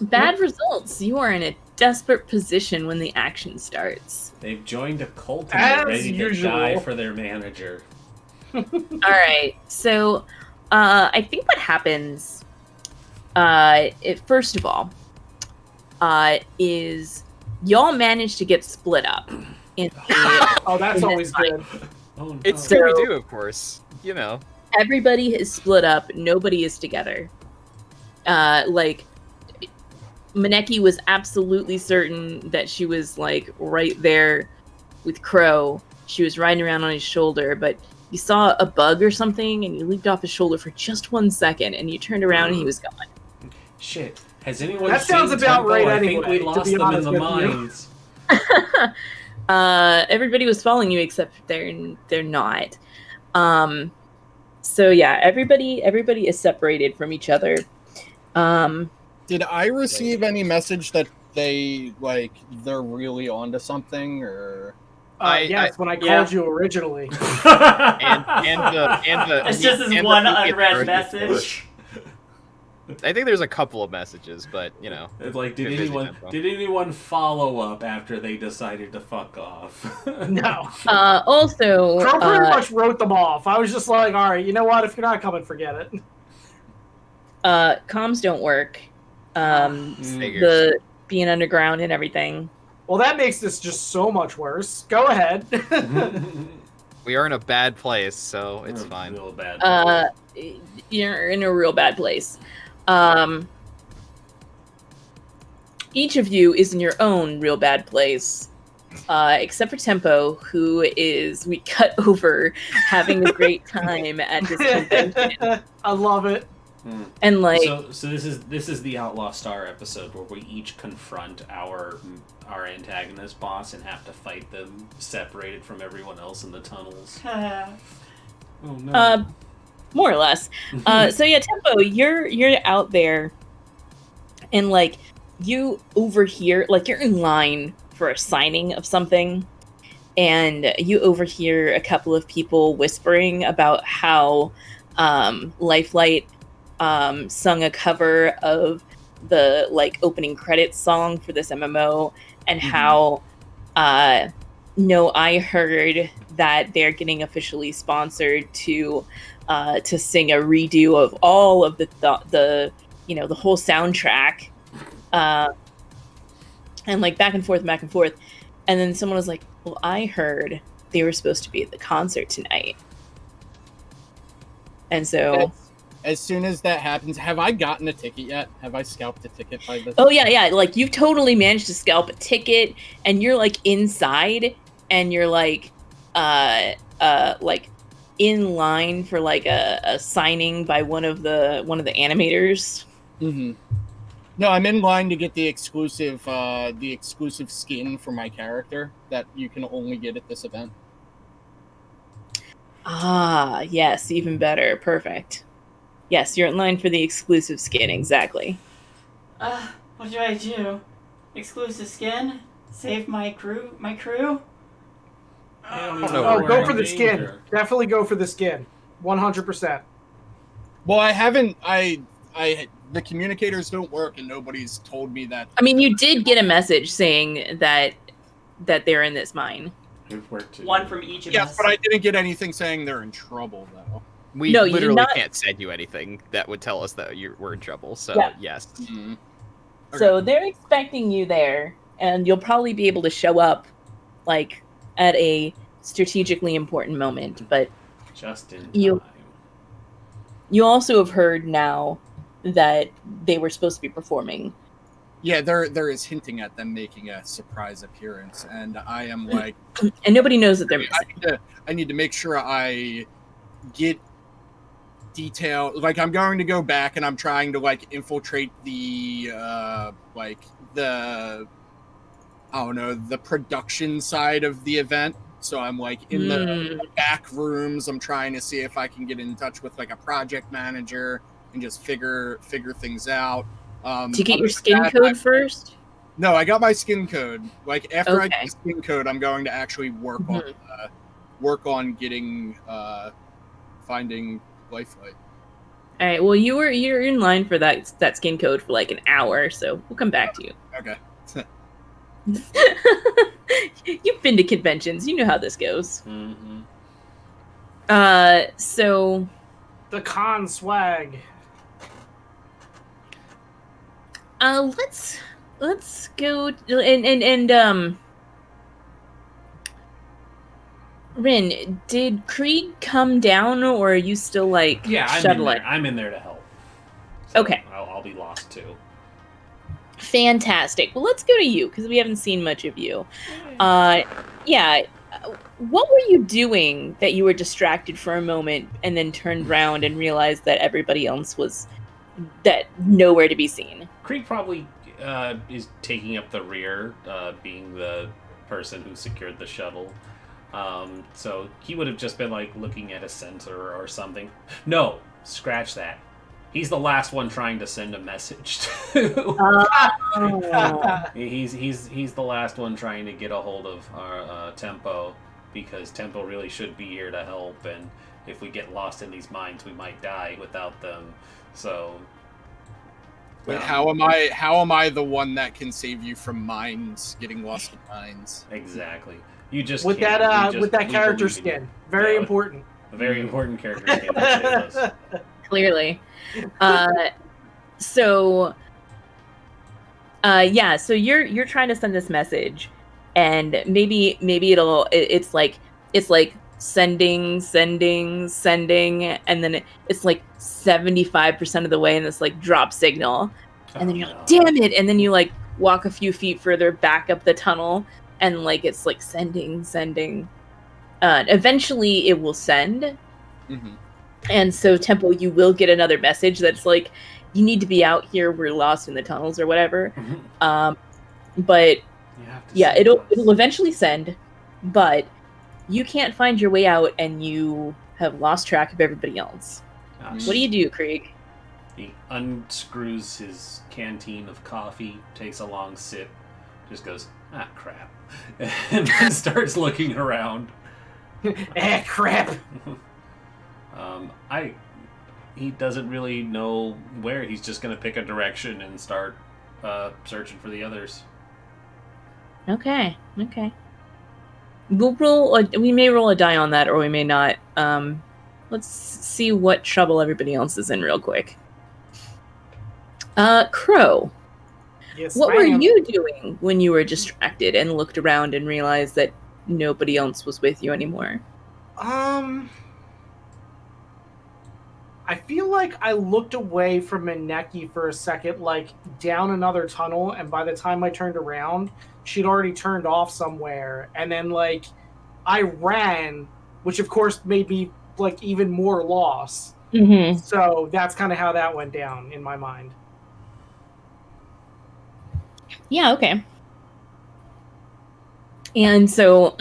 Bad results. You are in a desperate position when the action starts. They've joined a cult and As they're ready usual. to die for their manager. All right. So, I think what happens, first of all, is y'all manage to get split up. Oh, that's always good. Oh no. It's So- Scooby-Doo, of course. You know. Everybody is split up. Nobody is together. Maneki was absolutely certain that she was like right there with Crow. She was riding around on his shoulder, but you saw a bug or something and you leaped off his shoulder for just 1 second and you turned around and he was gone. Shit. Has anyone That seen sounds about Tempo? right I anyway, think we to lost be them in honest the with you. mines. Everybody was following you except they're not. So yeah, everybody is separated from each other. Did I receive any message that they're really onto something, or? Yes, when I yeah. called you originally. And the It's just this and the one immediate unread birthday message. I think there's a couple of messages, but you know. It's like, Good busy Tempo. did anyone follow up after they decided to fuck off? No. Also, Crow pretty much wrote them off. I was just like, all right, you know what? If you're not coming, forget it. comms don't work. Figures. The being underground and everything. Well, that makes this just so much worse. Go ahead. We are in a bad place, so it's fine. Real bad. You're in a real bad place. Each of you is in your own real bad place, except for Tempo, who we cut over having a great time at this convention. I love it. And like, So this is the Outlaw Star episode where we each confront our antagonist boss and have to fight them separated from everyone else in the tunnels. Oh no. more or less. So yeah, Tempo, you're out there, and like you overhear, like you're in line for a signing of something, and you overhear a couple of people whispering about how Lifelight sung a cover of the like opening credits song for this MMO, and how no, I heard that they're getting officially sponsored to sing a redo of all of the whole soundtrack, and like back and forth, and then someone was like, "Well, I heard they were supposed to be at the concert tonight," and so. As soon as that happens, have I gotten a ticket yet? Have I scalped a ticket by this? Oh yeah, like you've totally managed to scalp a ticket, and you're like inside, and you're like in line for like a signing by one of the animators. Mm-hmm. No, I'm in line to get the exclusive skin for my character that you can only get at this event. Ah, yes, even better, perfect. Yes, you're in line for the exclusive skin, exactly. What do I do? Exclusive skin? Save my crew? My crew? No, Go we're for in the skin. danger. Definitely go for the skin. 100%. Well, I haven't. The communicators don't work, and nobody's told me that. I mean, you did get a message saying that they're in this mine. We've worked to One do. from each of Yes, us. but I didn't get anything saying they're in trouble, though. We No, you did literally not- can't send you anything that would tell us that we're in trouble. So Yeah. yes. Mm-hmm. So they're expecting you there, and you'll probably be able to show up, like, at a strategically important moment. But Just in time. you also have heard now that they were supposed to be performing. Yeah, there is hinting at them making a surprise appearance, and I am like, And nobody knows that they're missing. I need to make sure I get detail. Like, I'm going to go back and I'm trying to like infiltrate the I don't know, the production side of the event. So I'm like in the back rooms. I'm trying to see if I can get in touch with like a project manager and just figure things out. To get your skin code first? No, I got my skin code. Like after I get Okay. the skin code, I'm going to actually work on getting finding Lifelight. All right. Well, you're in line for that skin code for like an hour, so we'll come back to you. Okay. You've been to conventions. You know how this goes. Mm-hmm. So The con swag. let's go and Rin, did Krieg come down, or are you still like Yeah, shuttling? I'm in there to help. So Okay. I'll be lost too. Fantastic. Well, let's go to you because we haven't seen much of you. Yeah. What were you doing that you were distracted for a moment and then turned around and realized that everybody else was nowhere to be seen? Krieg probably is taking up the rear, being the person who secured the shuttle. So he would have just been like looking at a sensor or something. No, scratch that. He's the last one trying to send a message to. He's the last one trying to get a hold of our Tempo, because Tempo really should be here to help, and if we get lost in these mines, we might die without them. So. Wait, how am I the one that can save you from mines, getting lost in mines? Exactly. You just With can't. that We with that we character believe in you. skin. Very Yeah. important. A very important character skin that saved us. Clearly. So you're trying to send this message, and maybe it's like sending, and then it's like 75% of the way in this like drop signal, and then you're like, damn it, and then you like walk a few feet further back up the tunnel, and like it's like sending. Eventually it will send. Mm-hmm. And so, Tempo, you will get another message that's like, you need to be out here, we're lost in the tunnels or whatever. But You have to yeah, save it'll us. eventually send, but you can't find your way out, and you have lost track of everybody else. Gosh. What do you do, Krieg? He unscrews his canteen of coffee, takes a long sip, just goes, ah, crap, and then starts looking around. Crap. He doesn't really know where. He's just going to pick a direction and start searching for the others. Okay. We'll roll. We may roll a die on that, or we may not. Let's see what trouble everybody else is in real quick. Crow, Yes, what were ma'am. you doing when you were distracted and looked around and realized that nobody else was with you anymore? I feel like I looked away from Mineki for a second, like down another tunnel, and by the time I turned around, she'd already turned off somewhere. And then like I ran, which of course made me like even more lost. Mm-hmm. So that's kind of how that went down in my mind. Yeah, okay. And so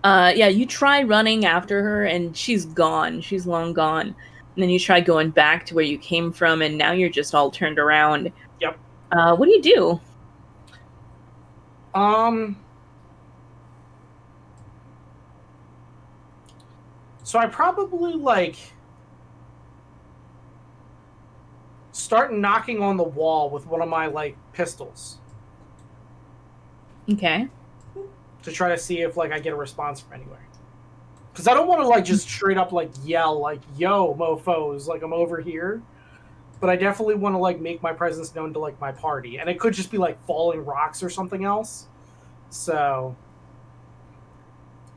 you try running after her, and she's gone. She's long gone. and then you try going back to where you came from, and now you're just all turned around. Yep. What do you do? So I probably like start knocking on the wall with one of my like pistols Okay. to try to see if like I get a response from anywhere. Because I don't want to like just straight up like yell like "Yo, mofo's!" like I'm over here. But I definitely want to like make my presence known to like my party, and it could just be like falling rocks or something else. So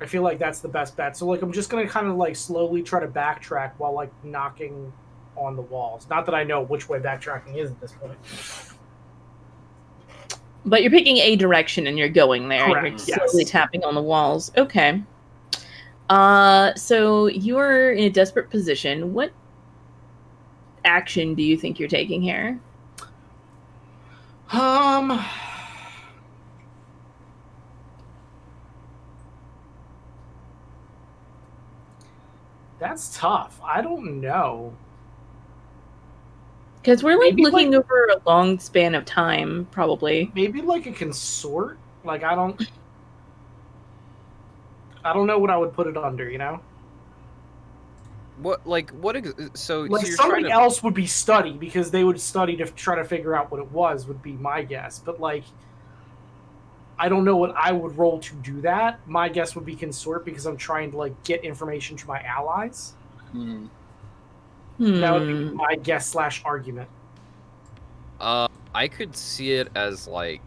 I feel like that's the best bet. So like I'm just gonna kind of like slowly try to backtrack while like knocking on the walls. Not that I know which way backtracking is at this point. But you're picking a direction and you're going there. Correct, You're slowly yes. tapping on the walls. Okay. So you're in a desperate position. What action do you think you're taking here? That's tough. I don't know. Because we're like Maybe, looking like- over a long span of time, probably. Maybe like a consort. Like I don't know what I would put it under. You know, So like you're something trying to, else would be study because they would study to try to figure out what it was. Would be my guess. But like, I don't know what I would roll to do that. My guess would be consort because I'm trying to like get information to my allies. That would be my guess / argument. I could see it as like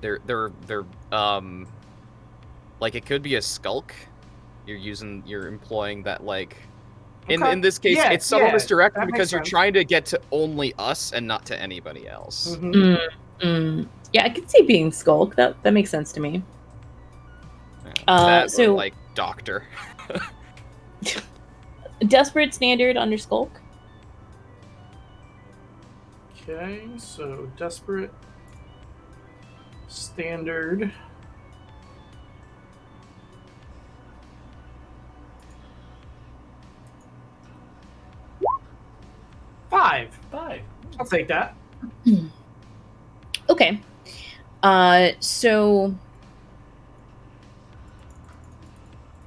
they're like it could be a skulk. You're employing that like Okay. in this case Yeah, it's subtle yeah, misdirection that makes because you're sense. trying to get to only us and not to anybody else. Mhm. Yeah, I could see being skulk. That makes sense to me. That so- or like doctor. Desperate standard under skulk. Okay, so desperate, standard. Five. 5. I'll take that. Okay. So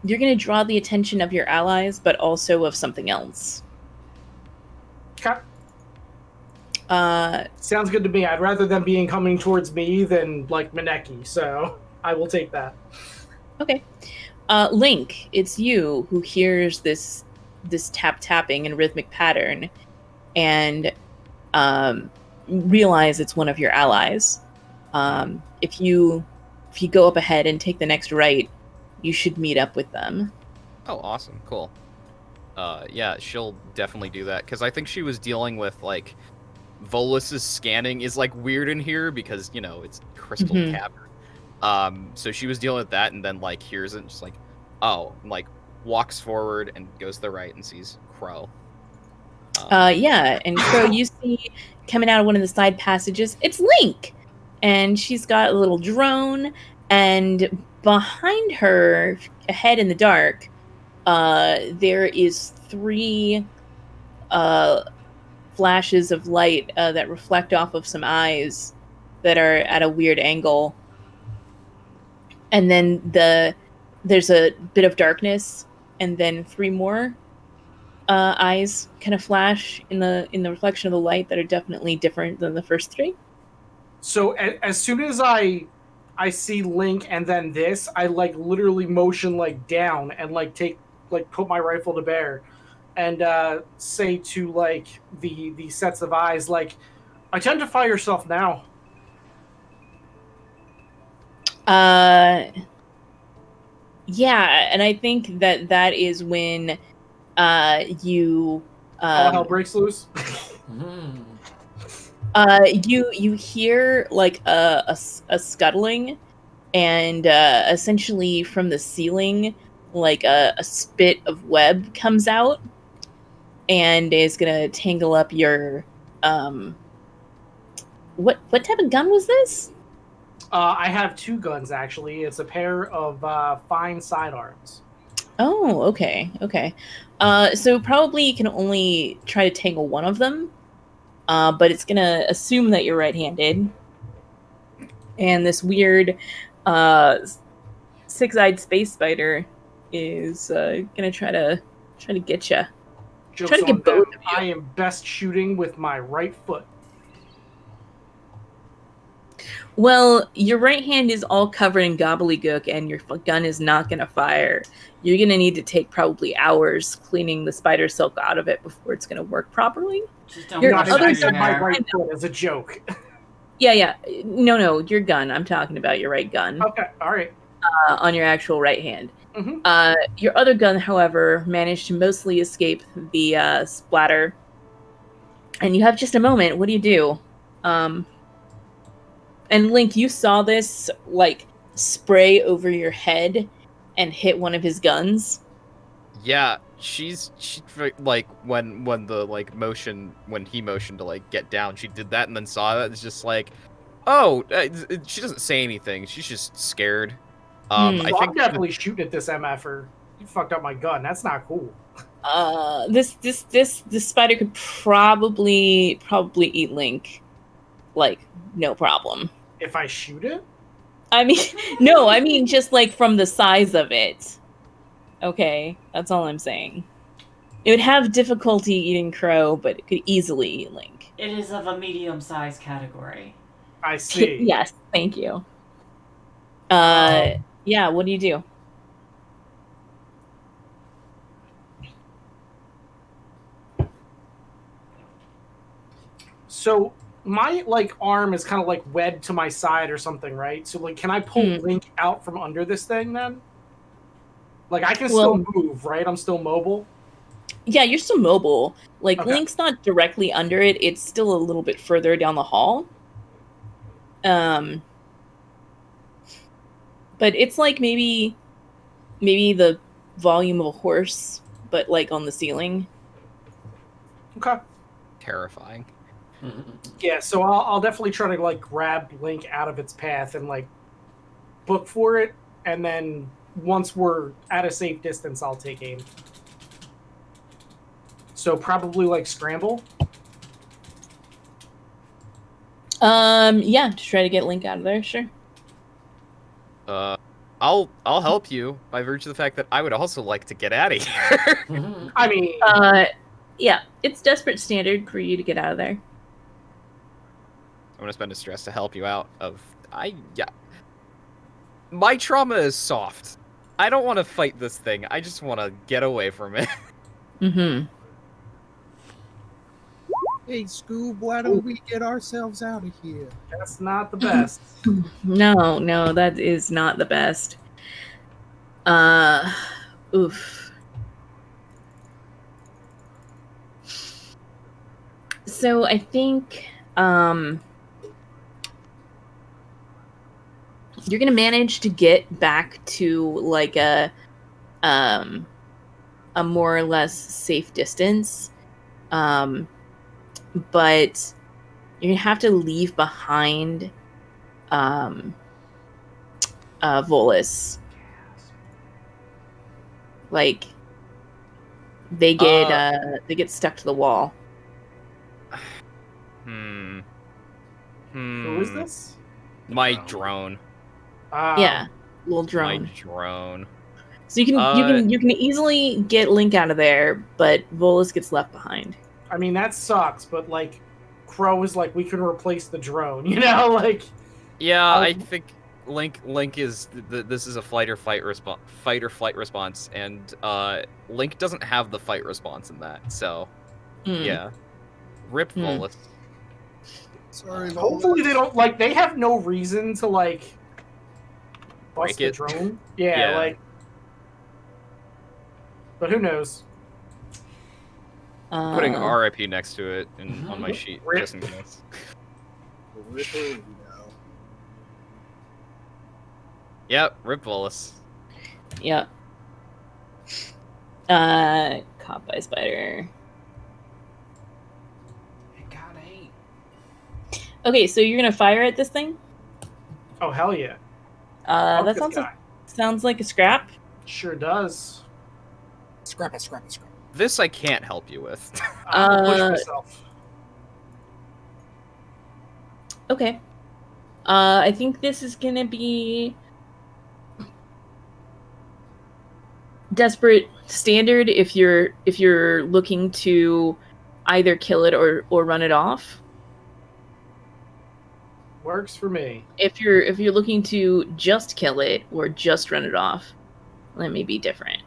you're going to draw the attention of your allies, but also of something else. Okay. Uh, Sounds good to me. I'd rather them being coming towards me than like Maneki, so I will take that. Okay. Link, it's you who hears this tapping in rhythmic pattern and realize it's one of your allies. If you go up ahead and take the next right, you should meet up with them. Oh, awesome. Cool. Yeah, she'll definitely do that because I think she was dealing with like Volus's scanning is like weird in here because it's crystal cavern. So she was dealing with that and then like hears it and just like, oh, and, like walks forward and goes to the right and sees Crow. Yeah, and Crow, you see coming out of one of the side passages, it's Link, and she's got a little drone, and behind her, ahead in the dark, there is 3 flashes of light that reflect off of some eyes that are at a weird angle. And then there's a bit of darkness, and then 3 more eyes kind of flash in the reflection of the light that are definitely different than the first 3. So as soon as I see Link and then this, I like literally motion like down and like put my rifle to bear and say to like the sets of eyes like, identify yourself now. Yeah, and I think that is when you All hell breaks loose. you hear like a scuttling, and essentially from the ceiling, like a spit of web comes out, and is gonna tangle up your What type of gun was this? I have 2 guns actually. It's a pair of fine sidearms. Oh, okay, okay. So probably you can only try to tangle one of them, but it's gonna assume that you're right-handed. And this weird six-eyed space spider is gonna try to get you. Try Joke's to get on both them. of you. I am best shooting with my right foot. Well, your right hand is all covered in gobbledygook, and your gun is not gonna fire. You're gonna need to take probably hours cleaning the spider silk out of it before it's gonna work properly. Just don't Your brush other it through I your said my hair. right foot as a joke. Yeah. No, your gun. I'm talking about your right gun Okay, all right. on your actual right hand. Mhm. Your other gun, however, managed to mostly escape the splatter. And you have just a moment. What do you do? And Link, you saw this like spray over your head and hit one of his guns. Yeah, she like when the like motion when he motioned to like get down, she did that and then saw that. It's just like, oh, she doesn't say anything. She's just scared. I So think I'm definitely shooting at this MFer. You fucked up my gun. That's not cool. This spider could probably eat Link, like no problem. If I shoot it? I mean, no, I mean just like from the size of it. Okay, that's all I'm saying. It would have difficulty eating Crow, but it could easily eat Link. It is of a medium-sized category. I see. Yes, thank you. Yeah, what do you do? So my like arm is kind of like wed to my side or something, right? So like, can I pull Link out from under this thing then? Like I can still move, right? I'm still mobile. Yeah, you're still mobile. Like Okay. Link's not directly under it; it's still a little bit further down the hall. But it's like maybe the volume of a horse, but like on the ceiling. Okay. terrifying. Yeah, so I'll definitely try to like grab Link out of its path and like book for it, and then once we're at a safe distance, I'll take aim. So probably like scramble. Yeah, to try to get Link out of there, sure. I'll help you by virtue of the fact that I would also like to get out of here. I mean, Yeah, it's desperate standard for you to get out of there. I'm gonna spend a stress to help you out. My trauma is soft. I don't want to fight this thing. I just want to get away from it. Mm-hmm. Hey, Scoob, why don't we get ourselves out of here? that's not the best. No, that is not the best. Oof. So I think you're gonna manage to get back to like a more or less safe distance, but you're gonna have to leave behind Volus. Like they get stuck to the wall. Who is this? My drone. Yeah, little drone. My drone. So you can easily get Link out of there, but Volus gets left behind. I mean, that sucks, but like, Crow is like, we can replace the drone, you know, like. Yeah, I think Link is this is a fight or flight response, and Link doesn't have the fight response in that. So yeah, rip Volus. Sorry, Volus. Hopefully they don't like. They have no reason to like bust Break the it. drone. Yeah, like. But who knows? Putting RIP next to it on my sheet just in case. Ripper, you know. Yep, rip Volus. Yep. Caught by spider. It got 8. Okay, so you're gonna fire at this thing? Oh hell yeah! That Fuck this guy. sounds like a scrap. Sure does. Scrap it. This I can't help you with. I'll push myself. Okay. I think this is gonna be desperate standard if you're looking to either kill it or run it off. Works for me. If you're looking to just kill it or just run it off, that may be different.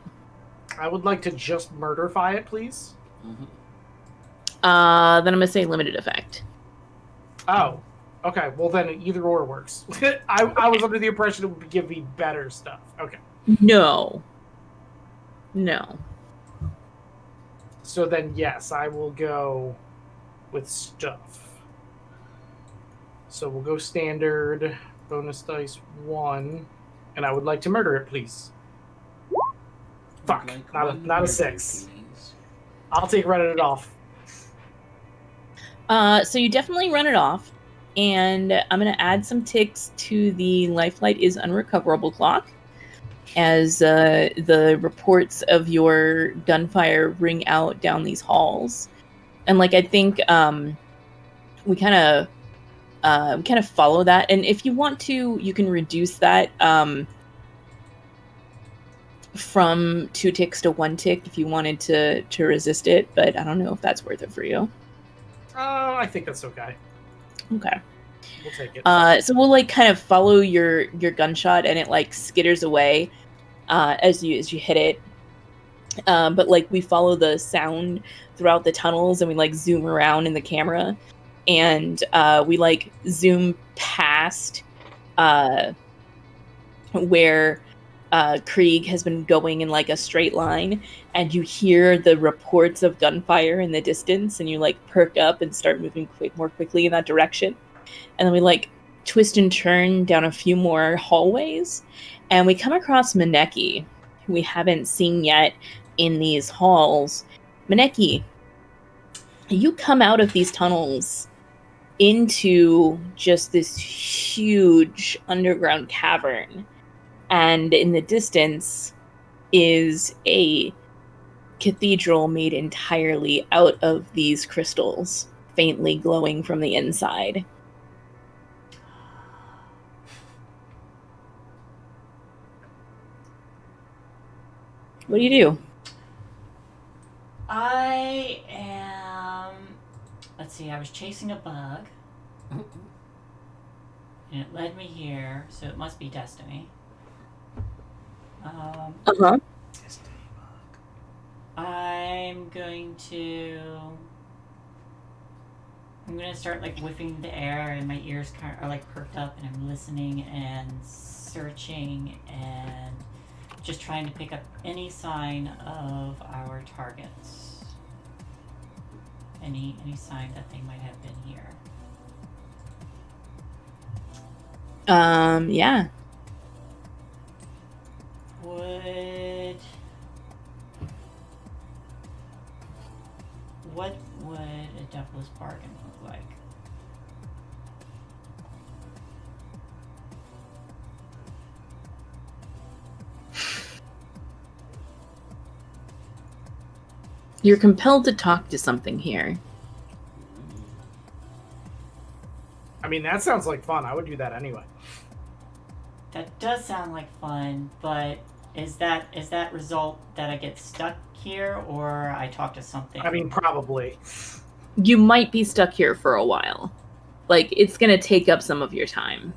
I would like to just murderify it, please. Mm-hmm. Then I'm gonna say limited effect. Oh, okay. Well, then either or works. I was under the impression it would give me better stuff. Okay. No. So then, yes, I will go with stuff. So we'll go standard, bonus dice 1, and I would like to murder it, please. Fuck, not a 6. I'll take running it off. So you definitely run it off, and I'm going to add some ticks to the Lifelight is unrecoverable clock as the reports of your gunfire ring out down these halls. And I think we kind of follow that. And if you want to, you can reduce that from 2 ticks to 1 tick if you wanted to resist it. But I don't know if that's worth it for you. I think that's okay. Okay. We'll take it. So we'll kind of follow your gunshot, and it skitters away as you hit it. But we follow the sound throughout the tunnels, and we zoom around in the camera, and we zoom past where Krieg has been going in a straight line, and you hear the reports of gunfire in the distance, and you perk up and start moving more quickly in that direction. And then we twist and turn down a few more hallways, and we come across Maneki, who we haven't seen yet in these halls. Maneki, you come out of these tunnels into just this huge underground cavern, and in the distance is a cathedral made entirely out of these crystals, faintly glowing from the inside. What do you do? I am... Let's see, I was chasing a bug. And it led me here, so it must be destiny. Uh-huh. I'm going to start whiffing the air, and my ears are perked up, and I'm listening and searching and just trying to pick up any sign of our targets. Any sign that they might have been here. Yeah. What would a devil's bargain look like? You're compelled to talk to something here. I mean, that sounds like fun. I would do that anyway. That does sound like fun, but is that result that I get stuck here, or I talk to something? I mean, probably. You might be stuck here for a while. It's gonna take up some of your time.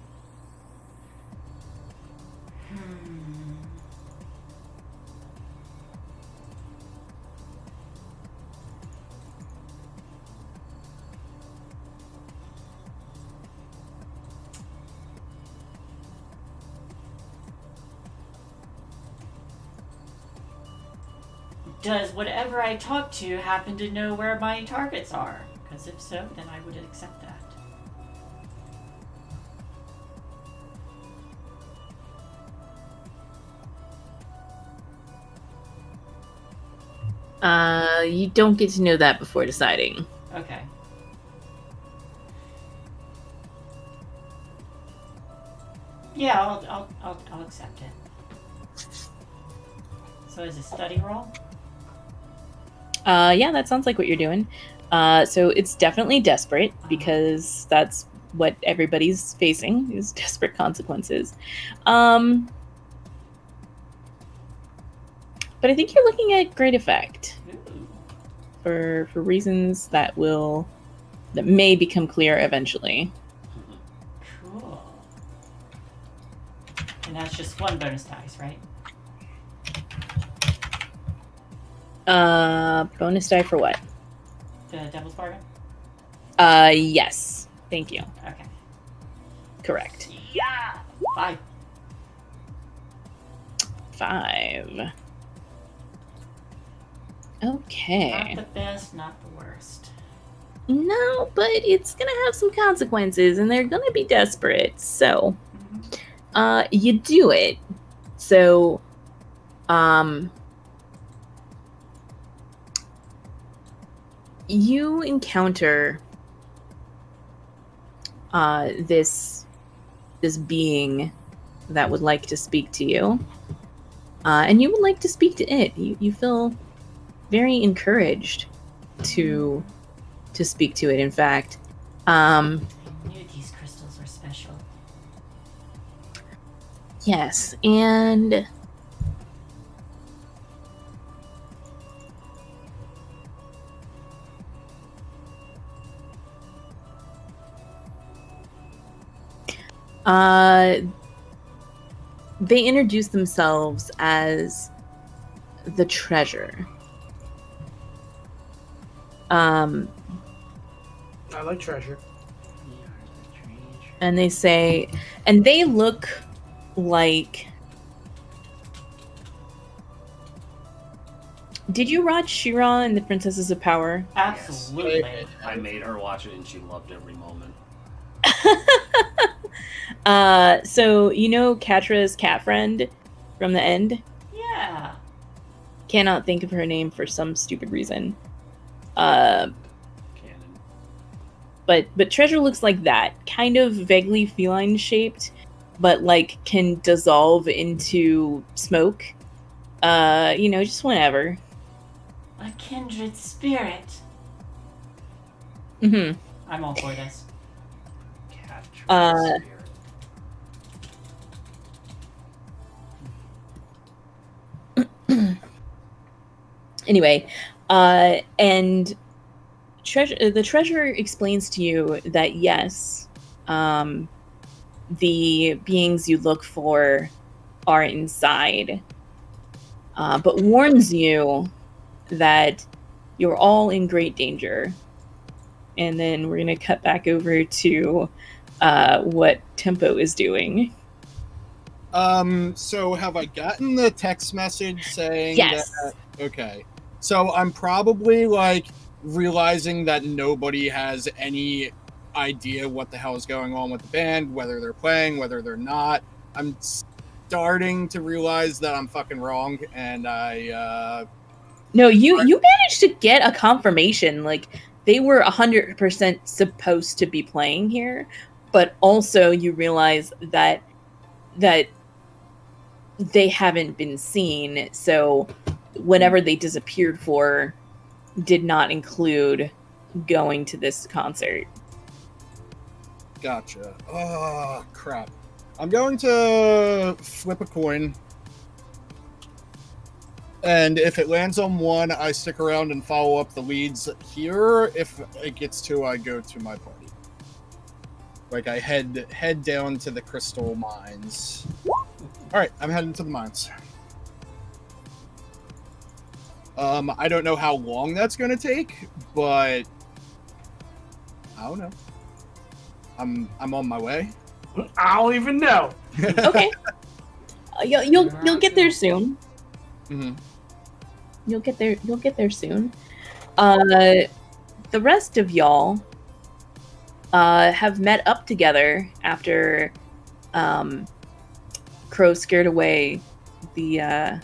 Does whatever I talk to happen to know where my targets are? Because if so, then I would accept that. You don't get to know that before deciding. Okay. Yeah, I'll accept it. So is it study roll? Yeah, that sounds like what you're doing. So it's definitely desperate because that's what everybody's facing is desperate consequences. But I think you're looking at great effect for reasons that may become clear eventually. Cool. And that's just one bonus dice, right? Bonus die for what? The Devil's Bargain? Yes. Thank you. Okay. Correct. Yeah! 5. 5. Okay. Not the best, not the worst. No, but it's gonna have some consequences, and they're gonna be desperate. So, you do it. So, you encounter this being that would like to speak to you, and you would like to speak to it. You feel very encouraged to speak to it. In fact, I knew these crystals were special. yes, and they introduce themselves as the treasure. I like treasure. And they say, and they look like. Did you watch She-Ra and the Princesses of Power? Absolutely. I made her watch it, and she loved every moment. So you know Katra's cat friend from the end? Yeah. Cannot think of her name for some stupid reason. Canon. But treasure looks like that, kind of vaguely feline shaped, but like can dissolve into smoke. Just whenever. A kindred spirit. Mm-hmm. I'm all for this. Cat Anyway, and the treasurer explains to you that yes, the beings you look for are inside, but warns you that you're all in great danger. And then we're gonna cut back over to what Tempo is doing. So have I gotten the text message saying Yes. that? Okay. So I'm probably like realizing that nobody has any idea what the hell is going on with the band, whether they're playing, whether they're not. I'm starting to realize that I'm fucking wrong, and No, you managed to get a confirmation. Like they were 100% supposed to be playing here, but also you realize that they haven't been seen. So whatever they disappeared for did not include going to this concert. Gotcha. Oh, crap. I'm going to flip a coin. And if it lands on 1, I stick around and follow up the leads here. If it gets 2, I go to my party. Like, I head down to the crystal mines. Alright, I'm heading to the mines. I don't know how long that's going to take, but I don't know. I'm on my way. I don't even know. Okay. You'll get there soon. Mm-hmm. You'll get there soon. The rest of y'all have met up together after Crow scared away the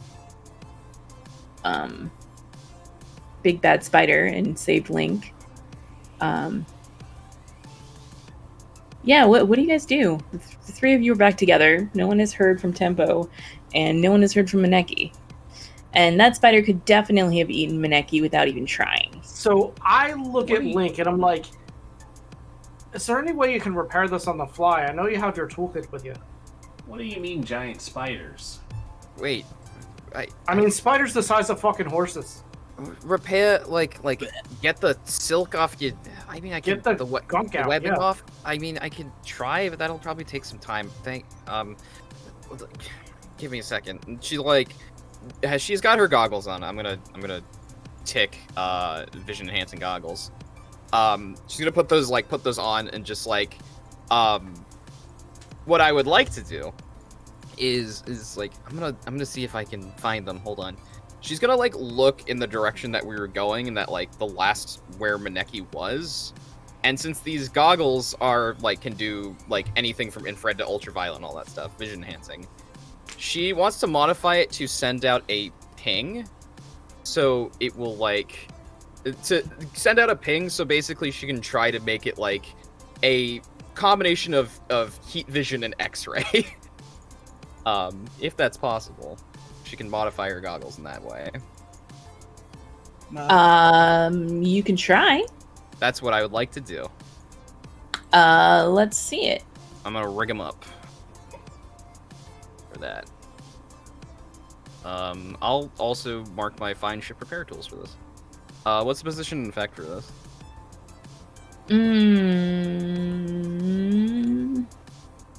big bad spider and saved Link. Yeah, what do you guys do? The 3 of you are back together. No one has heard from Tempo, and no one has heard from Maneki. And that spider could definitely have eaten Maneki without even trying. So I look at Link and I'm like, is there any way you can repair this on the fly? I know you have your toolkit with you. What do you mean, giant spiders? Wait, I mean, spiders the size of fucking horses. repair like get the silk off you. I mean, I can Get the gunk out, webbing yeah. off. I mean, I can try, but that'll probably take some time. Give me a second. She's got her goggles on. I'm gonna tick vision enhancing goggles. She's gonna put those on and just what I would like to do is I'm gonna see if I can find them. Hold on. She's gonna look in the direction that we were going and that the last where Maneki was. And since these goggles are can do anything from infrared to ultraviolet and all that stuff, vision enhancing, she wants to modify it to send out a ping. So it will to send out a ping, so basically she can try to make it a combination of heat vision and X-ray. If that's possible. She can modify her goggles in that way. You can try. That's what I would like to do. Let's see it. I'm gonna rig them up for that. I'll also mark my fine ship repair tools for this. What's the position and effect for this?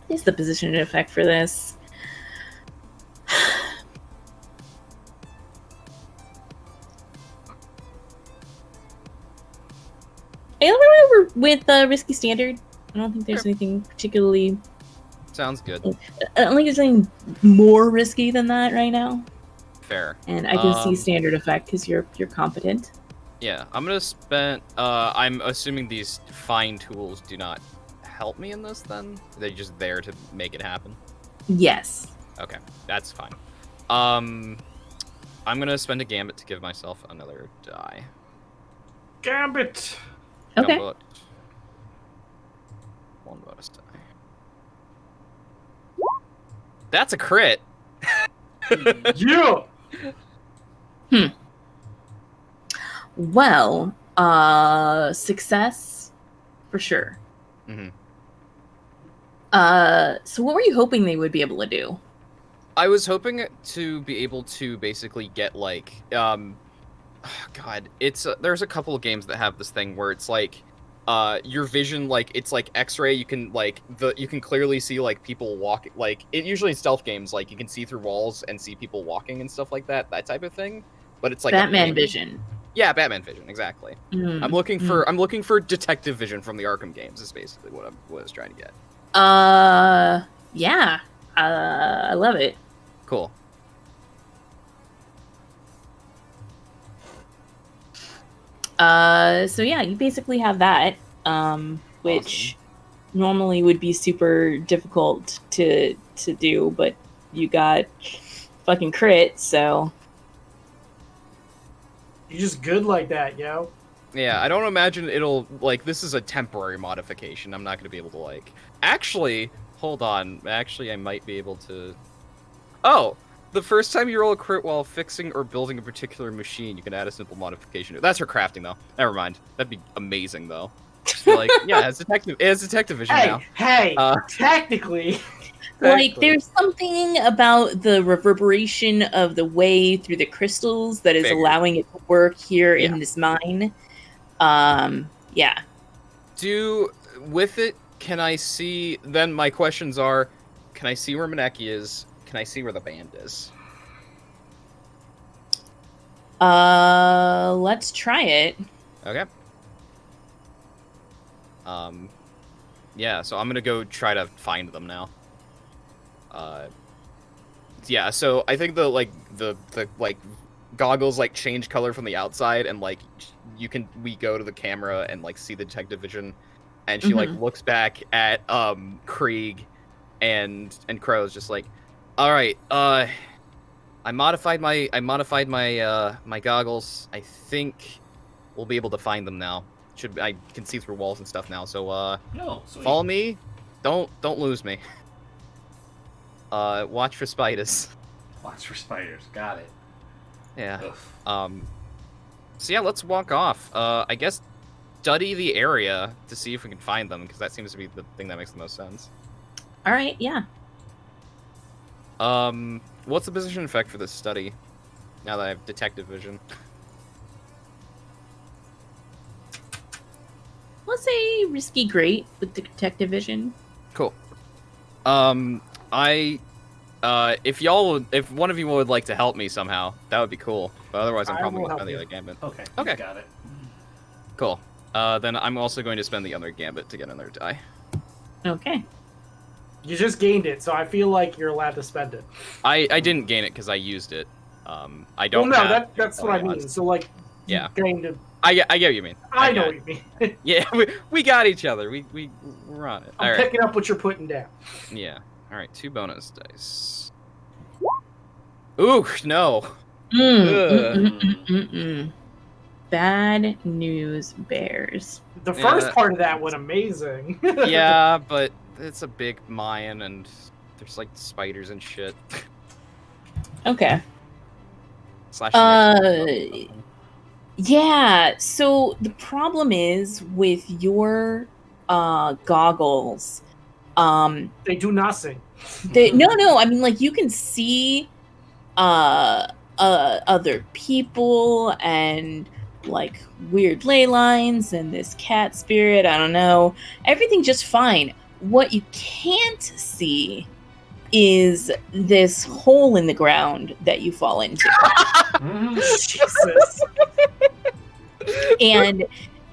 Is the position and effect for this? With Risky Standard. I don't think there's anything particularly... Sounds good. I don't think there's anything more risky than that right now. Fair. And I can see Standard Effect because you're competent. Yeah, I'm gonna spend... I'm assuming these fine tools do not help me in this, then? They're just there to make it happen? Yes. Okay, that's fine. I'm gonna spend a gambit to give myself another die. Gambit! Okay. Gambit. One bonus die. That's a crit! Yeah! Well, success for sure. Mm-hmm. So what were you hoping they would be able to do? I was hoping to be able to basically get God, it's there's a couple of games that have this thing where it's your vision it's X-ray. You can you can clearly see people walking. It usually in stealth games you can see through walls and see people walking and stuff like that type of thing. But it's Batman vision. Yeah, Batman vision, exactly. I'm looking for detective vision from the Arkham games. Is basically what I was trying to get. Yeah. I love it. Cool. So yeah, you basically have that, which normally would be super difficult to do, but you got fucking crit, so You're just good like that, yo. Yeah, I don't imagine it'll this is a temporary modification. I'm not gonna be able to Actually, hold on. Actually, I might be able to. Oh. The first time you roll a crit while fixing or building a particular machine, you can add a simple modification. That's for crafting, though. Never mind. That'd be amazing, though. Just yeah, it's detective vision now. Hey, technically. There's something about the reverberation of the way through the crystals that is allowing it to work here in this mine. Yeah. With it, can I see... Then my questions are, can I see where Maneki is? Can I see where the band is? Let's try it. Okay. Yeah, so I'm gonna go try to find them now. Yeah, so I think the goggles change color from the outside, and we go to the camera and see the detective vision, and she looks back at Krieg, and Crow's just all right, I modified my my goggles. I think we'll be able to find them now. I can see through walls and stuff now. So follow me. Don't lose me. Watch for spiders. Watch for spiders. Got it. Yeah. Ugh. So yeah, let's walk off. I guess study the area to see if we can find them, because that seems to be the thing that makes the most sense. All right, yeah. What's the position effect for this study? Now that I have detective vision. Let's say risky great with the detective vision. Cool. If one of you would like to help me somehow, that would be cool. But otherwise, I'm I probably will going to help spend the you. other gambit. Okay. Okay. Got it. Cool. Then I'm also going to spend the other gambit to get another die. Okay. You just gained it, so I feel like you're allowed to spend it. I didn't gain it because I used it. I don't. Well, no, have that's what I mean. odds. So like, you Yeah. gained it. I get what you mean. I know get what you it. mean. Yeah, we got each other. We're on it. All I'm right. picking up what you're putting down. Yeah. All right. 2 bonus dice. Ooh, no. Bad news bears. The first Yeah. part of that went amazing. Yeah, but it's a big Mayan and there's like spiders and shit. Okay. Slash. Yeah, so the problem is with your goggles, They do nothing. no, I mean, like, you can see other people and like weird ley lines and this cat spirit, I don't know. Everything's just fine. What you can't see is this hole in the ground that you fall into. Jesus. And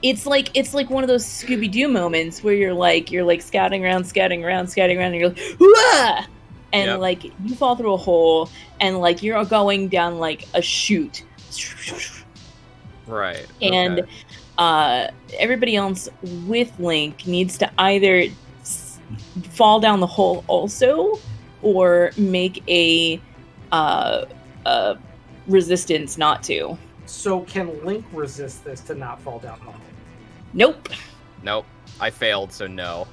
it's like one of those Scooby-Doo moments where you're like scouting around, and you're like, "Whoa!" And Yep. like you fall through a hole, and like you're going down like a chute, Right. and okay. everybody else with Link needs to either fall down the hole also, or make a resistance not to. So can Link resist this to not fall down the hole? Nope. Nope. I failed, so no.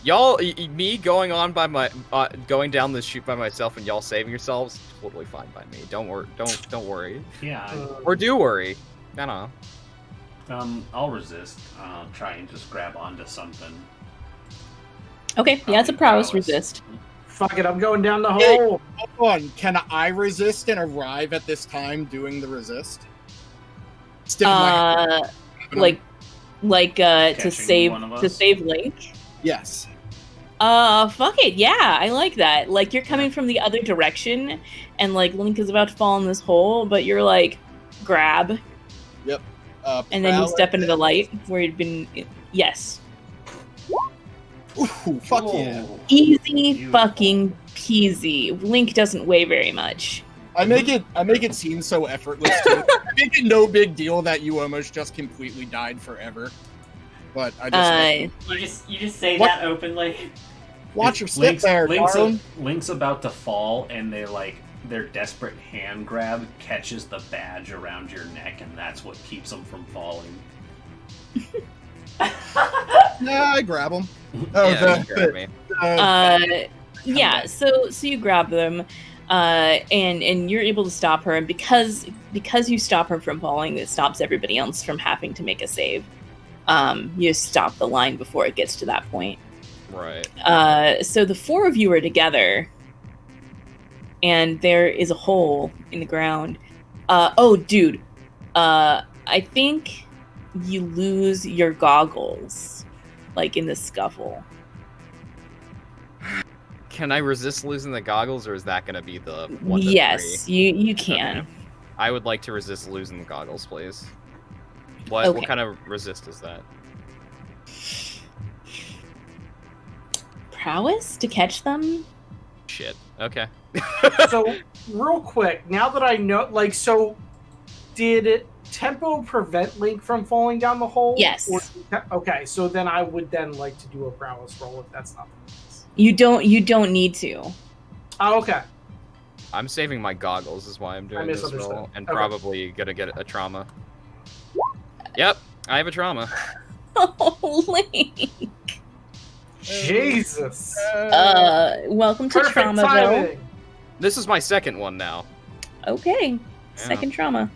Y'all, me going on by my, going down this chute by myself and y'all saving yourselves, totally fine by me. Don't worry. Don't worry. Yeah. Or do worry. I don't know. I'll resist. Try and just grab onto something. Okay, yeah, it's a prowess resist. Fuck it, I'm going down the hole. Hold on, can I resist and arrive at this time doing the resist? Stick my To save one of us? Link. Yes. Fuck it, yeah, I like that. Like, you're coming from the other direction, and like Link is about to fall in this hole, but you're like, grab, Yep. and then you step into the light where you'd been. Yes, Ooh, fuck yeah. easy Beautiful. fucking peasy. Link doesn't weigh very much. I make it seem so effortless too. I make it no big deal that you almost just completely died forever. But I just You just say What? that openly. watch your step there, darling. Link's about to fall, and their desperate hand grab catches the badge around your neck, and that's what keeps them from falling. Yeah, I grab them. Yeah, you grab me. Yeah, so you grab them, and you're able to stop her, and because you stop her from falling, it stops everybody else from having to make a save. You stop the line before it gets to that point. Right. So the 4 of you are together, and there is a hole in the ground. Dude, I think you lose your goggles, like in the scuffle. Can I resist losing the goggles, or is that going to be the 1 to Yes, 3? you can. Okay. I would like to resist losing the goggles, please. What Okay. kind of resist is that? Prowess to catch them? Shit. Okay. So, real quick, now that I know, like, so did tempo prevent Link from falling down the hole? Yes. Okay, so then I would then like to do a prowess roll if that's not the case. You don't need to. Oh, okay. I'm saving my goggles is why I'm doing this misunderstood. roll, and Okay. probably gonna get a trauma. Yep, I have a trauma. Oh, Link. Jesus. Welcome to Perfect Traumaville. timing. This is my second one now. Okay. Second trauma.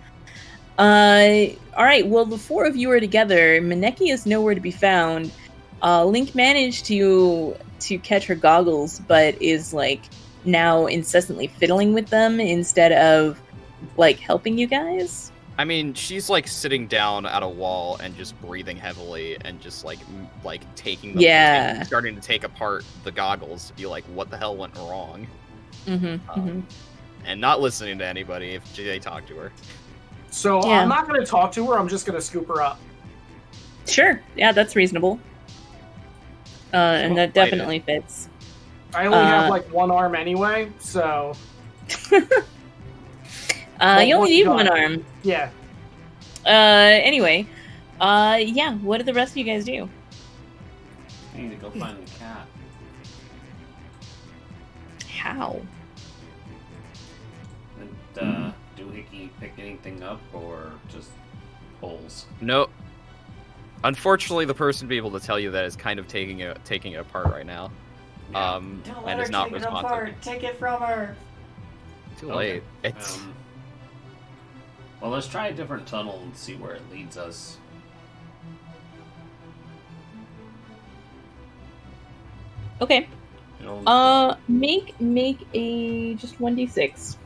All right. Well, the four of you are together. Maneki is nowhere to be found. Link managed to catch her goggles, but is like now incessantly fiddling with them instead of like helping you guys. I mean, she's like sitting down at a wall and just breathing heavily and just like taking them, Yeah. starting to take apart the goggles to be like, what the hell went wrong? And not listening to anybody if they talk to her. So Yeah. I'm not going to talk to her. I'm just going to scoop her up. Sure. Yeah, that's reasonable. And that definitely fits. I only have like one arm anyway, so You only need one one gun. arm. yeah. Anyway. Yeah, what do the rest of you guys do? I need to go find the cat. How? And do Hickey pick anything up or just holes? No. Unfortunately, the person to be able to tell you that is kind of taking it apart right now. Don't let And her is not take it responsive. apart. Take it from her. Too Okay. late. It's Well, let's try a different tunnel and see where it leads us. Okay. You know, Make a just 1d6.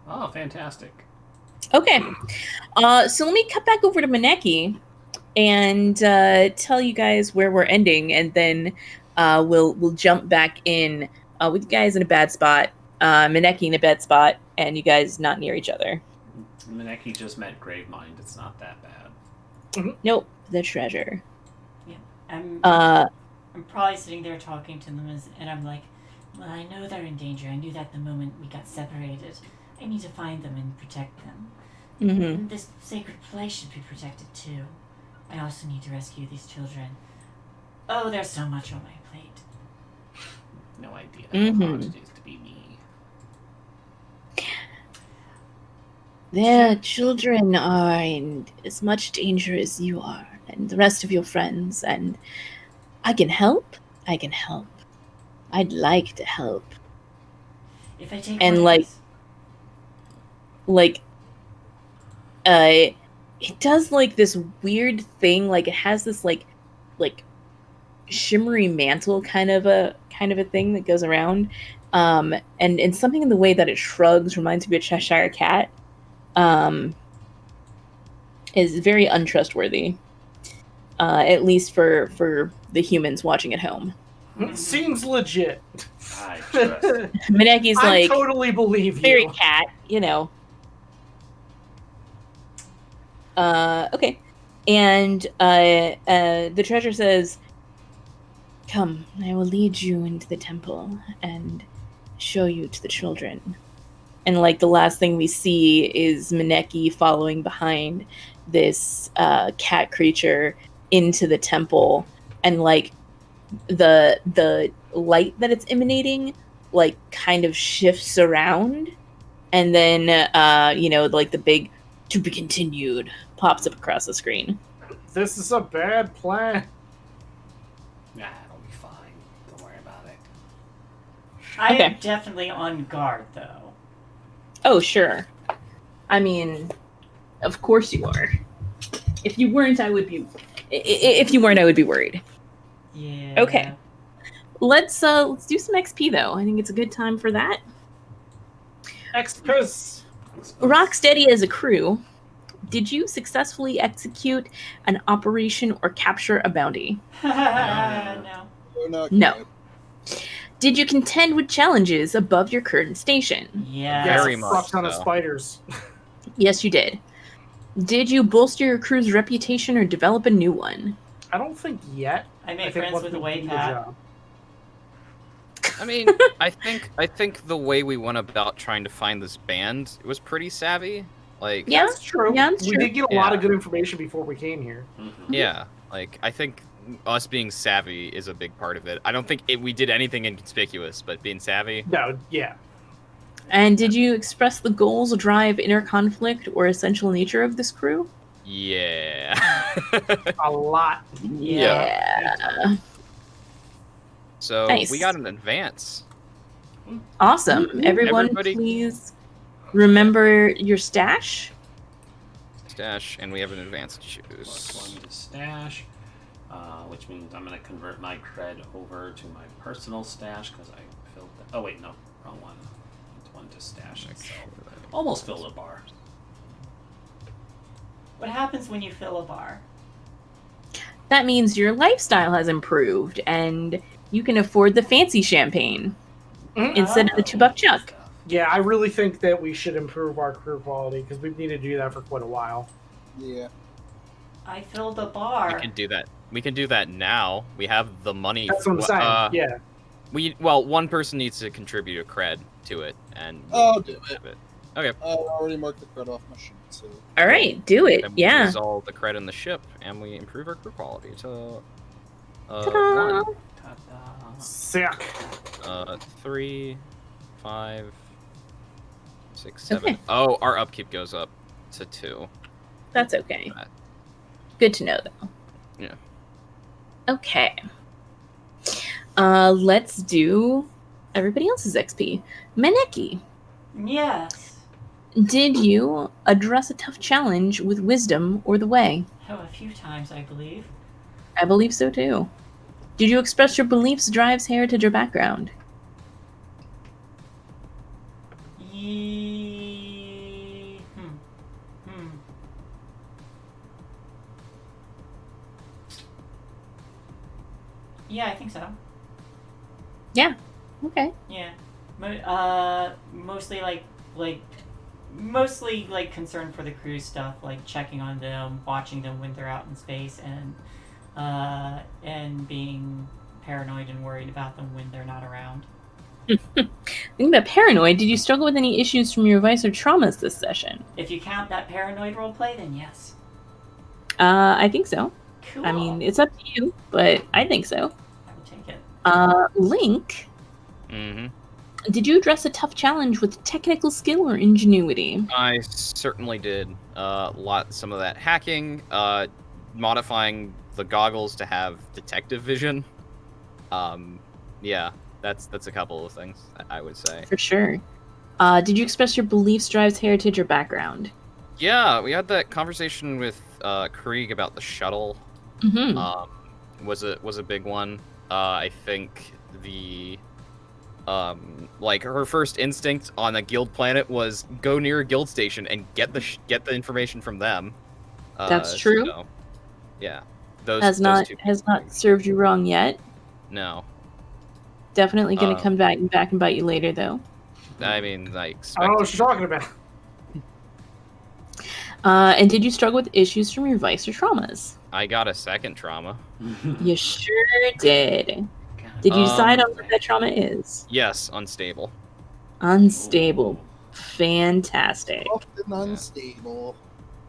oh, fantastic. Okay. So let me cut back over to Maneki and tell you guys where we're ending, and then we'll jump back in with you guys in a bad spot, Maneki in a bad spot, and you guys not near each other. Maneki just meant Gravemind. It's not that bad. Nope, the treasure. I'm probably sitting there talking to them, and I'm like, well, I know they're in danger. I knew that the moment we got separated. I need to find them and protect them. Mm-hmm. And this sacred place should be protected too. I also need to rescue these children. Oh, there's so much on my plate. No idea Mhm. how hard it is to be me. Their children are in as much danger as you are, and the rest of your friends, and I can help. I can help. I'd like to help. If I take And, one of like- these- Like, it does like this weird thing. Like it has this like shimmery mantle kind of a thing that goes around. And something in the way that it shrugs reminds me of a Cheshire cat. Is very untrustworthy. At least for the humans watching at home. Seems legit. I trust. Maneki's I like totally believe you. very cat, you know. Okay. And the treasure says, "Come, I will lead you into the temple and show you to the children." And like the last thing we see is Maneki following behind this cat creature into the temple, and like the light that it's emanating like kind of shifts around, and then like the big "to be continued" pops up across the screen. This is a bad plan. Nah, it'll be fine. Don't worry about it. I Okay. am definitely on guard, though. Oh, sure. I mean, of course you are. If you weren't, I would be. If you weren't, I would be worried. Yeah. Okay. Let's do some XP though. I think it's a good time for that. Extras. Rocksteady as a crew, did you successfully execute an operation or capture a bounty? No. We're not No. good. Did you contend with challenges above your current station? Yeah. Yes, Very a much fuck ton of so. spiders. Yes, you did. Did you bolster your crew's reputation or develop a new one? I don't think yet. I I made think friends once with the we way do cat. job. I mean, I think the way we went about trying to find this band was pretty savvy. Like, Yeah. That's true. Yeah, that's we true. did get a lot Yeah. of good information before we came here. Mhm. yeah, like I think us being savvy is a big part of it. I don't think we did anything inconspicuous, but being savvy. No, yeah. And did you express the goals, drive, inner conflict, or essential nature of this crew? Yeah. A lot. Yeah. So Nice. we got an advance. Awesome. Everyone, Everybody- please remember your stash. Stash, and we have an advanced choose. +1 to stash, which means I'm going to convert my cred over to my personal stash because I filled the... Oh, wait, no. Wrong one. It's 1 to stash itself. Almost filled a bar. What happens when you fill a bar? That means your lifestyle has improved and you can afford the fancy champagne instead of the $2 chuck. Yeah, I really think that we should improve our crew quality because we've needed to do that for quite a while. Yeah. I filled a bar. We can do that. We can do that now. We have the money. That's what I'm saying. Yeah. One person needs to contribute a cred to it, and I'll do it. have it. Okay. I already marked the cred off my sheet, so. All right, do it. Then we Yeah. use all the cred in the ship, and we improve our crew quality to Ta-da! 1, Ta-da. Sick. 3, 5, 6, 7. Okay. Oh, our upkeep goes up to 2. That's okay. Right. Good to know, though. Yeah. Okay. Let's do everybody else's XP. Meneki, Yes. did you address a tough challenge with wisdom or the way? Oh, a few times, I believe. I believe so too. Did you express your beliefs, drives, heritage, or background? Yeah, I think so. Okay. Yeah. Mostly mostly concern for the crew stuff, like checking on them, watching them when they're out in space, and being paranoid and worried about them when they're not around. Think about paranoid. Did you struggle with any issues from your vice or traumas this session? If you count that paranoid roleplay, then yes. I think so. Cool. I mean, it's up to you, but I think so. I will take it. Link, Mm-hmm. did you address a tough challenge with technical skill or ingenuity? I certainly did. Some of that hacking, modifying the goggles to have detective vision. Yeah, that's a couple of things I would say. For sure. Did you express your beliefs, drives, heritage, or background? Yeah, we had that conversation with Krieg about the shuttle. Mm-hmm. Was a big one. I think the her first instinct on a guild planet was go near a guild station and get the information from them. That's true. So, yeah, those Has those two not things. served you wrong yet. No, Definitely going to come back and bite you later, though. I mean I I don't know expect. what you're talking about. And did you struggle with issues from your vice or traumas? I got a second trauma. You sure did. Did you decide on what that trauma is? Yes, unstable. Unstable. Fantastic. Often unstable.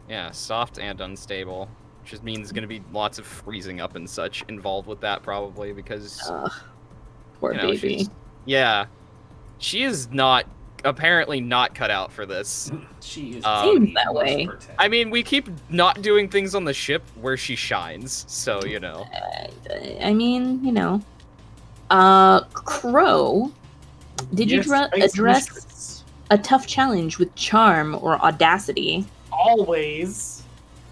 Yeah, soft and unstable, which just means going to be lots of freezing up and such involved with that probably because Ugh, poor you know, baby. she is apparently not cut out for this. She is Seems that way. I mean, we keep not doing things on the ship where she shines, so you know. I mean, Crow, did you Space address Mistress. a tough challenge with charm or audacity? Always.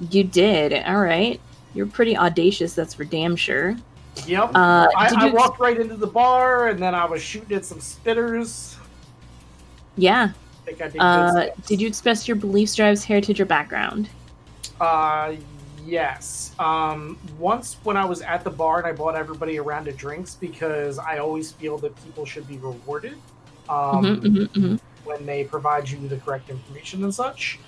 You did. All right. You're pretty audacious, that's for damn sure. Yep. Did I you walked right into the bar, and then I was shooting at some spitters. Yeah. I think I did good stuff. Did you express your beliefs, drives, heritage, or background? Yes. Once when I was at the bar and I bought everybody a round of drinks because I always feel that people should be rewarded when they provide you the correct information and such.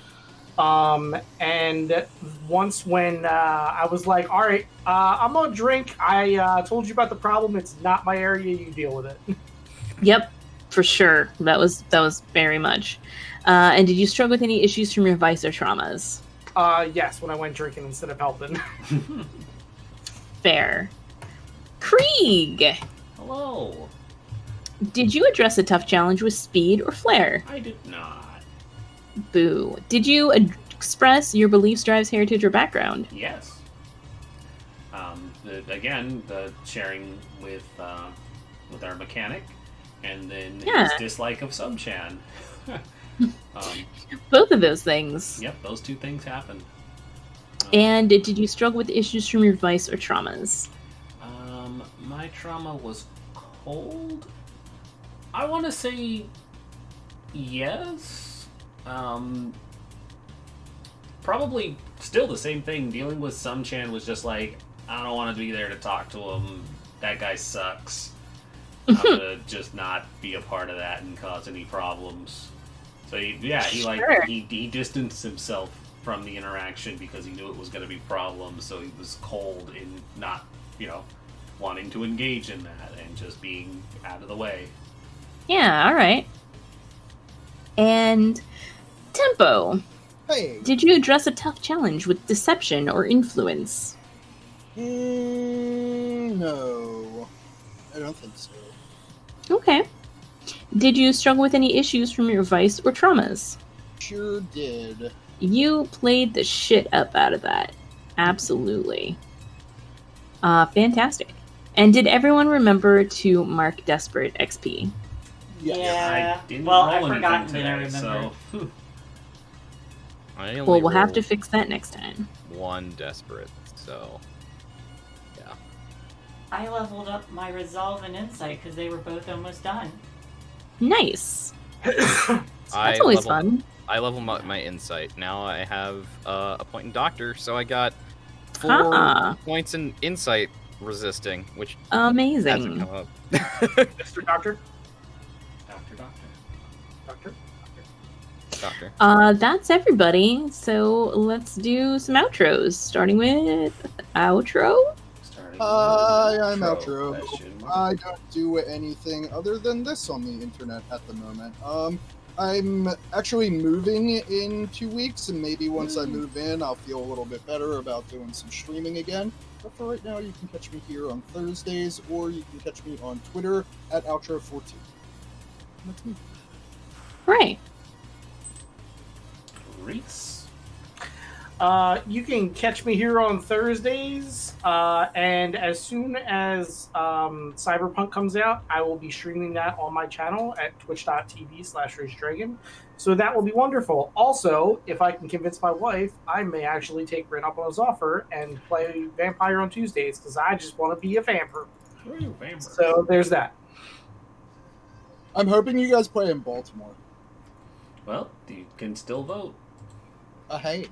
And once when I was like, all right, I'm gonna drink. I told you about the problem. It's not my area. You deal with it. Yep, for sure. That was very much. And did you struggle with any issues from your vice or traumas? Yes, when I went drinking instead of helping. Fair. Krieg, Hello. did you address a tough challenge with speed or flair? I did not. Boo. Did you express your beliefs, drives, heritage, or background? Yes. The sharing with our mechanic and then Yeah. his dislike of Sum-chan. Both of those things. Yep, those two things happened. And did you struggle with issues from your vice or traumas? My trauma was cold. I want to say yes. Probably still the same thing. Dealing with Sum-chan was just like, I don't want to be there to talk to him. That guy sucks. I'm gonna just not be a part of that and cause any problems. So he distanced himself from the interaction because he knew it was going to be problems. So he was cold in not, wanting to engage in that and just being out of the way. Yeah, all right. And Tempo, Hey. did you address a tough challenge with deception or influence? No. I don't think so. Okay. Did you struggle with any issues from your vice or traumas? Sure did. You played the shit up out of that. Absolutely. Fantastic. And did everyone remember to mark Desperate XP? Yeah. I didn't Well, roll I anything forgot today, that I remember. so... I only Well, we'll have to rolled fix that next time. one desperate, so yeah. I leveled up my resolve and insight because they were both almost done. Nice. I That's always leveled- fun. I level my insight. Now I have a point in doctor, so I got 4 Ah. points in insight resisting, which Amazing. hasn't come up. Mr. Doctor? Doctor. Doctor? Doctor. That's everybody. So let's do some outros, starting with outro. Starting Hi, with I'm outro, Outro. question mark. I don't do anything other than this on the internet at the moment. I'm actually moving in 2 weeks, and maybe once I move in, I'll feel a little bit better about doing some streaming again. But for right now, you can catch me here on Thursdays, or you can catch me on Twitter at Outro14. That's me. Right. Rhys. You can catch me here on Thursdays, and as soon as Cyberpunk comes out, I will be streaming that on my channel at twitch.tv/RageDragon. So that will be wonderful. Also, if I can convince my wife, I may actually take Ren up on his offer and play Vampire on Tuesdays, because I just want to be a vampire. Ooh, vampire. So there's that. I'm hoping you guys play in Baltimore. Well, you can still vote. I have.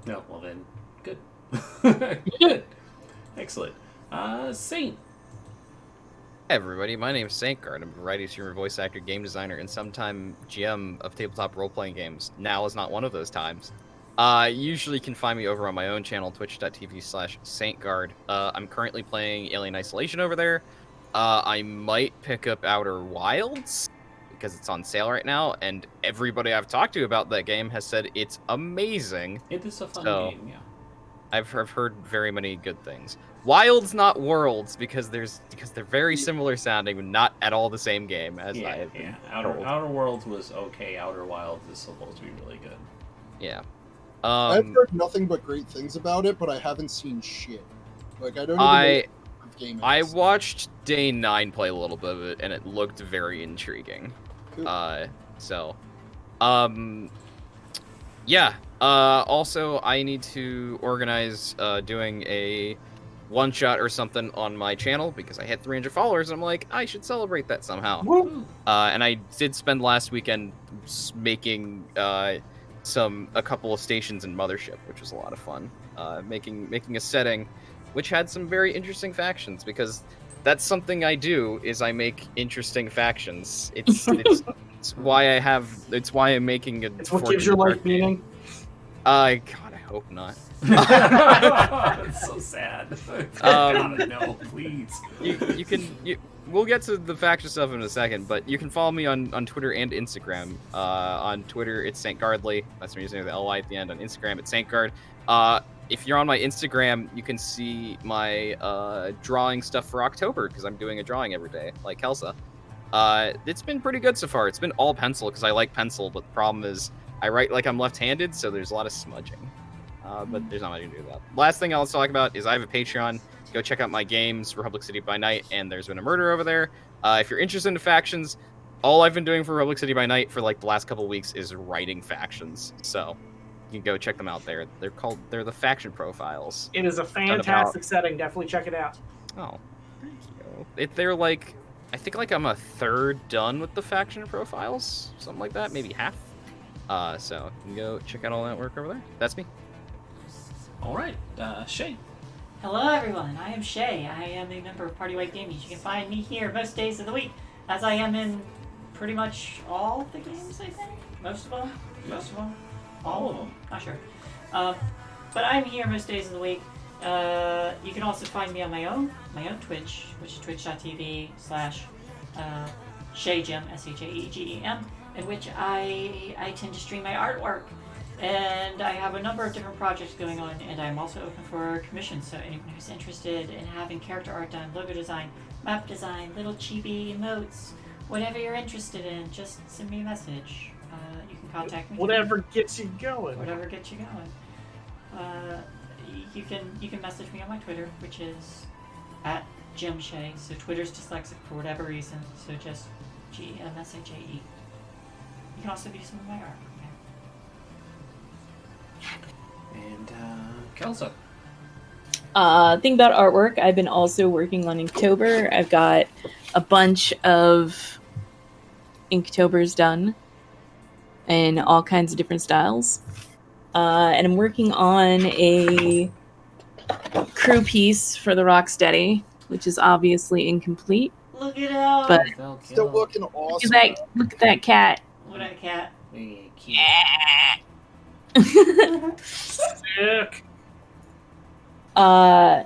No, well then, good. Good. Excellent. Saint. Hey everybody, my name is Saintguard. I'm a variety streamer, voice actor, game designer, and sometime GM of tabletop role-playing games. Now is not one of those times. You usually can find me over on my own channel, twitch.tv/Saintguard. I'm currently playing Alien Isolation over there. I might pick up Outer Wilds, because it's on sale right now, and everybody I've talked to about that game has said it's amazing. It is a fun So- game, yeah. I've heard very many good things. Wilds, not Worlds, because they're very similar sounding, but not at all the same game. As I Yeah, have been yeah. told. Outer Worlds was okay. Outer Wilds is supposed to be really good. Yeah. I've heard nothing but great things about it, but I haven't seen shit. Like, I don't even know what game it I is. watched Day 9 play a little bit of it, and it looked very intriguing. Cool. Yeah. Also, I need to organize doing a one-shot or something on my channel, because I hit 300 followers, and I'm like, I should celebrate that somehow. Woo! And I did spend last weekend making a couple of stations in Mothership, which was a lot of fun. Making a setting which had some very interesting factions, because that's something I do, is I make interesting factions. It's why I'm making a. It's what gives your life meaning. God, I hope not. It's so sad. God, no, please. We'll get to the faction stuff in a second, but you can follow me on Twitter and Instagram. On Twitter, it's Saintguardly. That's me using the LY at the end. On Instagram, it's Saintguard. If you're on my Instagram, you can see my drawing stuff for October, because I'm doing a drawing every day, like Kelsa. It's been pretty good so far. It's been all pencil, because I like pencil, but the problem is I write like I'm left-handed, so there's a lot of smudging. But there's not much to do with that. Last thing I'll talk about is I have a Patreon. Go check out my games, Republic City by Night, and There's Been a Murder over there. If you're interested in factions, all I've been doing for Republic City by Night for like the last couple weeks is writing factions. So you can go check them out there. They're the faction profiles. It is a fantastic setting. Definitely check it out. Oh, thank you. They're like, I think like I'm a third done with the faction profiles, something like that, maybe half. So you can go check out all that work over there. That's me. All right, Shae. Hello everyone, I am Shae. I am a member of Party White Gaming. You can find me here most days of the week, as I am in pretty much all the games, I think. Most of them? All of them? Not sure. But I'm here most days of the week. You can also find me on my own Twitch, which is twitch.tv/ShaeGem, ShaeGem, in which I tend to stream my artwork. And I have a number of different projects going on, and I'm also open for commissions, so anyone who's interested in having character art done, logo design, map design, little chibi emotes, whatever you're interested in, just send me a message. You can contact me. Whatever gets you going. Whatever gets you going. You can message me on my Twitter, which is @GemShae. So Twitter's dyslexic for whatever reason, so just GMSHAE. You can also view some of my art. And Kelsa. Thing about artwork, I've been also working on Inktober. I've got a bunch of Inktobers done in all kinds of different styles. And I'm working on a crew piece for the Rocksteady, which is obviously incomplete. Look at how. But Still looking awesome. look at that cat. What a cat. Sick. Yeah,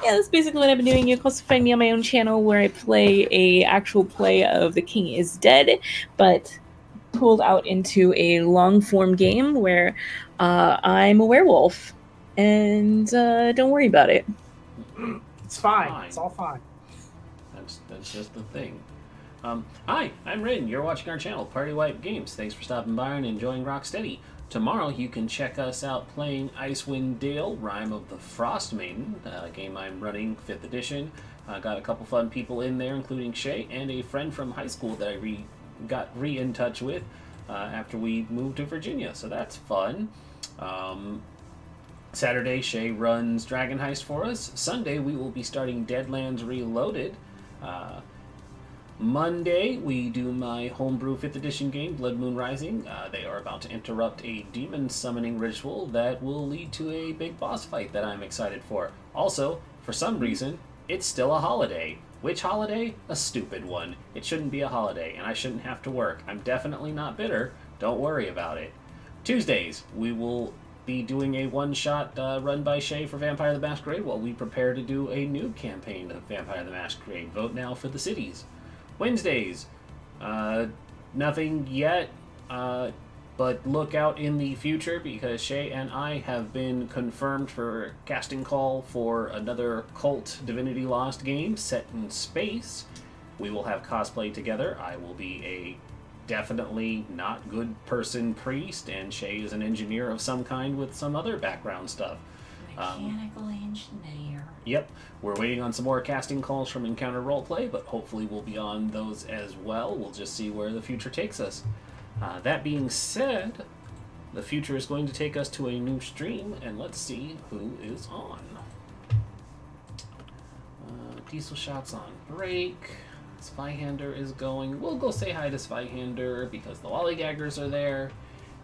that's basically what I've been doing. You can also find me on my own channel where I play a actual play of The King is Dead, but pulled out into a long form game where I'm a werewolf, and don't worry about it. It's fine. It's all fine. That's just the thing. Hi, I'm Rin. You're watching our channel, Party Wipe Games. Thanks for stopping by and enjoying Rocksteady. Tomorrow you can check us out playing Icewind Dale, Rime of the Frost Maiden, a game I'm running, 5th edition. Got a couple fun people in there, including Shae, and a friend from high school that I got in touch with after we moved to Virginia, so that's fun. Saturday, Shae runs Dragon Heist for us. Sunday, we will be starting Deadlands Reloaded. Monday, we do my homebrew 5th edition game, Blood Moon Rising. They are about to interrupt a demon summoning ritual that will lead to a big boss fight that I'm excited for. Also, for some reason, it's still a holiday. Which holiday? A stupid one. It shouldn't be a holiday, and I shouldn't have to work. I'm definitely not bitter. Don't worry about it. Tuesdays, we will be doing a one-shot run by Shae for Vampire the Masquerade while we prepare to do a new campaign of Vampire the Masquerade. Vote now for the cities. Wednesdays, nothing yet, but look out in the future because Shae and I have been confirmed for casting call for another Cult Divinity Lost game set in space. We will have cosplay together. I will be a definitely not good person priest, and Shae is an engineer of some kind with some other background stuff. Mechanical engineer. Yep, we're waiting on some more casting calls from Encounter Roleplay, but hopefully we'll be on those as well. We'll just see where the future takes us. That being said, the future is going to take us to a new stream, and let's see who is on. Diesel Shot's on break. Spyhander is going. We'll go say hi to Spyhander because the Lollygaggers are there,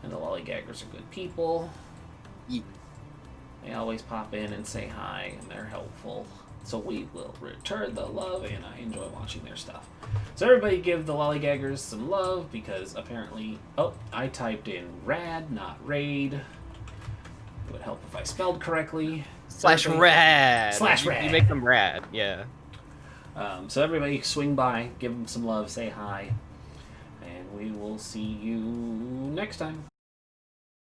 and the Lollygaggers are good people. Yeah. They always pop in and say hi, and they're helpful. So we will return the love, and I enjoy watching their stuff. So everybody give the Lollygaggers some love, because apparently... Oh, I typed in rad, not raid. It would help if I spelled correctly. /rad. /rad. You make them rad, yeah. So everybody swing by, give them some love, say hi, and we will see you next time.